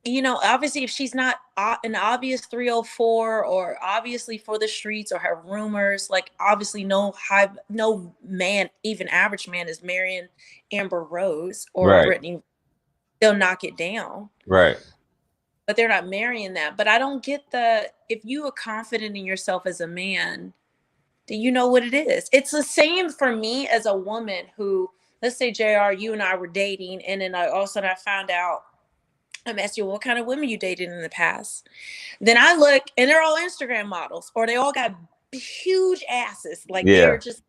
obviously if she's not an obvious 304 or obviously for the streets or have rumors, like obviously no man, even average man, is marrying Amber Rose or Brittany. They'll knock it down. Right. But they're not marrying that. But I don't get if you are confident in yourself as a man, do you know what it is? It's the same for me as a woman who, let's say, JR, you and I were dating, and then all of a sudden I found out, I'm asking you what kind of women you dated in the past. Then I look, and they're all Instagram models, or they all got huge asses. Like they're just,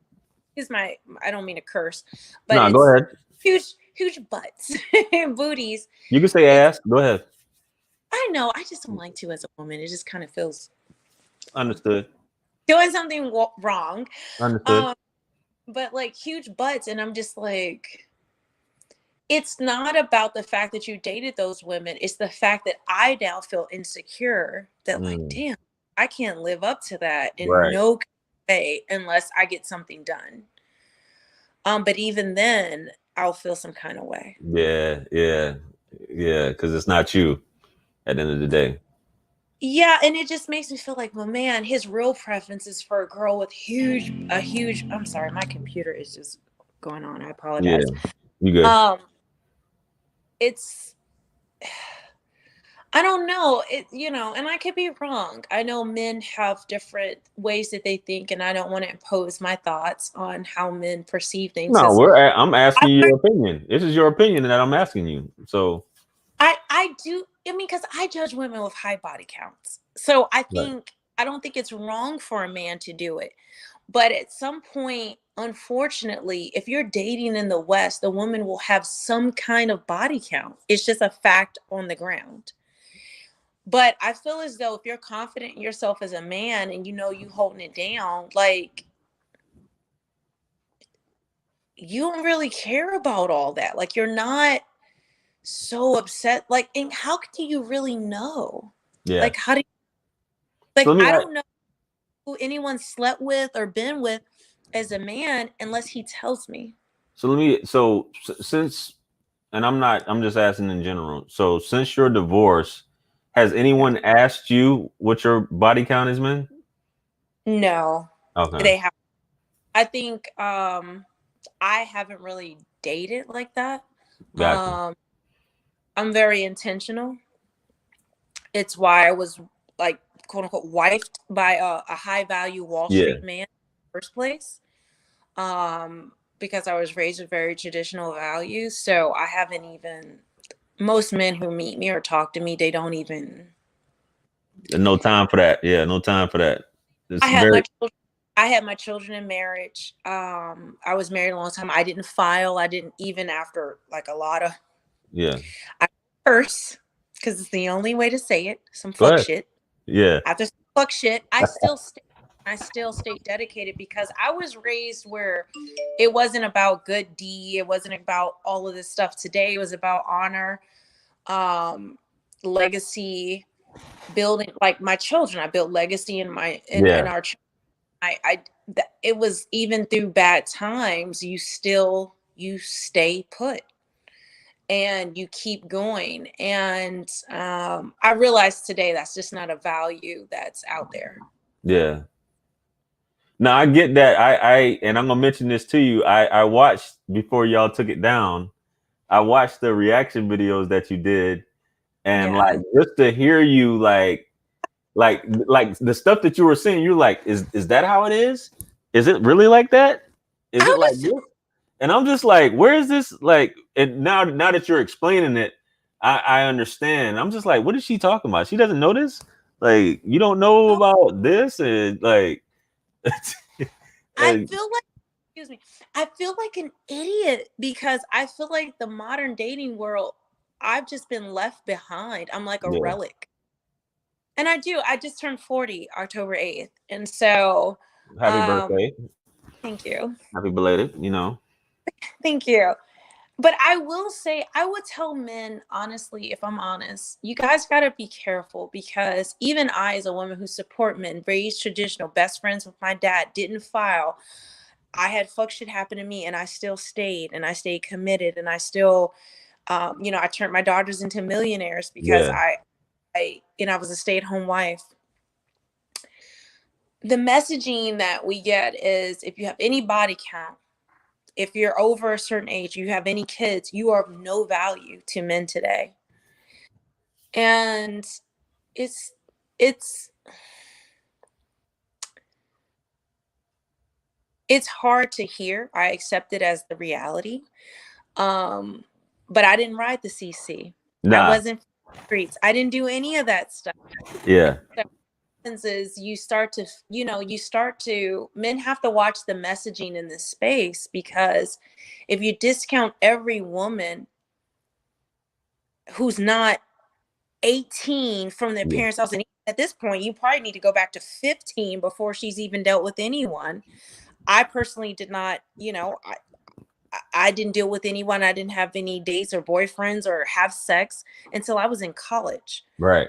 I don't mean to curse, but no, go ahead. Huge butts and booties. You can say ass. Go ahead. I know. I just don't like to as a woman. It just kind of feels understood. Doing something wrong. Understood. But like huge butts, and I'm just like, it's not about the fact that you dated those women. It's the fact that I now feel insecure that like, damn, I can't live up to that in no way unless I get something done. But even then, I'll feel some kind of way. Yeah, because it's not you at the end of the day. Yeah, and it just makes me feel like, well, man, his real preference is for a girl with a huge. I'm sorry, my computer is just going on. I apologize. Yeah, you good. It's, I don't know, and I could be wrong. I know men have different ways that they think, and I don't want to impose my thoughts on how men perceive things. No, I'm asking you your opinion. This is your opinion that I'm asking you. So I do. I mean, because I judge women with high body counts. So I don't think it's wrong for a man to do it. But at some point, unfortunately, if you're dating in the West, the woman will have some kind of body count. It's just a fact on the ground. But I feel as though if you're confident in yourself as a man and you holding it down, like, you don't really care about all that. Like, you're not so upset. Like, and how do you really know? Yeah. Like, how do you, like, so I don't know who anyone slept with or been with as a man unless he tells me. So since, and I'm just asking in general. So since your divorce, has anyone asked you what your body count has been? No, Okay. they have. I think I haven't really dated like that. Gotcha. I'm very intentional. It's why I was like quote unquote wifed by a high value Wall Yeah. Street man in the first place. Because I was raised with very traditional values. So I haven't even, most men who meet me or talk to me, they don't even. No time for that. Yeah, no time for that. It's I had my very children. I had my children in marriage. I was married a long time. I didn't file. I didn't even after like a lot of. yeah. I curse because it's the only way to say it. Some Go fuck ahead. shit. Yeah. After some fuck shit, I still stay dedicated because I was raised where it wasn't about good deed. It wasn't about all of this stuff today. It was about honor, legacy, building. Like my children, I built legacy in Yeah. our. It was even through bad times. You stay put and you keep going. And I realized today that's just not a value that's out there. Yeah. Now I get that. And I'm gonna mention this to you. I watched before y'all took it down. I watched the reaction videos that you did, and Yeah. like just to hear you like the stuff that you were saying, you're like, is that how it is? Is it really like that? Is it like this? And I'm just like, where is this? Like, and now that you're explaining it, I understand. I'm just like, what is she talking about? She doesn't know this. Like, you don't know about this, and like. I feel like, excuse me, I feel like an idiot because I feel like the modern dating world, I've just been left behind. I'm like a Yeah. relic. And I just turned 40 October 8th. And so Happy birthday. Thank you. Happy belated, you know. Thank you. But I will say, I would tell men, honestly, if I'm honest, you guys got to be careful because even I, as a woman who support men, raised traditional, best friends with my dad, didn't file. I had fuck shit happen to me and I still stayed and I stayed committed and I still, I turned my daughters into millionaires because Yeah. I was a stay-at-home wife. The messaging that we get is if you have any body count, if you're over a certain age, you have any kids, you are of no value to men today. And it's hard to hear. I accept it as the reality. But I didn't ride the CC. I wasn't streets. I didn't do any of that stuff. Yeah. Is you start to men have to watch the messaging in this space because if you discount every woman who's not 18 from their parents' house, and at this point you probably need to go back to 15 before she's even dealt with anyone. I personally did not, I didn't deal with anyone. I didn't have any dates or boyfriends or have sex until I was in college. Right.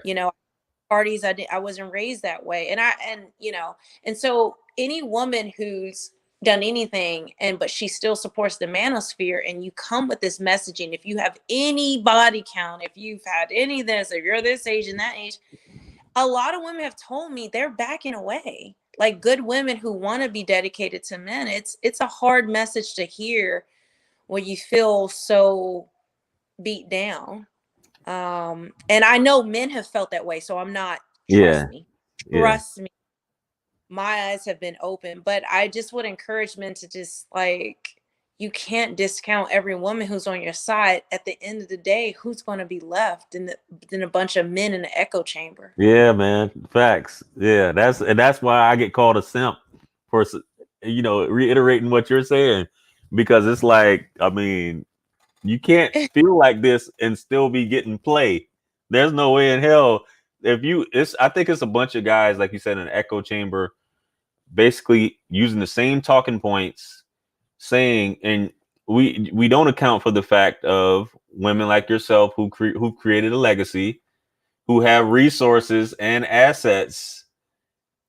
Parties, I wasn't raised that way. And so any woman who's done anything but she still supports the manosphere and you come with this messaging, if you have any body count, if you've had any of this, if you're this age and that age, a lot of women have told me they're backing away. Like good women who want to be dedicated to men. It's a hard message to hear when you feel so beat down. And I know men have felt that way, so I'm not, trust me, my eyes have been open, but I just would encourage men to just you can't discount every woman who's on your side. At the end of the day, who's going to be left in a bunch of men in the echo chamber? Yeah, man. Facts. Yeah. That's why I get called a simp for, reiterating what you're saying, because it's like, I mean, you can't feel like this and still be getting play. There's no way in hell. I think it's a bunch of guys, like you said, in an echo chamber, basically using the same talking points, saying, and we don't account for the fact of women like yourself who created a legacy, who have resources and assets,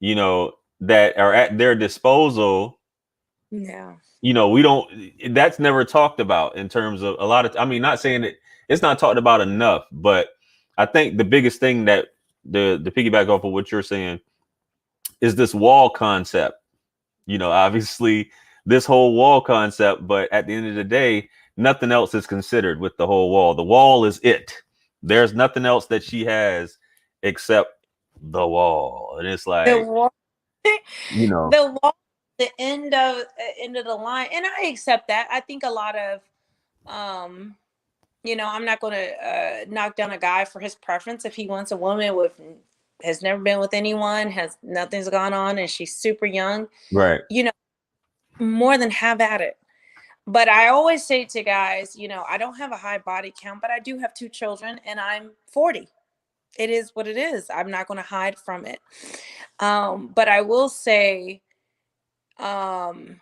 that are at their disposal. Yeah. That's never talked about in terms of a lot of, I mean, not saying that it's not talked about enough, but I think the biggest thing that the piggyback off of what you're saying is this wall concept. You know, obviously this whole wall concept, but at the end of the day, nothing else is considered with the whole wall. The wall is it. There's nothing else that she has except the wall. And it's The like, wall, you know, the wall, the end of the line, and I accept that. I think a lot of, you know, I'm not going to knock down a guy for his preference if he wants a woman with has never been with anyone, has nothing's gone on, and she's super young. right. You know, more than have at it. But I always say to guys, you know, I don't have a high body count, but I do have 2 children, and I'm 40. It is what it is. I'm not going to hide from it. But I will say, and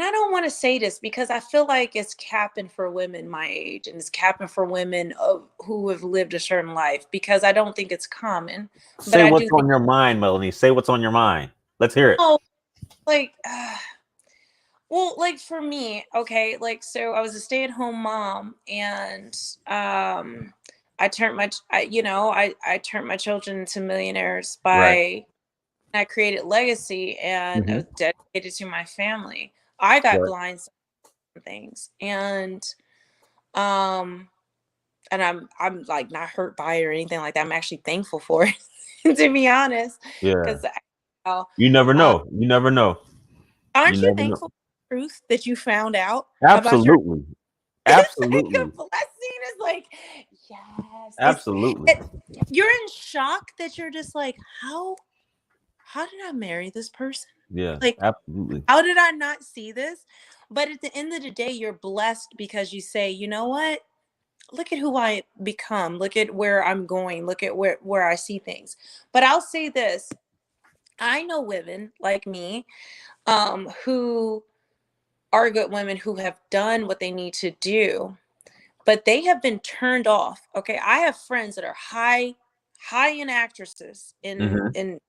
I don't want to say this because I feel like it's capping for women my age, and it's capping for women who have lived a certain life, because I don't think it's common. But Say I what's do think, on your mind, Melanie. Say what's on your mind. Let's hear it. oh, like, well, like for me, okay, like, so I was a stay-at-home mom, and I turned I turned my children into millionaires Right. by, I created legacy, and I Mhm. was dedicated to my family. I got Right. blindsided on things, um and I'm like not hurt by it or anything like that. I'm actually thankful for it, to be honest, Yeah. because You never know. You never know. You aren't you never know. thankful for the truth that you found out about your Absolutely. it's like a Absolutely. blessing. It's like, yes, Absolutely. you're in shock that you're just like, how did I marry this person? Yeah. Like, Absolutely. how did I not see this? But at the end of the day, you're blessed because you say, you know what? Look at who I become. Look at where I'm going. Look at where I see things. But I'll say this. I know women like me, who are good women who have done what they need to do, but they have been turned off. Okay. I have friends that are high end actresses Mhm. in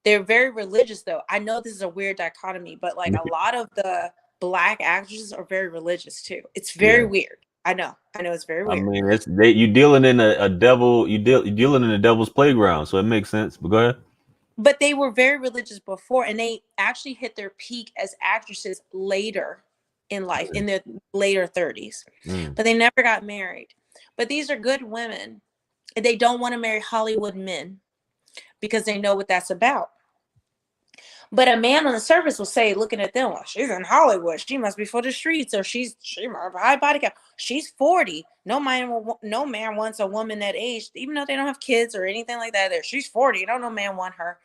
they're very religious though. I know this is a weird dichotomy, but like a lot of the Black actresses are very religious too. It's very Yeah. weird. I know it's very I weird. mean, you dealing in a devil. You're dealing in a devil's playground, so it makes sense. But go ahead. But they were very religious before, and they actually hit their peak as actresses later in life, in their later 30s. Mm. But they never got married. But these are good women. They don't want to marry Hollywood men because they know what that's about. But a man on the surface will say, looking at them, well, she's in Hollywood. She must be for the streets, or she must have a high body count. She's 40. No man wants a woman that age, even though they don't have kids or anything like that. She's 40. No man want her.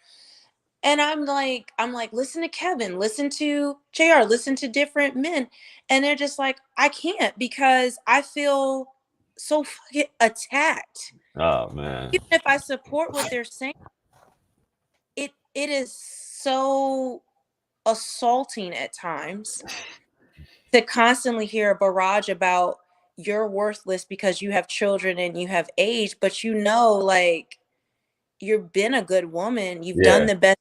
And I'm like, listen to Kevin, listen to JR, listen to different men. And they're just like, I can't, because I feel so fucking attacked. Oh man. Even if I support what they're saying, it is so assaulting at times to constantly hear a barrage about you're worthless because you have children and you have age, but like, you've been a good woman, you've done Yeah. the best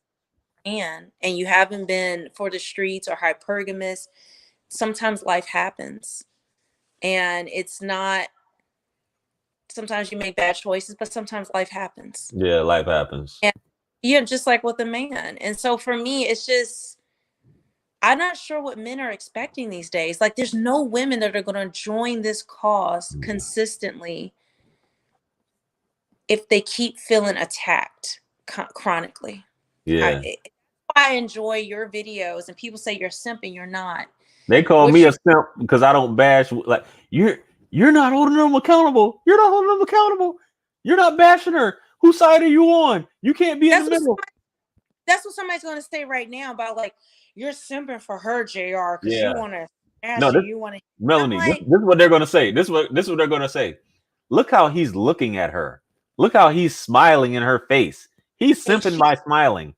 you can, and you haven't been for the streets or hypergamous. Sometimes life happens, and it's not, sometimes you make bad choices, but sometimes life happens. Yeah. Life happens. And yeah, just like with a man. And so for me, it's just, I'm not sure what men are expecting these days. Like, there's no women that are going to join this cause consistently if they keep feeling attacked chronically. Yeah. I enjoy your videos, and people say you're simping. You're not. They call What me you, a simp because I don't bash. Like you're not holding them accountable. You're not holding them accountable. You're not bashing her. Whose side are you on? You can't be in the middle. that's what somebody's going to say right now about, like, you're simping for her, JR, because Yeah. you want to No, ask this, you want to. Melanie, Like, this is what they're gonna say. This is what they're gonna say. Look how he's looking at her. Look how he's smiling in her face. He's simping by smiling.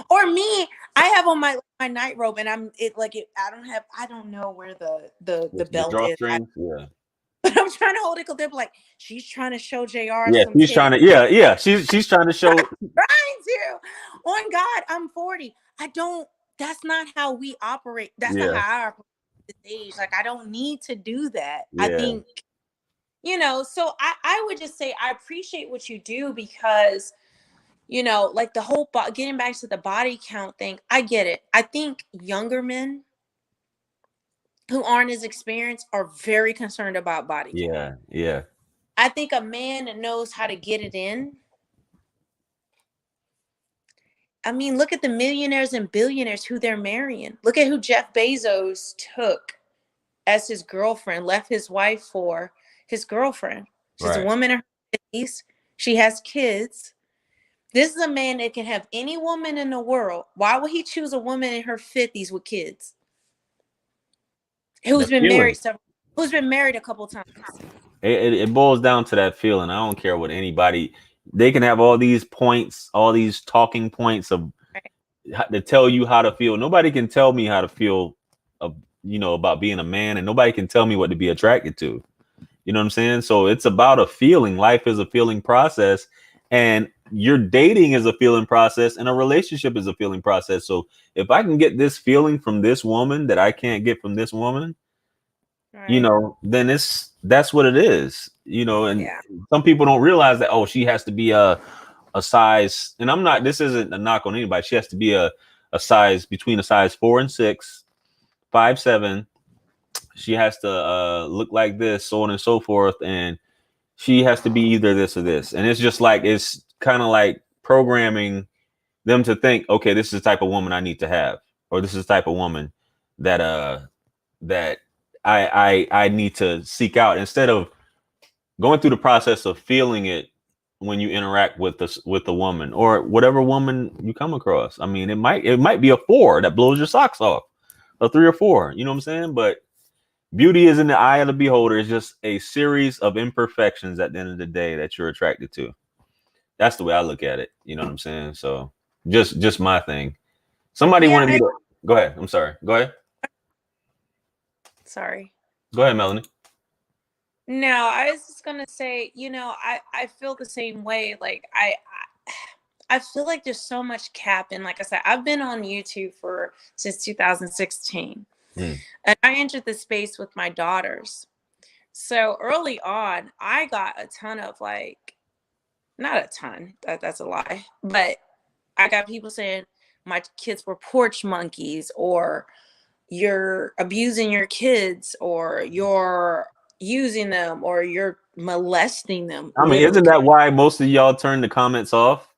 Or me, I have on my night robe, and I don't know where the belt is. Drawstrings. Yeah. But I'm trying to hold it because they're like, she's trying to show JR Yeah, some she's titties. trying to. Yeah. She's trying to show. Trying to. On God, I'm 40. That's not how we operate. That's not Yeah. how I operate at this age. Like, I don't need to do that. I Yeah. think, so I would just say I appreciate what you do, because you know, like the whole getting back to the body count thing. I get it. I think younger men who aren't as experienced are very concerned about body count. Yeah, yeah. I think a man that knows how to get it in. I mean, look at the millionaires and billionaires who they're marrying. Look at who Jeff Bezos took as his girlfriend, left his wife for his girlfriend. She's a Right. woman in her 50s. She has kids. This is a man that can have any woman in the world. Why would he choose a woman in her 50s with kids? Who's been married a couple times? It boils down to that feeling. I don't care what anybody. They can have all these points, all these talking points of to tell you how to feel. Nobody can tell me how to feel, about being a man, and nobody can tell me what to be attracted to. You know what I'm saying? So it's about a feeling. Life is a feeling process, and your dating is a feeling process, and a relationship is a feeling process. So if I can get this feeling from this woman that I can't get from this woman, right, then that's what it is. And some people don't realize that, she has to be a size, and this isn't a knock on anybody. She has to be a size between a size 4 and 6, 5, 7. She has to look like this, so on and so forth, and she has to be either this or this. And it's kind of like programming them to think, okay, this is the type of woman I need to have, or this is the type of woman that that I need to seek out, instead of going through the process of feeling it when you interact with the woman or whatever woman you come across. I mean, it might be a 4 that blows your socks off, a 3 or 4. You know what I'm saying? But beauty is in the eye of the beholder. It's just a series of imperfections at the end of the day that you're attracted to. That's the way I look at it. You know what I'm saying? So just my thing. Somebody wanted me to go ahead. I'm sorry. Go ahead. Sorry. Go ahead, Melanie. No, I was just gonna say, I feel the same way. Like I feel like there's so much cap, and like I said, I've been on YouTube since 2016, and I entered the space with my daughters. So early on, I got a ton of not a ton. That's a lie, but I got people saying my kids were porch monkeys, or you're abusing your kids, or you're using them, or you're molesting them. I mean, isn't that why most of y'all turn the comments off?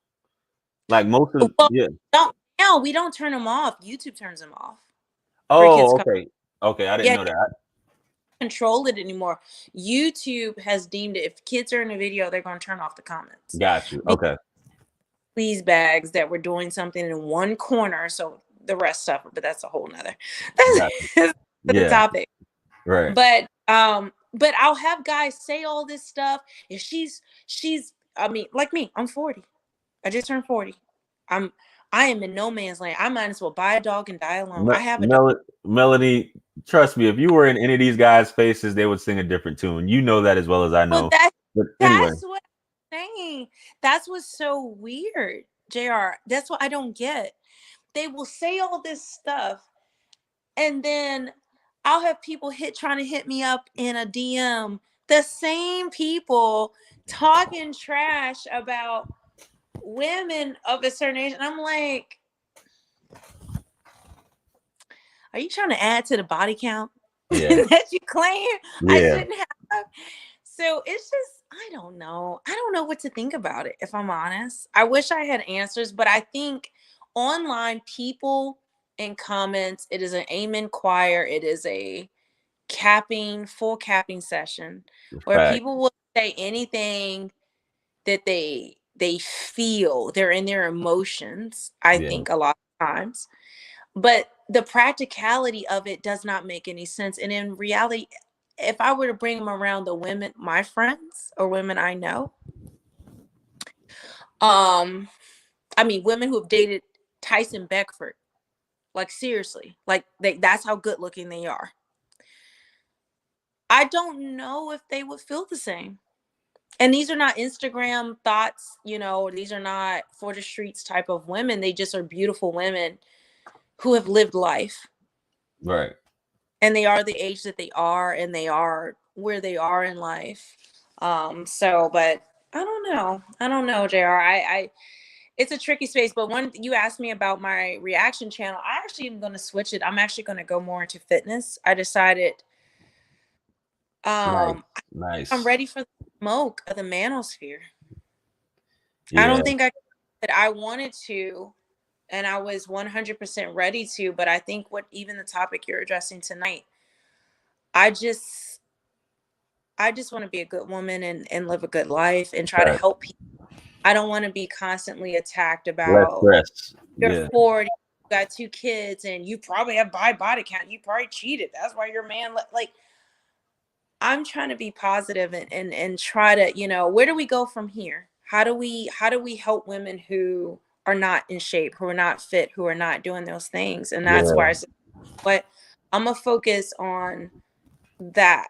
Like most of we don't turn them off. YouTube turns them off. Oh, okay. I didn't know that. Control it anymore. YouTube has deemed it, if kids are in a video, they're going to turn off the comments. Got you. Okay. Please bags that we're doing something in one corner, so the rest suffer, but that's a whole nother the topic. Right. But I'll have guys say all this stuff. If she's I mean, like me, I'm 40. I just turned 40. I am in no man's land. I might as well buy a dog and die alone. I have a dog. Melanie, trust me, if you were in any of these guys' faces, they would sing a different tune. You know that as well as I know. Well, that's what I'm saying. That's what's so weird, JR. That's what I don't get. They will say all this stuff, and then I'll have people trying to hit me up in a DM. The same people talking trash about women of a certain age, and I'm like, are you trying to add to the body count that you claim I shouldn't have? So it's just, I don't know what to think about it, if I'm honest. I wish I had answers, but I think online people in comments, it is an amen choir. It is a full capping session where people will say anything that they feel. They're in their emotions, I think, a lot of times. But the practicality of it does not make any sense. And in reality, if I were to bring them around the women, my friends or women I know, I mean, women who have dated Tyson Beckford, like seriously, like that's how good looking they are. I don't know if they would feel the same. And these are not Instagram thoughts, these are not for the streets type of women. They just are beautiful women who have lived life. Right. And they are the age that they are, and they are where they are in life. But I don't know, JR. it's a tricky space. But when you asked me about my reaction channel, I actually am going to switch it. I'm actually going to go more into fitness. I decided Nice, I'm nice. ready for the smoke of the manosphere. I Yeah, don't think I wanted to, and I was 100% ready to, but I think what even the topic you're addressing tonight, I just want to be a good woman and live a good life and try to right. help people. I don't want to be constantly attacked Less about stress. you're Yeah, 40, you got 2 kids, and you probably have high body count. You probably cheated. That's why your man like. I'm trying to be positive and try to, where do we go from here? How do we help women who are not in shape, who are not fit, who are not doing those things? And that's why yeah, I said, what I'm gonna focus on that,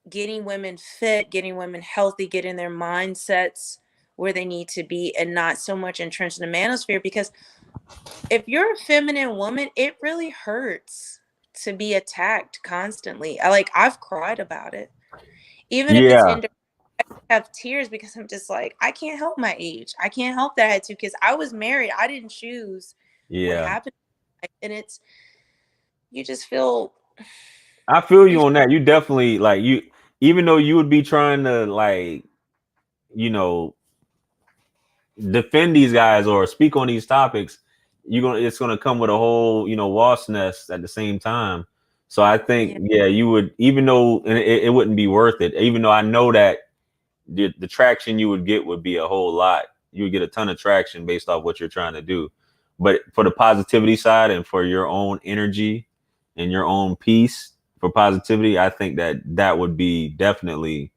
getting women fit, getting women healthy, getting their mindsets where they need to be, and not so much entrenched in the manosphere. Because if you're a feminine woman, it really hurts to be attacked constantly. I've cried about it, even if it's yeah, in, I have tears because I'm just like, I can't help my age. I can't help that I had 2 kids. I was married. I didn't choose what yeah. happened. And you just feel, I feel you you on that. You definitely like you, even though you would be trying to like, you know, defend these guys or speak on these topics, it's gonna come with a whole, wasp nest at the same time. So I think, yeah, yeah, you would, even though it wouldn't be worth it, even though I know that the traction you would get would be a whole lot. You would get a ton of traction based off what you're trying to do. But for the positivity side and for your own energy and your own peace for positivity, I think that would be definitely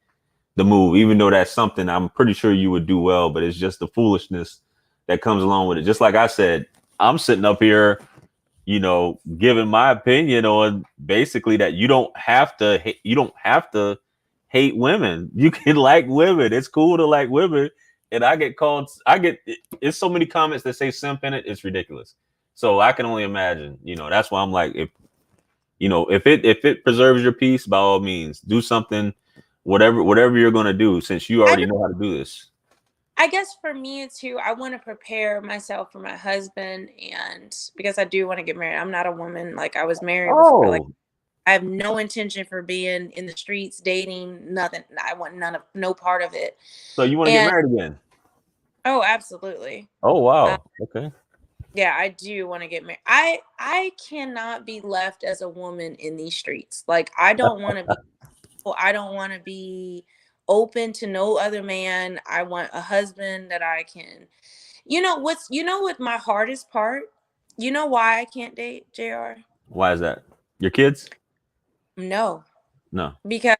the move, even though that's something I'm pretty sure you would do well, but it's just the foolishness that comes along with it. Just like I said, I'm sitting up here, giving my opinion on basically that you don't have to hate women. You can like women. It's cool to like women. And it's so many comments that say simp in it, it's ridiculous. So I can only imagine, that's why I'm like, if it preserves your peace, by all means, do something, whatever you're gonna do, since you I already don't, know how to do this. I guess for me too, I want to prepare myself for my husband, and because I do want to get married. I'm not a woman. Like, I was married before. Like, Oh, I have no intention for being in the streets, dating, nothing. I want no part of it. so you want to get And married again? oh, absolutely. Oh, Uh, wow. Okay. yeah, I do want to get married. I cannot be left as a woman in these streets. Like, I don't want to be. I don't want to be open to no other man. I want a husband that I can. What my hardest part? You know why I can't date, JR? Why is that? Your kids? No. No. Because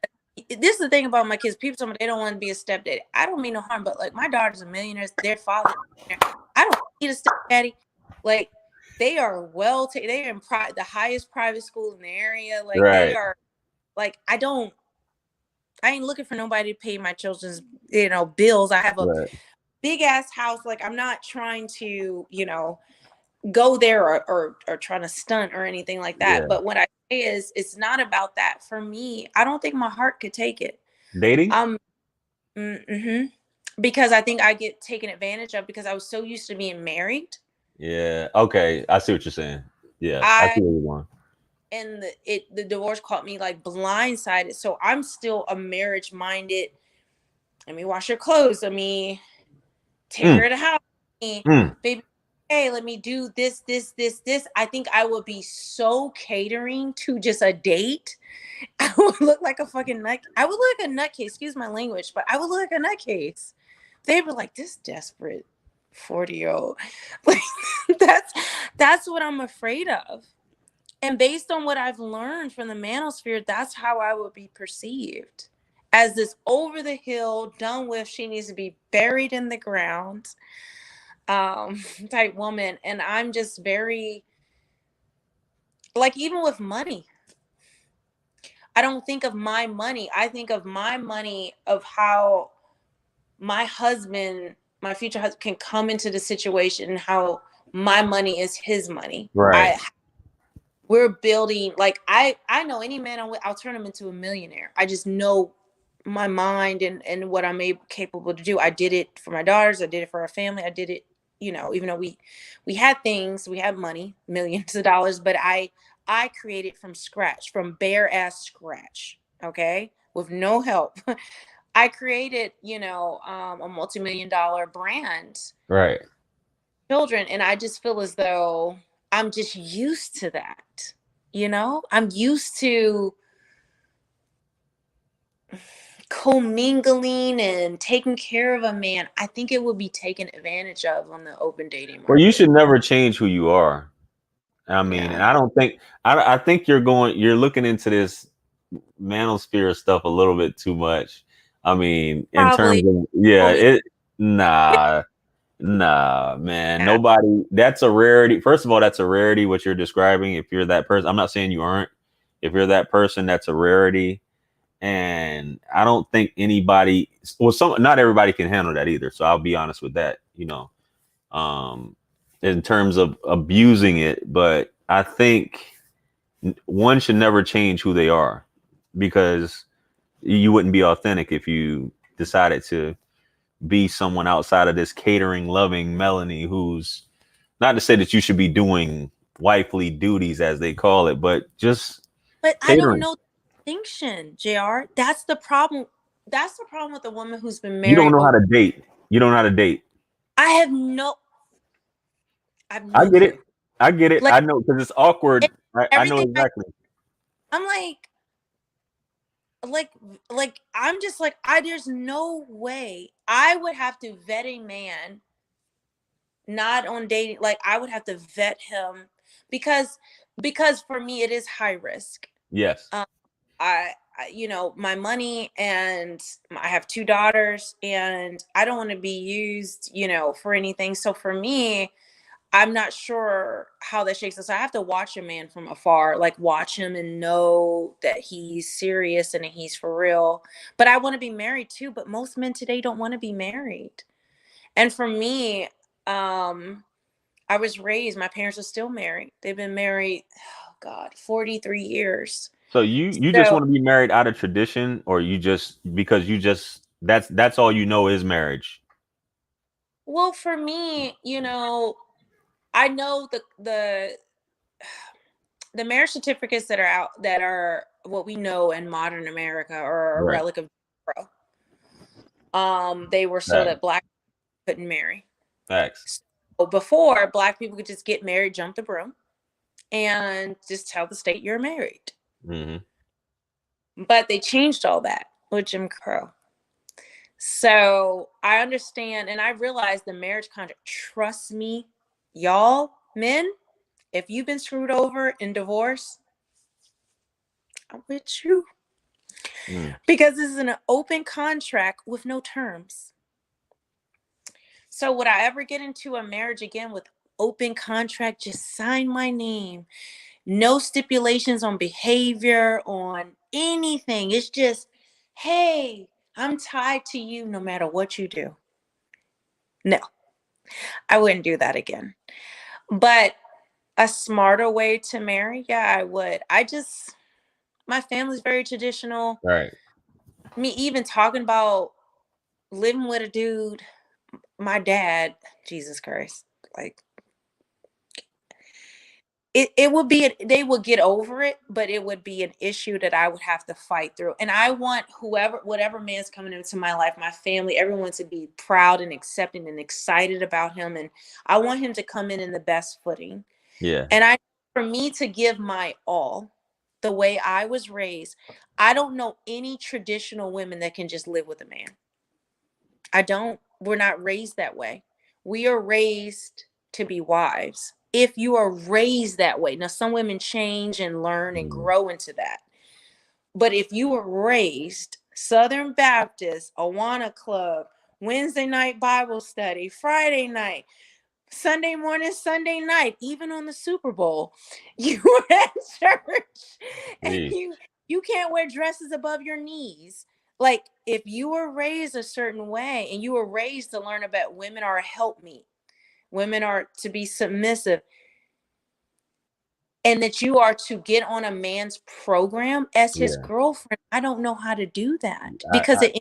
this is the thing about my kids. People tell me they don't want to be a stepdaddy. I don't mean no harm, but like, my daughters are millionaires. Their father, I don't need a stepdaddy. Like, they are they're in the highest private school in the area. Like, they Right. are, like, I ain't looking for nobody to pay my children's, bills. I have a Right. big ass house. Like, I'm not trying to, go there or trying to stunt or anything like that. Yeah. But what I say is, it's not about that. For me, I don't think my heart could take it. Dating? Mm-hmm. Because I think I get taken advantage of because I was so used to being married. Yeah. Okay. I see what you're saying. Yeah. I see where you're going. And the divorce caught me like blindsided. So I'm still a marriage minded. Let me wash your clothes. Let me take care of the house. Baby, hey, let me do this. I think I would be so catering to just a date. I would look like a fucking nut. I would look like a nutcase. Excuse my language, but I would look like a nutcase. They were like, this desperate 40-year-old. Like, that's what I'm afraid of. And based on what I've learned from the manosphere, that's how I would be perceived. As this over the hill, done with, she needs to be buried in the ground type woman. And I'm just very, like, even with money, I don't think of my money. I think of my money, of how my husband, my future husband, can come into the situation, and how my money is his money. Right. We're building, like, I know any man I'll turn him into a millionaire. I just know my mind and what I'm capable to do. I did it for my daughters. I did it for our family. I did it you know, even though we had things, we had money, millions of dollars, but I created from scratch, from bare ass scratch, okay, with no help. I created, you know, a multi-million-dollar brand, Right. children, and I just feel as though I'm just used to that. You know, I'm used to commingling and taking care of a man. I think it would be taken advantage of on the open dating Well, you market. should never change who you are. I mean, and Yeah, I don't think I think you're looking into this manosphere stuff a little bit too much. I mean, in terms probably. of yeah, Only. nah, man. Nobody. That's a rarity. First of all, that's a rarity. What you're describing. If you're that person, I'm not saying you aren't. If you're that person, that's a rarity. And I don't think anybody. Well, not everybody can handle that either. So I'll be honest with that. You know, in terms of abusing it, but I think one should never change who they are, because you wouldn't be authentic if you decided to be someone outside of this catering loving Melanie, who's not to say that you should be doing wifely duties as they call it, but just But I don't catering. know the distinction, JR. That's the problem. That's the problem with a woman who's been You don't married know how over. to date. You don't know how to date. I have no. I have I no get it. clue. I get it. Like I know, because it's awkward. it- I know everything. exactly. I'm like, I'm just like, there's no way I would have to vet a man, not on dating. Like I would have to vet him because, for me it is high risk. Yes. Um, you know, my money, and I have 2 daughters, and I don't want to be used, you know, for anything. So for me, I'm not sure how that shakes us. I have to watch a man from afar, like watch him and know that he's serious and that he's for real. But I want to be married too. But most men today don't want to be married. And for me, I was raised, my parents are still married. They've been married, oh God, 43 years. So you just So, want to be married out of tradition, or you just because you just that's all you know is marriage. well, for me, you know, I know the marriage certificates that are out, that are what we know in modern America, are a Right. relic of Jim Crow. They were so Facts. that Black people couldn't marry. Facts. So before, Black people could just get married, jump the broom, and just tell the state you're married. Mm-hmm. But they changed all that with Jim Crow. So I understand, and I realize the marriage contract. Trust me, y'all, men, if you've been screwed over in divorce, I'm with you. Mm. Because this is an open contract with no terms. So would I ever get into a marriage again with open contract? Just sign my name. No stipulations on behavior, on anything. It's just, hey, I'm tied to you no matter what you do. No, I wouldn't do that again. But a smarter way to marry, yeah, I would. My family's very traditional. Right. Me even talking about living with a dude, my dad, Jesus Christ, like it would be, they would get over it, but it would be an issue that I would have to fight through. And I want whatever man's coming into my life, my family, everyone to be proud and accepting and excited about him. And I want him to come in the best footing. Yeah. And for me to give my all, the way I was raised, I don't know any traditional women that can just live with a man. I don't. We're not raised that way. We are raised to be wives. If you are raised that way, now some women change and learn and Mm. grow into that. But if you were raised Southern Baptist, Awana Club, Wednesday night Bible study, Friday night, Sunday morning, Sunday night, even on the Super Bowl, you were at church and Jeez. you can't wear dresses above your knees. Like if you were raised a certain way and you were raised to learn about women are a helpmeet, women are to be submissive, and that you are to get on a man's program as his Yeah. girlfriend, I don't know how to do that, I, because I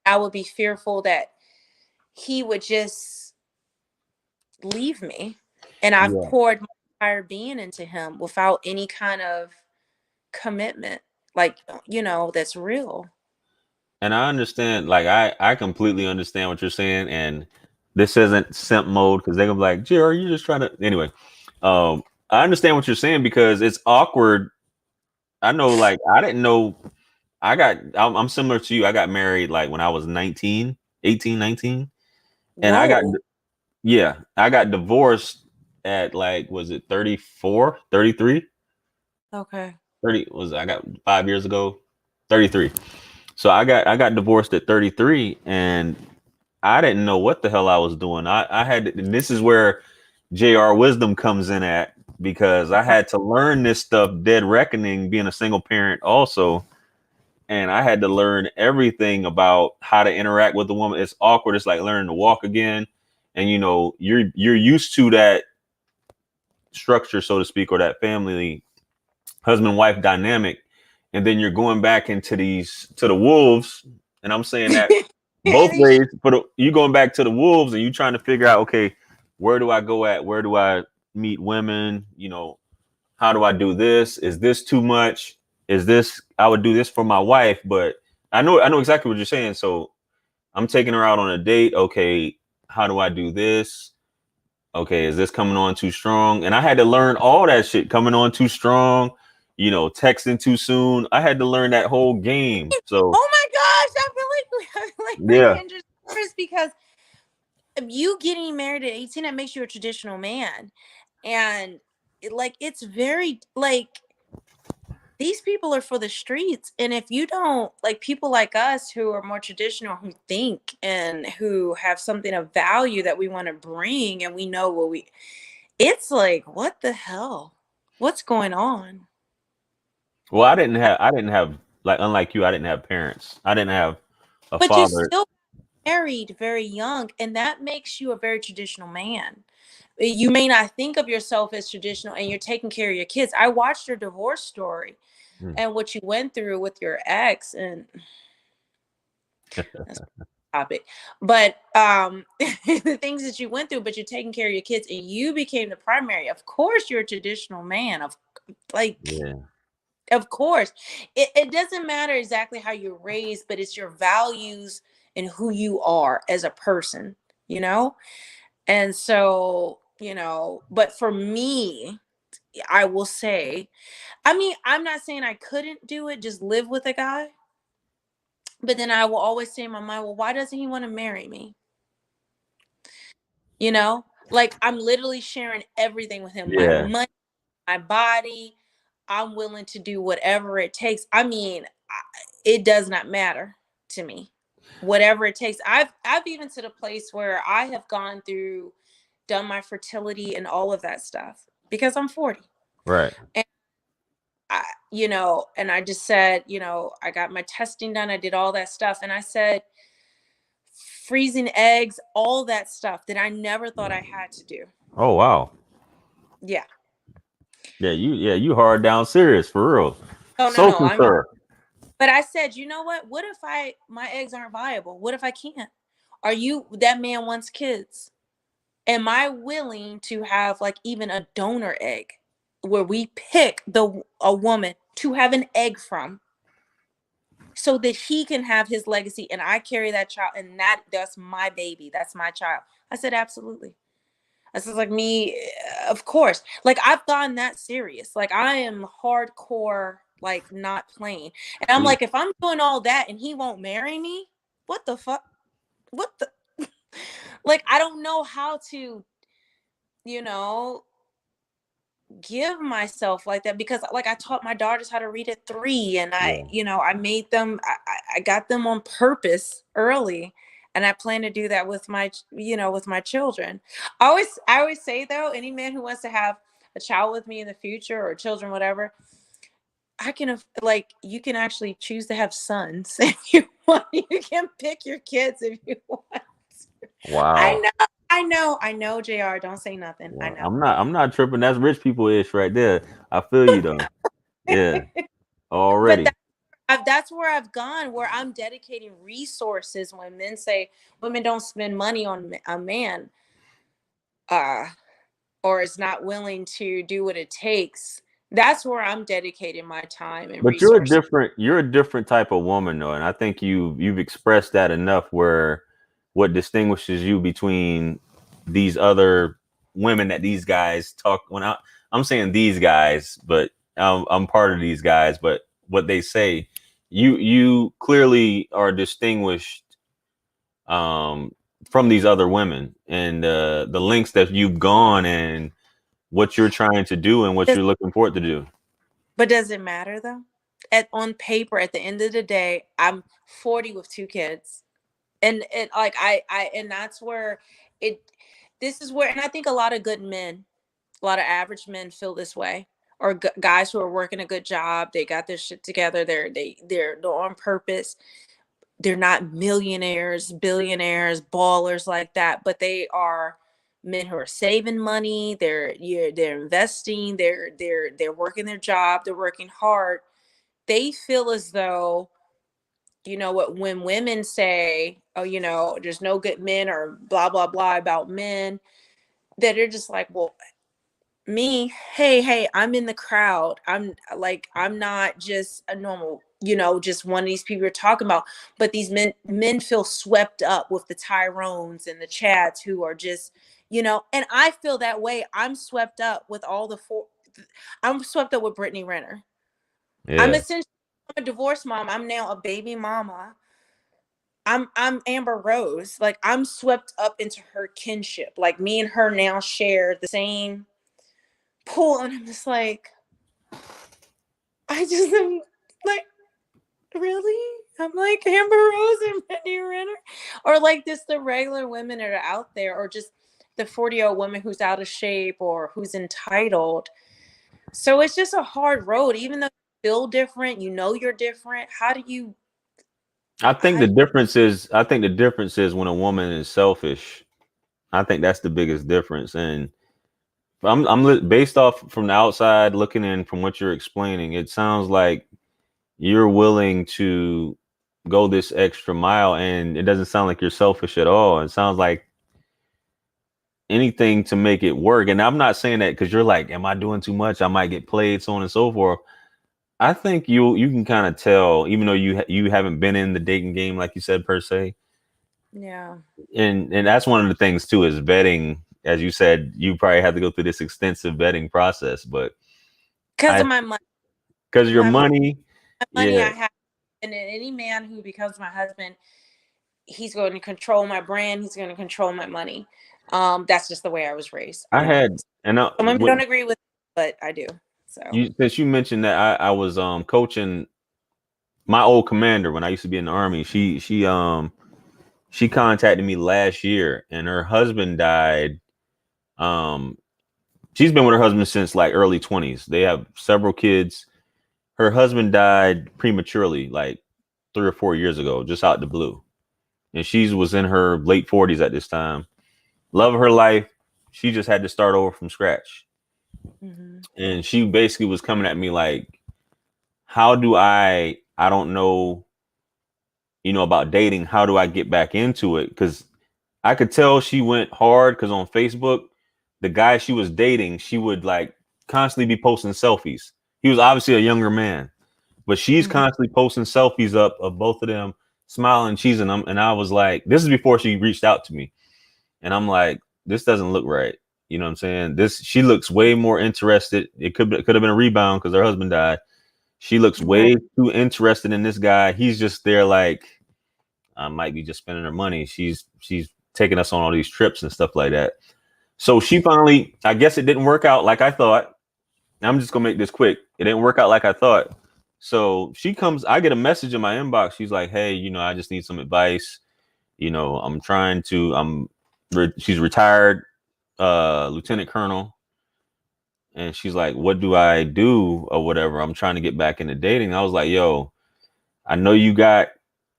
I would be fearful that he would just leave me, and I've Yeah. poured my entire being into him without any kind of commitment, like, that's real. And I understand, like I completely understand what you're saying, and this isn't simp mode because they're gonna be like, "Jay, are you just trying to?" Anyway, I understand what you're saying because it's awkward. I know, like I didn't know. I'm similar to you. I got married like when I was 19, 18, 19, and Whoa. I got divorced at like, was it 34, 33? Okay. 30 was I got 5 years ago, 33. So I got divorced at 33, and I didn't know what the hell I was doing. I had, and this is where jrwisdom comes in at, because I had to learn this stuff, dead reckoning, being a single parent also. And I had to learn everything about how to interact with the woman. It's awkward. It's like learning to walk again. And you're used to that structure, so to speak, or that family husband wife dynamic, and then you're going back into to the wolves. And I'm saying that both ways. But you going back to the wolves, and you trying to figure out, okay, where do I go at? Where do I meet women? How do I do this? Is this too much? Is this, I would do this for my wife, but I know exactly what you're saying. So I'm taking her out on a date. Okay, how do I do this? Okay, is this coming on too strong? And I had to learn all that shit, coming on too strong, texting too soon. I had to learn that whole game. So Oh my gosh, I feel like my yeah, kindred spirits, because you getting married at 18, that makes you a traditional man. And it's very like, these people are for the streets. And if you don't, like, people like us who are more traditional, who think and who have something of value that we want to bring, and we know it's like, what the hell? What's going on? well, I didn't have, like, unlike you, I didn't have parents. I didn't have a But you father. still married very young, and that makes you a very traditional man. You may not think of yourself as traditional, and you're taking care of your kids. I watched your divorce story Hmm. and what you went through with your ex, and that's a topic. But the things that you went through, but you're taking care of your kids, and you became the primary. Of course, you're a traditional man. Yeah, Of course, it doesn't matter exactly how you're raised, but it's your values and who you are as a person, you know? And so, but for me, I will say, I mean, I'm not saying I couldn't do it, just live with a guy. But then I will always say in my mind, well, why doesn't he want to marry me? Like, I'm literally sharing everything with him, my yeah, money, my body. I'm willing to do whatever it takes. I mean, it does not matter to me. Whatever it takes. I've even to the place where I have done my fertility and all of that stuff because I'm 40. right. And and I just said, I got my testing done. I did all that stuff. And I said, freezing eggs, all that stuff that I never thought I had to do. Oh wow. Yeah. You hard down serious for real. Oh, So no. I mean, concur. but I said, you know what? What if my eggs aren't viable? What if I can't? That man wants kids. Am I willing to have like even a donor egg where we pick a woman to have an egg from so that he can have his legacy and I carry that child, and that's my baby. That's my child. I said, absolutely. I said, like, me, of course. Like, I've gotten that serious. Like, I am hardcore, like, not playing. And I'm See, like, if I'm doing all that and he won't marry me, what the fuck? What the? Like, I don't know how to, you know, give myself like that, because like I taught my daughters how to read at 3, and yeah, I made them, I got them on purpose early, and I plan to do that with my children. I always say, though, any man who wants to have a child with me in the future, or children, whatever, you can actually choose to have sons if you want. You can pick your kids if you want. wow. I know, JR, don't say nothing. I Well, know. I'm not tripping. That's rich people ish right there. I feel you though. Yeah, But already. that's where I've gone, where I'm dedicating resources. When men say women don't spend money on a man, or is not willing to do what it takes, that's where I'm dedicating my time and But resources. you're a different type of woman though, and I think you've expressed that enough where what distinguishes you between these other women that these guys talk when I'm saying these guys, but I'm part of these guys, but what they say, you clearly are distinguished from these other women, and the lengths that you've gone and what you're trying to do and what you're looking forward to do. But does it matter though? On paper, at the end of the day, I'm 40 with 2 kids. And it like and that's where this is where, and I think a lot of good men, a lot of average men feel this way, or guys who are working a good job, they got their shit together, they're on purpose. They're not millionaires, billionaires, ballers like that, but they are men who are saving money, they're investing, they're working their job, they're working hard. They feel as though, you know what, when women say, oh, you know, there's no good men or blah blah blah about men, that they're just like, well, me, hey, I'm in the crowd. I'm not just a normal, you know, just one of these people you're talking about. But these men feel swept up with the Tyrones and the Chads who are just, you know, and I feel that way. I'm swept up with I'm swept up with Brittany Renner. I'm Yeah. essentially a divorced mom. I'm now a baby mama. I'm Amber Rose. Like, I'm swept up into her kinship. Like, me and her now share the same pool, and I'm just like, I just am like, really? I'm like Amber Rose and Brittany Renner, or like just the regular women that are out there, or just the 40-year-old woman who's out of shape or who's entitled. So it's just a hard road, even though you feel different, you know you're different. How do you? I think the difference is when a woman is selfish. I think that's the biggest difference. And based off from the outside looking in from what you're explaining, it sounds like you're willing to go this extra mile, and it doesn't sound like you're selfish at all. It sounds like anything to make it work. And I'm not saying that because you're like, am I doing too much? I might get played, so on and so forth. I think you can kind of tell, even though you haven't been in the dating game like you said per se. Yeah. And that's one of the things too, is vetting. As you said, you probably have to go through this extensive vetting process, but Because of my money. Because your money. Money Yeah. I have, and any man who becomes my husband, he's going to control my brand. He's going to control my money. That's just the way I was raised. I had, and some women don't agree with it, but I do. So since you mentioned that, I was coaching my old commander when I used to be in the Army. She contacted me last year, and her husband died. She's been with her husband since like early 20s. They have several kids. Her husband died prematurely, like 3 or 4 years ago, just out the blue. And she was in her late 40s at this time. Love of her life. She just had to start over from scratch. Mm-hmm. And she basically was coming at me like, how do I don't know, about dating. How do I get back into it? Because I could tell she went hard, because on Facebook, the guy she was dating, she would like constantly be posting selfies. He was obviously a younger man, but she's constantly posting selfies up of both of them smiling, cheesing them. And I was like, this is before she reached out to me. And I'm like, this doesn't look right. You know what I'm saying? She looks way more interested. It could have been a rebound because her husband died. She looks way too interested in this guy. He's just there like, I might be just spending her money. She's taking us on all these trips and stuff like that. So she finally, I guess it didn't work out like I thought. I'm just gonna make this quick. It didn't work out like I thought. So she comes, I get a message in my inbox. She's like, hey, I just need some advice. She's retired, lieutenant colonel. And she's like, what do I do or whatever? I'm trying to get back into dating. I was like, yo, I know you got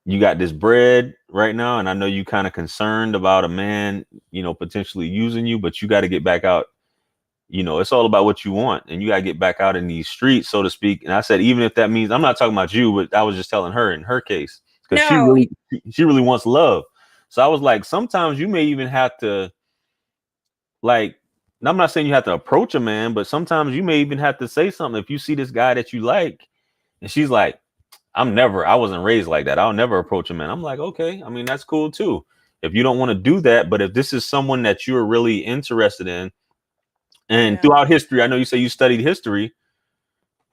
this bread right now. And I know you kind of concerned about a man, potentially using you, but you got to get back out. It's all about what you want, and you got to get back out in these streets, so to speak. And I said, even if that means, I'm not talking about you, but I was just telling her in her case, because she really wants love. So I was like, sometimes you may even have to like, I'm not saying you have to approach a man, but sometimes you may even have to say something. If you see this guy that you like, and she's like, I wasn't raised like that. I'll never approach a man. I'm like, okay, I mean, that's cool too. If you don't want to do that, but if this is someone that you're really interested in, and Yeah. throughout history, I know you say you studied history,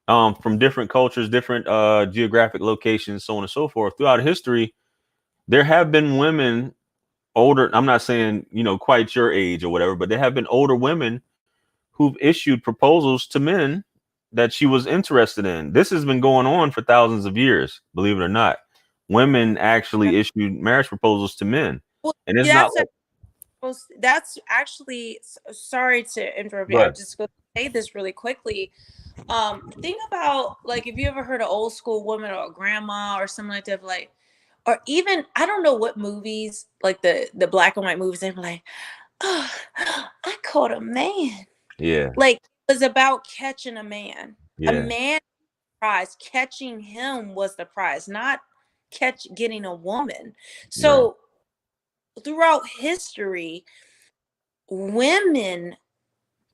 from different cultures, different geographic locations, so on and so forth. Throughout history, there have been women older. I'm not saying, quite your age or whatever, but there have been older women who've issued proposals to men that she was interested in. This has been going on for thousands of years, believe it or not. Women actually issued marriage proposals to men. Well, And it's not that's like, that's actually, sorry to interrupt you. I but just go say this really quickly. Think about, like, if you ever heard an old school woman or a grandma or something like that, like, or even, I don't know what movies, like the black and white movies, they were like, oh, I caught a man. yeah, Like, it was about catching a man. A yeah, man prize. Catching him was the prize, not getting a woman. right, So throughout history, women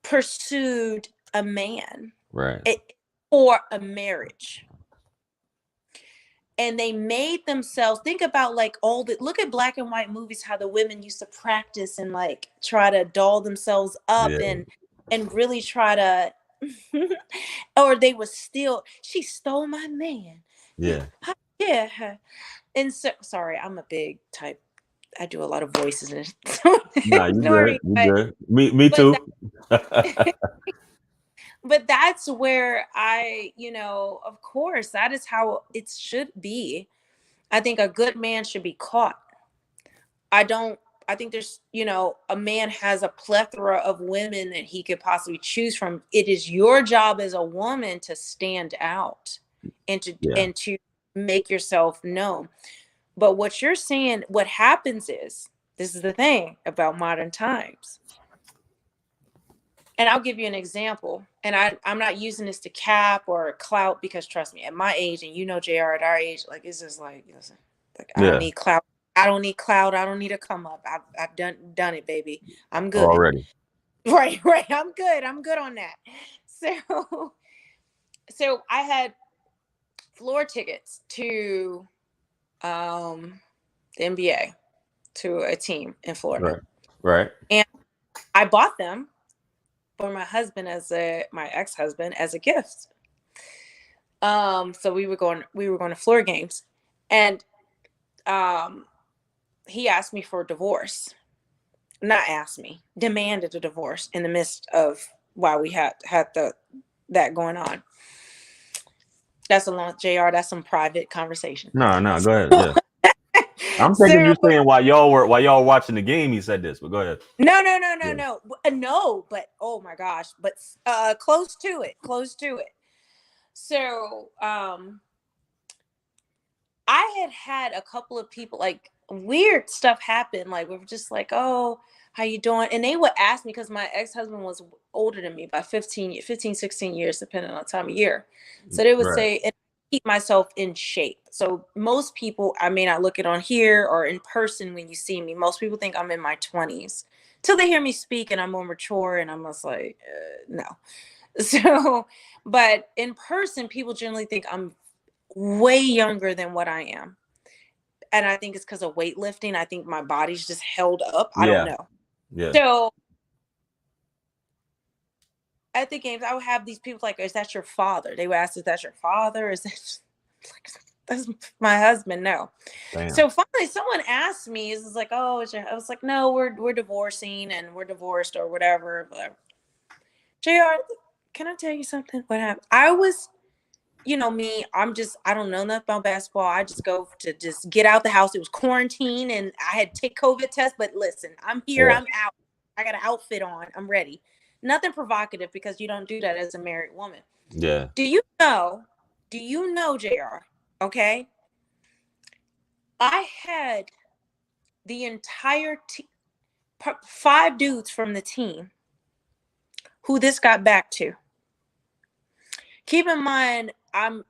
pursued a man right, for a marriage. And they made themselves, think about, like, look at black and white movies, how the women used to practice and, like, try to doll themselves up yeah, and really try to or they were still, she stole my man. yeah. Yeah. And so, sorry, I'm a big type. I do a lot of voices and Nah, you good. snoring, You good. Me but too. but that's where of course, that is how it should be. I think a good man should be caught. I think there's, a man has a plethora of women that he could possibly choose from. It is your job as a woman to stand out and Yeah, to make yourself known. But what you're saying, what happens is, this is the thing about modern times. And I'll give you an example. And I'm not using this to cap or clout, because trust me, at my age, and JR, at our age, like, it's just like, listen, like, I don't yeah, need clout. I don't need clout. I don't need to come up. I've done it, baby. I'm good. already. Right. I'm good. I'm good on that. So I had floor tickets to the NBA, to a team in Florida. Right. And I bought them for my husband, my ex-husband, as a gift. So we were going to floor games, and he asked me for a divorce. Not asked me, demanded a divorce in the midst of while we had that going on. That's a long, JR, that's some private conversation. No, go ahead. Yeah. I'm thinking you're saying while y'all were watching the game, he said this, but go ahead. No, Yeah. no, but oh my gosh, but close to it. So I had a couple of people, like, weird stuff happen. Like, we were just like, oh, how you doing? And they would ask me, because my ex-husband was older than me by 15, 16 years, depending on the time of year. So they would say, and keep myself in shape. So most people, I may not look it on here or in person when you see me. Most people think I'm in my 20s till they hear me speak and I'm more mature, and I'm just like, no. So, but in person, people generally think I'm way younger than what I am. And I think it's because of weightlifting. I think my body's just held up. I don't know. Yeah. So at the games, I would have these people like, is that your father? They would ask, is that your father? Is that like, that's my husband? No. Damn. So finally someone asked me, is like, oh, I was like, no, we're divorcing, and we're divorced or whatever. JR, can I tell you something? What happened? I was, me, I don't know nothing about basketball. I just go to just get out the house. It was quarantine and I had to take COVID test, but listen, I'm here, I'm out. I got an outfit on, I'm ready. Nothing provocative, because you don't do that as a married woman. Yeah. Do you know, JR? Okay. I had the entire 5 dudes from the team who this got back to. Keep in mind, I'm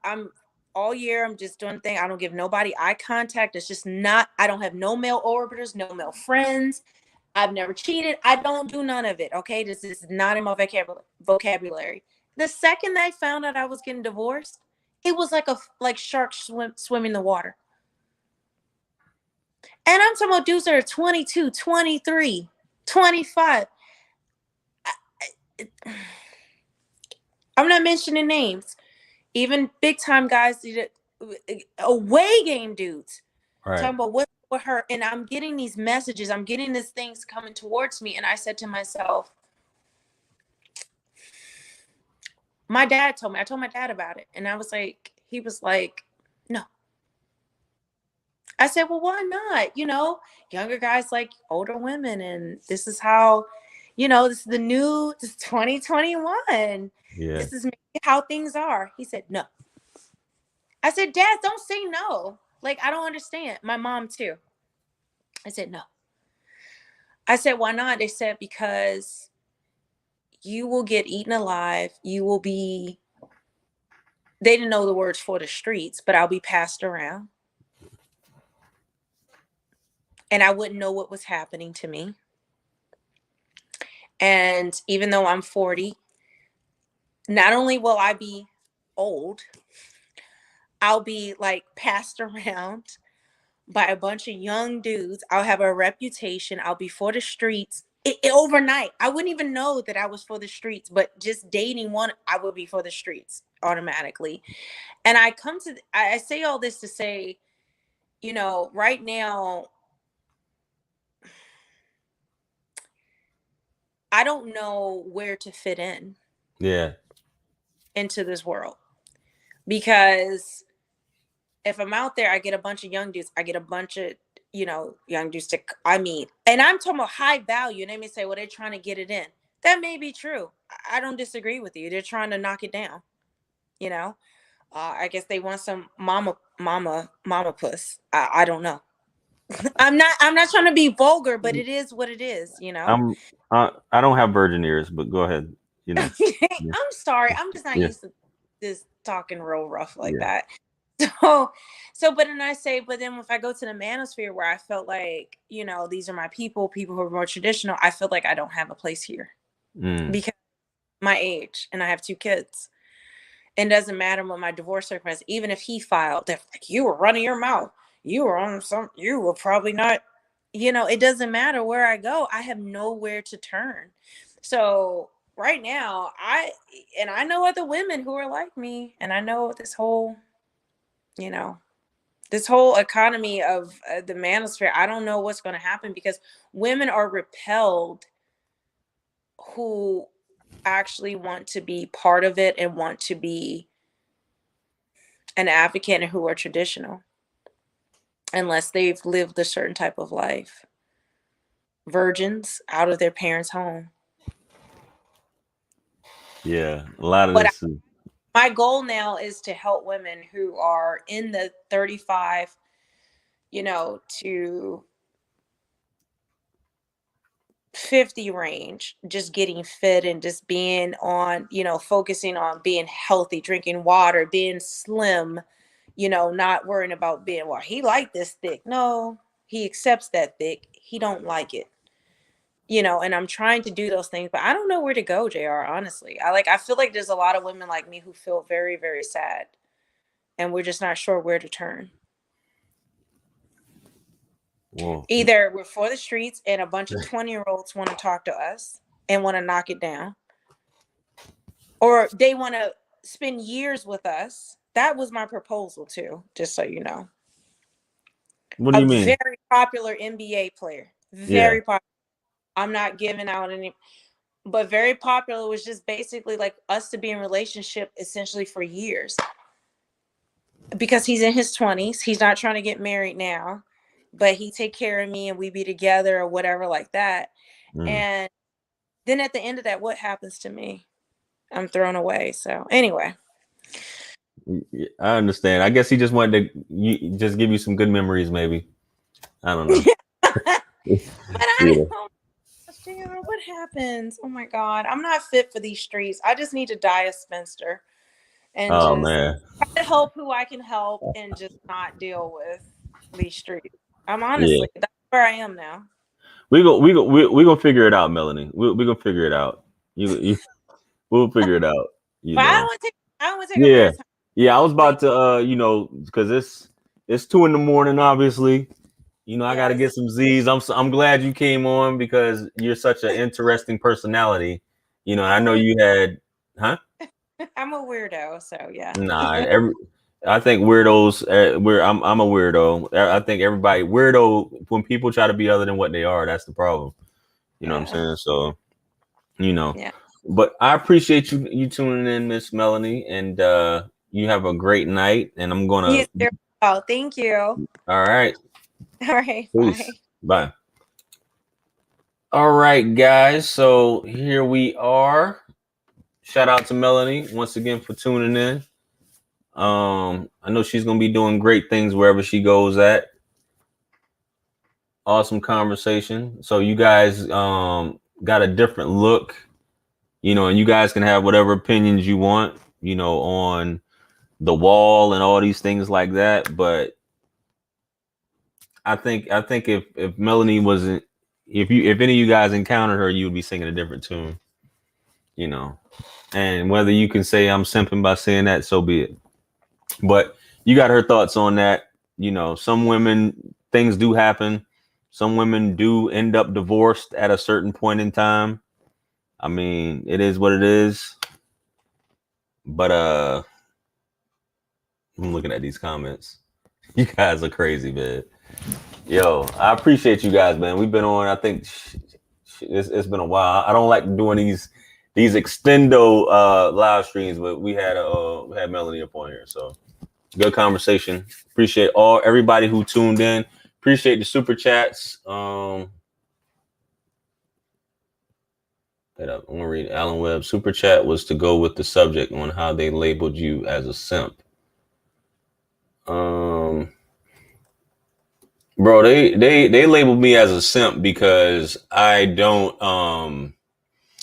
all year, I'm just doing the thing. I don't give nobody eye contact. It's just not, I don't have no male orbiters, no male friends. I've never cheated. I don't do none of it. Okay. This is not in my vocabulary. The second I found out I was getting divorced, it was like sharks swimming the water. And I'm talking about dudes that are 22, 23, 25. I'm not mentioning names. Even big time guys, away game dudes, talking about what with her. And I'm getting these messages. I'm getting these things coming towards me. And I said to myself, my dad told me, I told my dad about it. And I was like, he was like, no. I said, well, why not? You know, younger guys like older women. And this is how, you know, this is 2021. Yeah. This is maybe how things are. He said, no. I said, Dad, don't say no. Like, I don't understand. My mom too. I said, no. I said, why not? They said, because you will get eaten alive. You will be, they didn't know the words for the streets, but I'll be passed around. And I wouldn't know what was happening to me. And even though I'm 40, not only will I be old, I'll be like passed around by a bunch of young dudes. I'll have a reputation. I'll be for the streets overnight. I wouldn't even know that I was for the streets, but just dating one, I would be for the streets automatically. And I say all this to say, you know, right now, I don't know where to fit in. Yeah. Into this world. Because if I'm out there, I get a bunch of young dudes. I get a bunch of, you know, young dudes and I'm talking about high value. And they may say, well, they're trying to get it in. That may be true. I don't disagree with you. They're trying to knock it down. You know, I guess they want some mama puss. I don't know. I'm not trying to be vulgar, but it is what it is, you know. I don't have virgin ears, but go ahead. You know. I'm sorry. I'm just not used to this talking real rough like that. So, but then I say, but then if I go to the manosphere where I felt like, you know, these are my people who are more traditional, I feel like I don't have a place here because my age and I have 2 kids. And it doesn't matter what my divorce circumstance, even if he filed, they're like, you were running your mouth. You were on you were probably not, you know, it doesn't matter where I go. I have nowhere to turn. So right now, I know other women who are like me, and I know this whole, you know, this whole economy of the manosphere. I don't know what's going to happen because women are repelled who actually want to be part of it and want to be an advocate and who are traditional, unless they've lived a certain type of life. Virgins out of their parents' home. Yeah, a lot of this. My goal now is to help women who are in the 35, you know, to 50 range, just getting fit and just being on, you know, focusing on being healthy, drinking water, being slim, you know, not worrying about being, well, he liked this thick. No, he accepts that thick. He don't like it. You know, and I'm trying to do those things, but I don't know where to go, JR, honestly. I feel like there's a lot of women like me who feel very, very sad, and we're just not sure where to turn. Whoa. Either we're for the streets and a bunch of 20-year-olds want to talk to us and want to knock it down, or they want to spend years with us. That was my proposal too, just so you know. What do you mean? A very popular NBA player. Very popular. I'm not giving out any, but very popular, was just basically like us to be in relationship essentially for years. Because he's in his 20s. He's not trying to get married now, but he take care of me and we be together or whatever like that. And then at the end of that, what happens to me? I'm thrown away. So anyway. I understand. I guess he just wanted to just give you some good memories, maybe. I don't know. But what happens? Oh my God. I'm not fit for these streets. I just need to die a spinster and try to help who I can help and just not deal with these streets. I'm honestly, that's where I am now. we gonna figure it out, Melanie. We gonna figure it out. We'll figure it out. You But I know. don't want to take up Yeah. your time. Yeah, I was about to because it's 2 a.m, obviously. I gotta get Yes. some Z's. I'm glad you came on because you're such an interesting personality. I know you had I'm a weirdo, so yeah. Nah, I think weirdos. I'm a weirdo. I think everybody weirdo when people try to be other than what they are. That's the problem. You know what I'm saying? So, Yeah. but I appreciate you tuning in, Miss Melanie, and you have a great night. And I'm gonna. You too. Oh, thank you. All right. All right. Peace. Bye. Bye. All right, guys. So here we are. Shout out to Melanie once again for tuning in. I know she's gonna be doing great things wherever she goes at. Awesome conversation. So you guys got a different look, and you guys can have whatever opinions you want, on the wall and all these things like that. But I think if Melanie wasn't, if any of you guys encountered her, you would be singing a different tune, and whether you can say I'm simping by saying that, so be it. But you got her thoughts on that. Some women, things do happen. Some women do end up divorced at a certain point in time. I mean, it is what it is. But I'm looking at these comments. You guys are crazy, man. Yo, I appreciate you guys, man. We've been on, I think it's been a while. I don't like doing these extendo live streams, but we had Melanie up on here, so good conversation. Appreciate everybody who tuned in. Appreciate the super chats. I'm gonna read Alan Webb. Super chat was to go with the subject on how they labeled you as a simp. Bro, they labeled me as a simp because I don't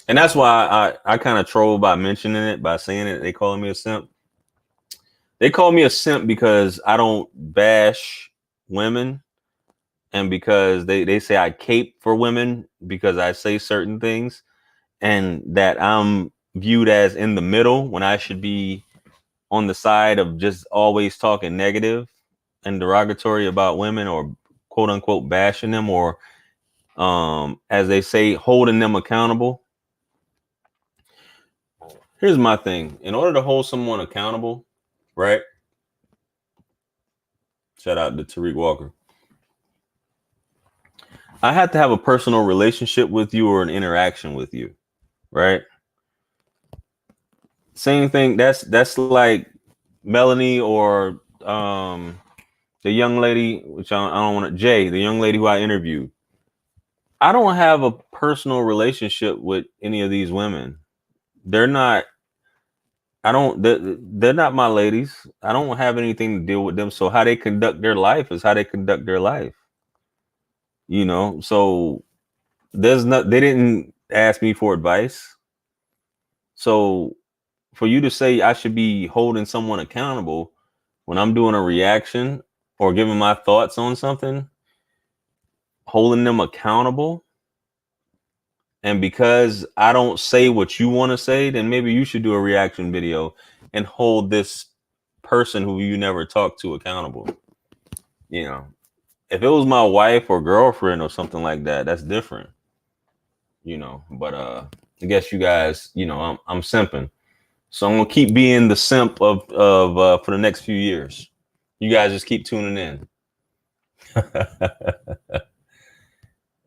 and that's why I kind of troll by mentioning it, by saying it. They calling me a simp. They call me a simp because I don't bash women, and because they say I cape for women because I say certain things, and that I'm viewed as in the middle when I should be on the side of just always talking negative and derogatory about women, or quote unquote bashing them, or as they say, holding them accountable. Here's my thing. In order to hold someone accountable, right? Shout out to Tariq Walker. I have to have a personal relationship with you or an interaction with you, right? Same thing. That's like Melanie or the young lady, which I don't want to, Jay, the young lady who I interviewed. I don't have a personal relationship with any of these women. They're not. They're not my ladies. I don't have anything to deal with them. So how they conduct their life is how they conduct their life. So they didn't ask me for advice. So for you to say I should be holding someone accountable when I'm doing a reaction or giving my thoughts on something, holding them accountable, and because I don't say what you want to say, then maybe you should do a reaction video and hold this person who you never talked to accountable. If it was my wife or girlfriend or something like that, that's different. But I guess you guys, I'm simping. So I'm gonna keep being the simp of for the next few years. You guys just keep tuning in.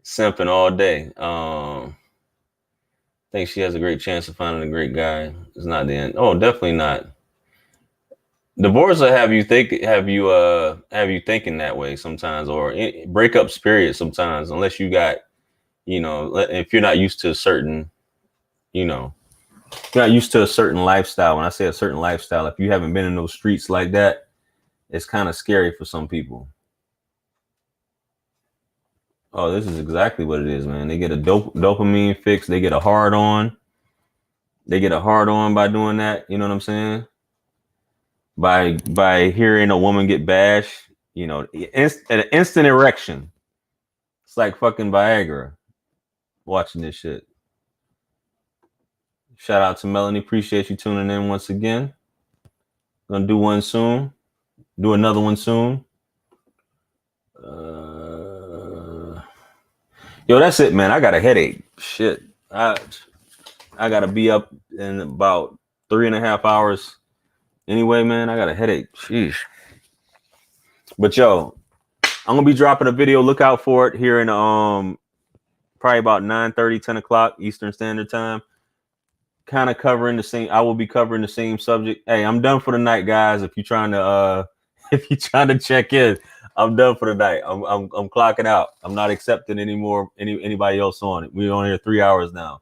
Simping all day. Think she has a great chance of finding a great guy. It's not the end. Oh, definitely not. Divorce will have you thinking that way sometimes, or break up period sometimes, unless you got, if you're not used to a certain, you're not used to a certain lifestyle. When I say a certain lifestyle, if you haven't been in those streets like that, it's kind of scary for some people. Oh, this is exactly what it is, man. They get a dopamine fix. They get a hard on. They get a hard on by doing that. You know what I'm saying? By hearing a woman get bashed, an instant erection. It's like fucking Viagra watching this shit. Shout out to Melanie. Appreciate you tuning in once again. Gonna do one soon. Do another one soon. Yo, that's it, man. I got a headache. Shit. I gotta be up in about 3.5 hours. Anyway, man, I got a headache. Sheesh. But yo, I'm gonna be dropping a video. Look out for it here in probably about 9:30, 10 o'clock Eastern Standard Time. Kind of covering the same. I will be covering the same subject. Hey, I'm done for the night, guys. If you're trying to check in, I'm done for the night. I'm clocking out. I'm not accepting anybody else on it. We're on here 3 hours now.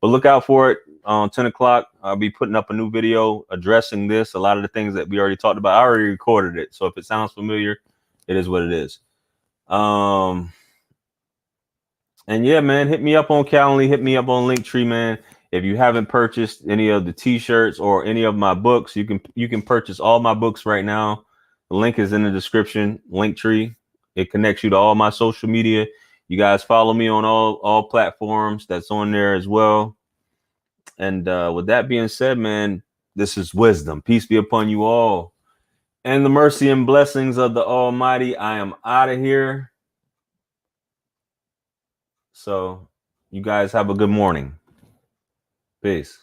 But look out for it. 10 o'clock, I'll be putting up a new video addressing this. A lot of the things that we already talked about, I already recorded it. So if it sounds familiar, it is what it is. And yeah, man, hit me up on Calendly, hit me up on Linktree, man. If you haven't purchased any of the t-shirts or any of my books, you can purchase all my books right now. The link is in the description, Linktree. It connects you to all my social media. You guys follow me on all platforms. That's on there as well. And with that being said, man, this is wisdom. Peace be upon you all. And the mercy and blessings of the Almighty. I am out of here. So you guys have a good morning. Peace.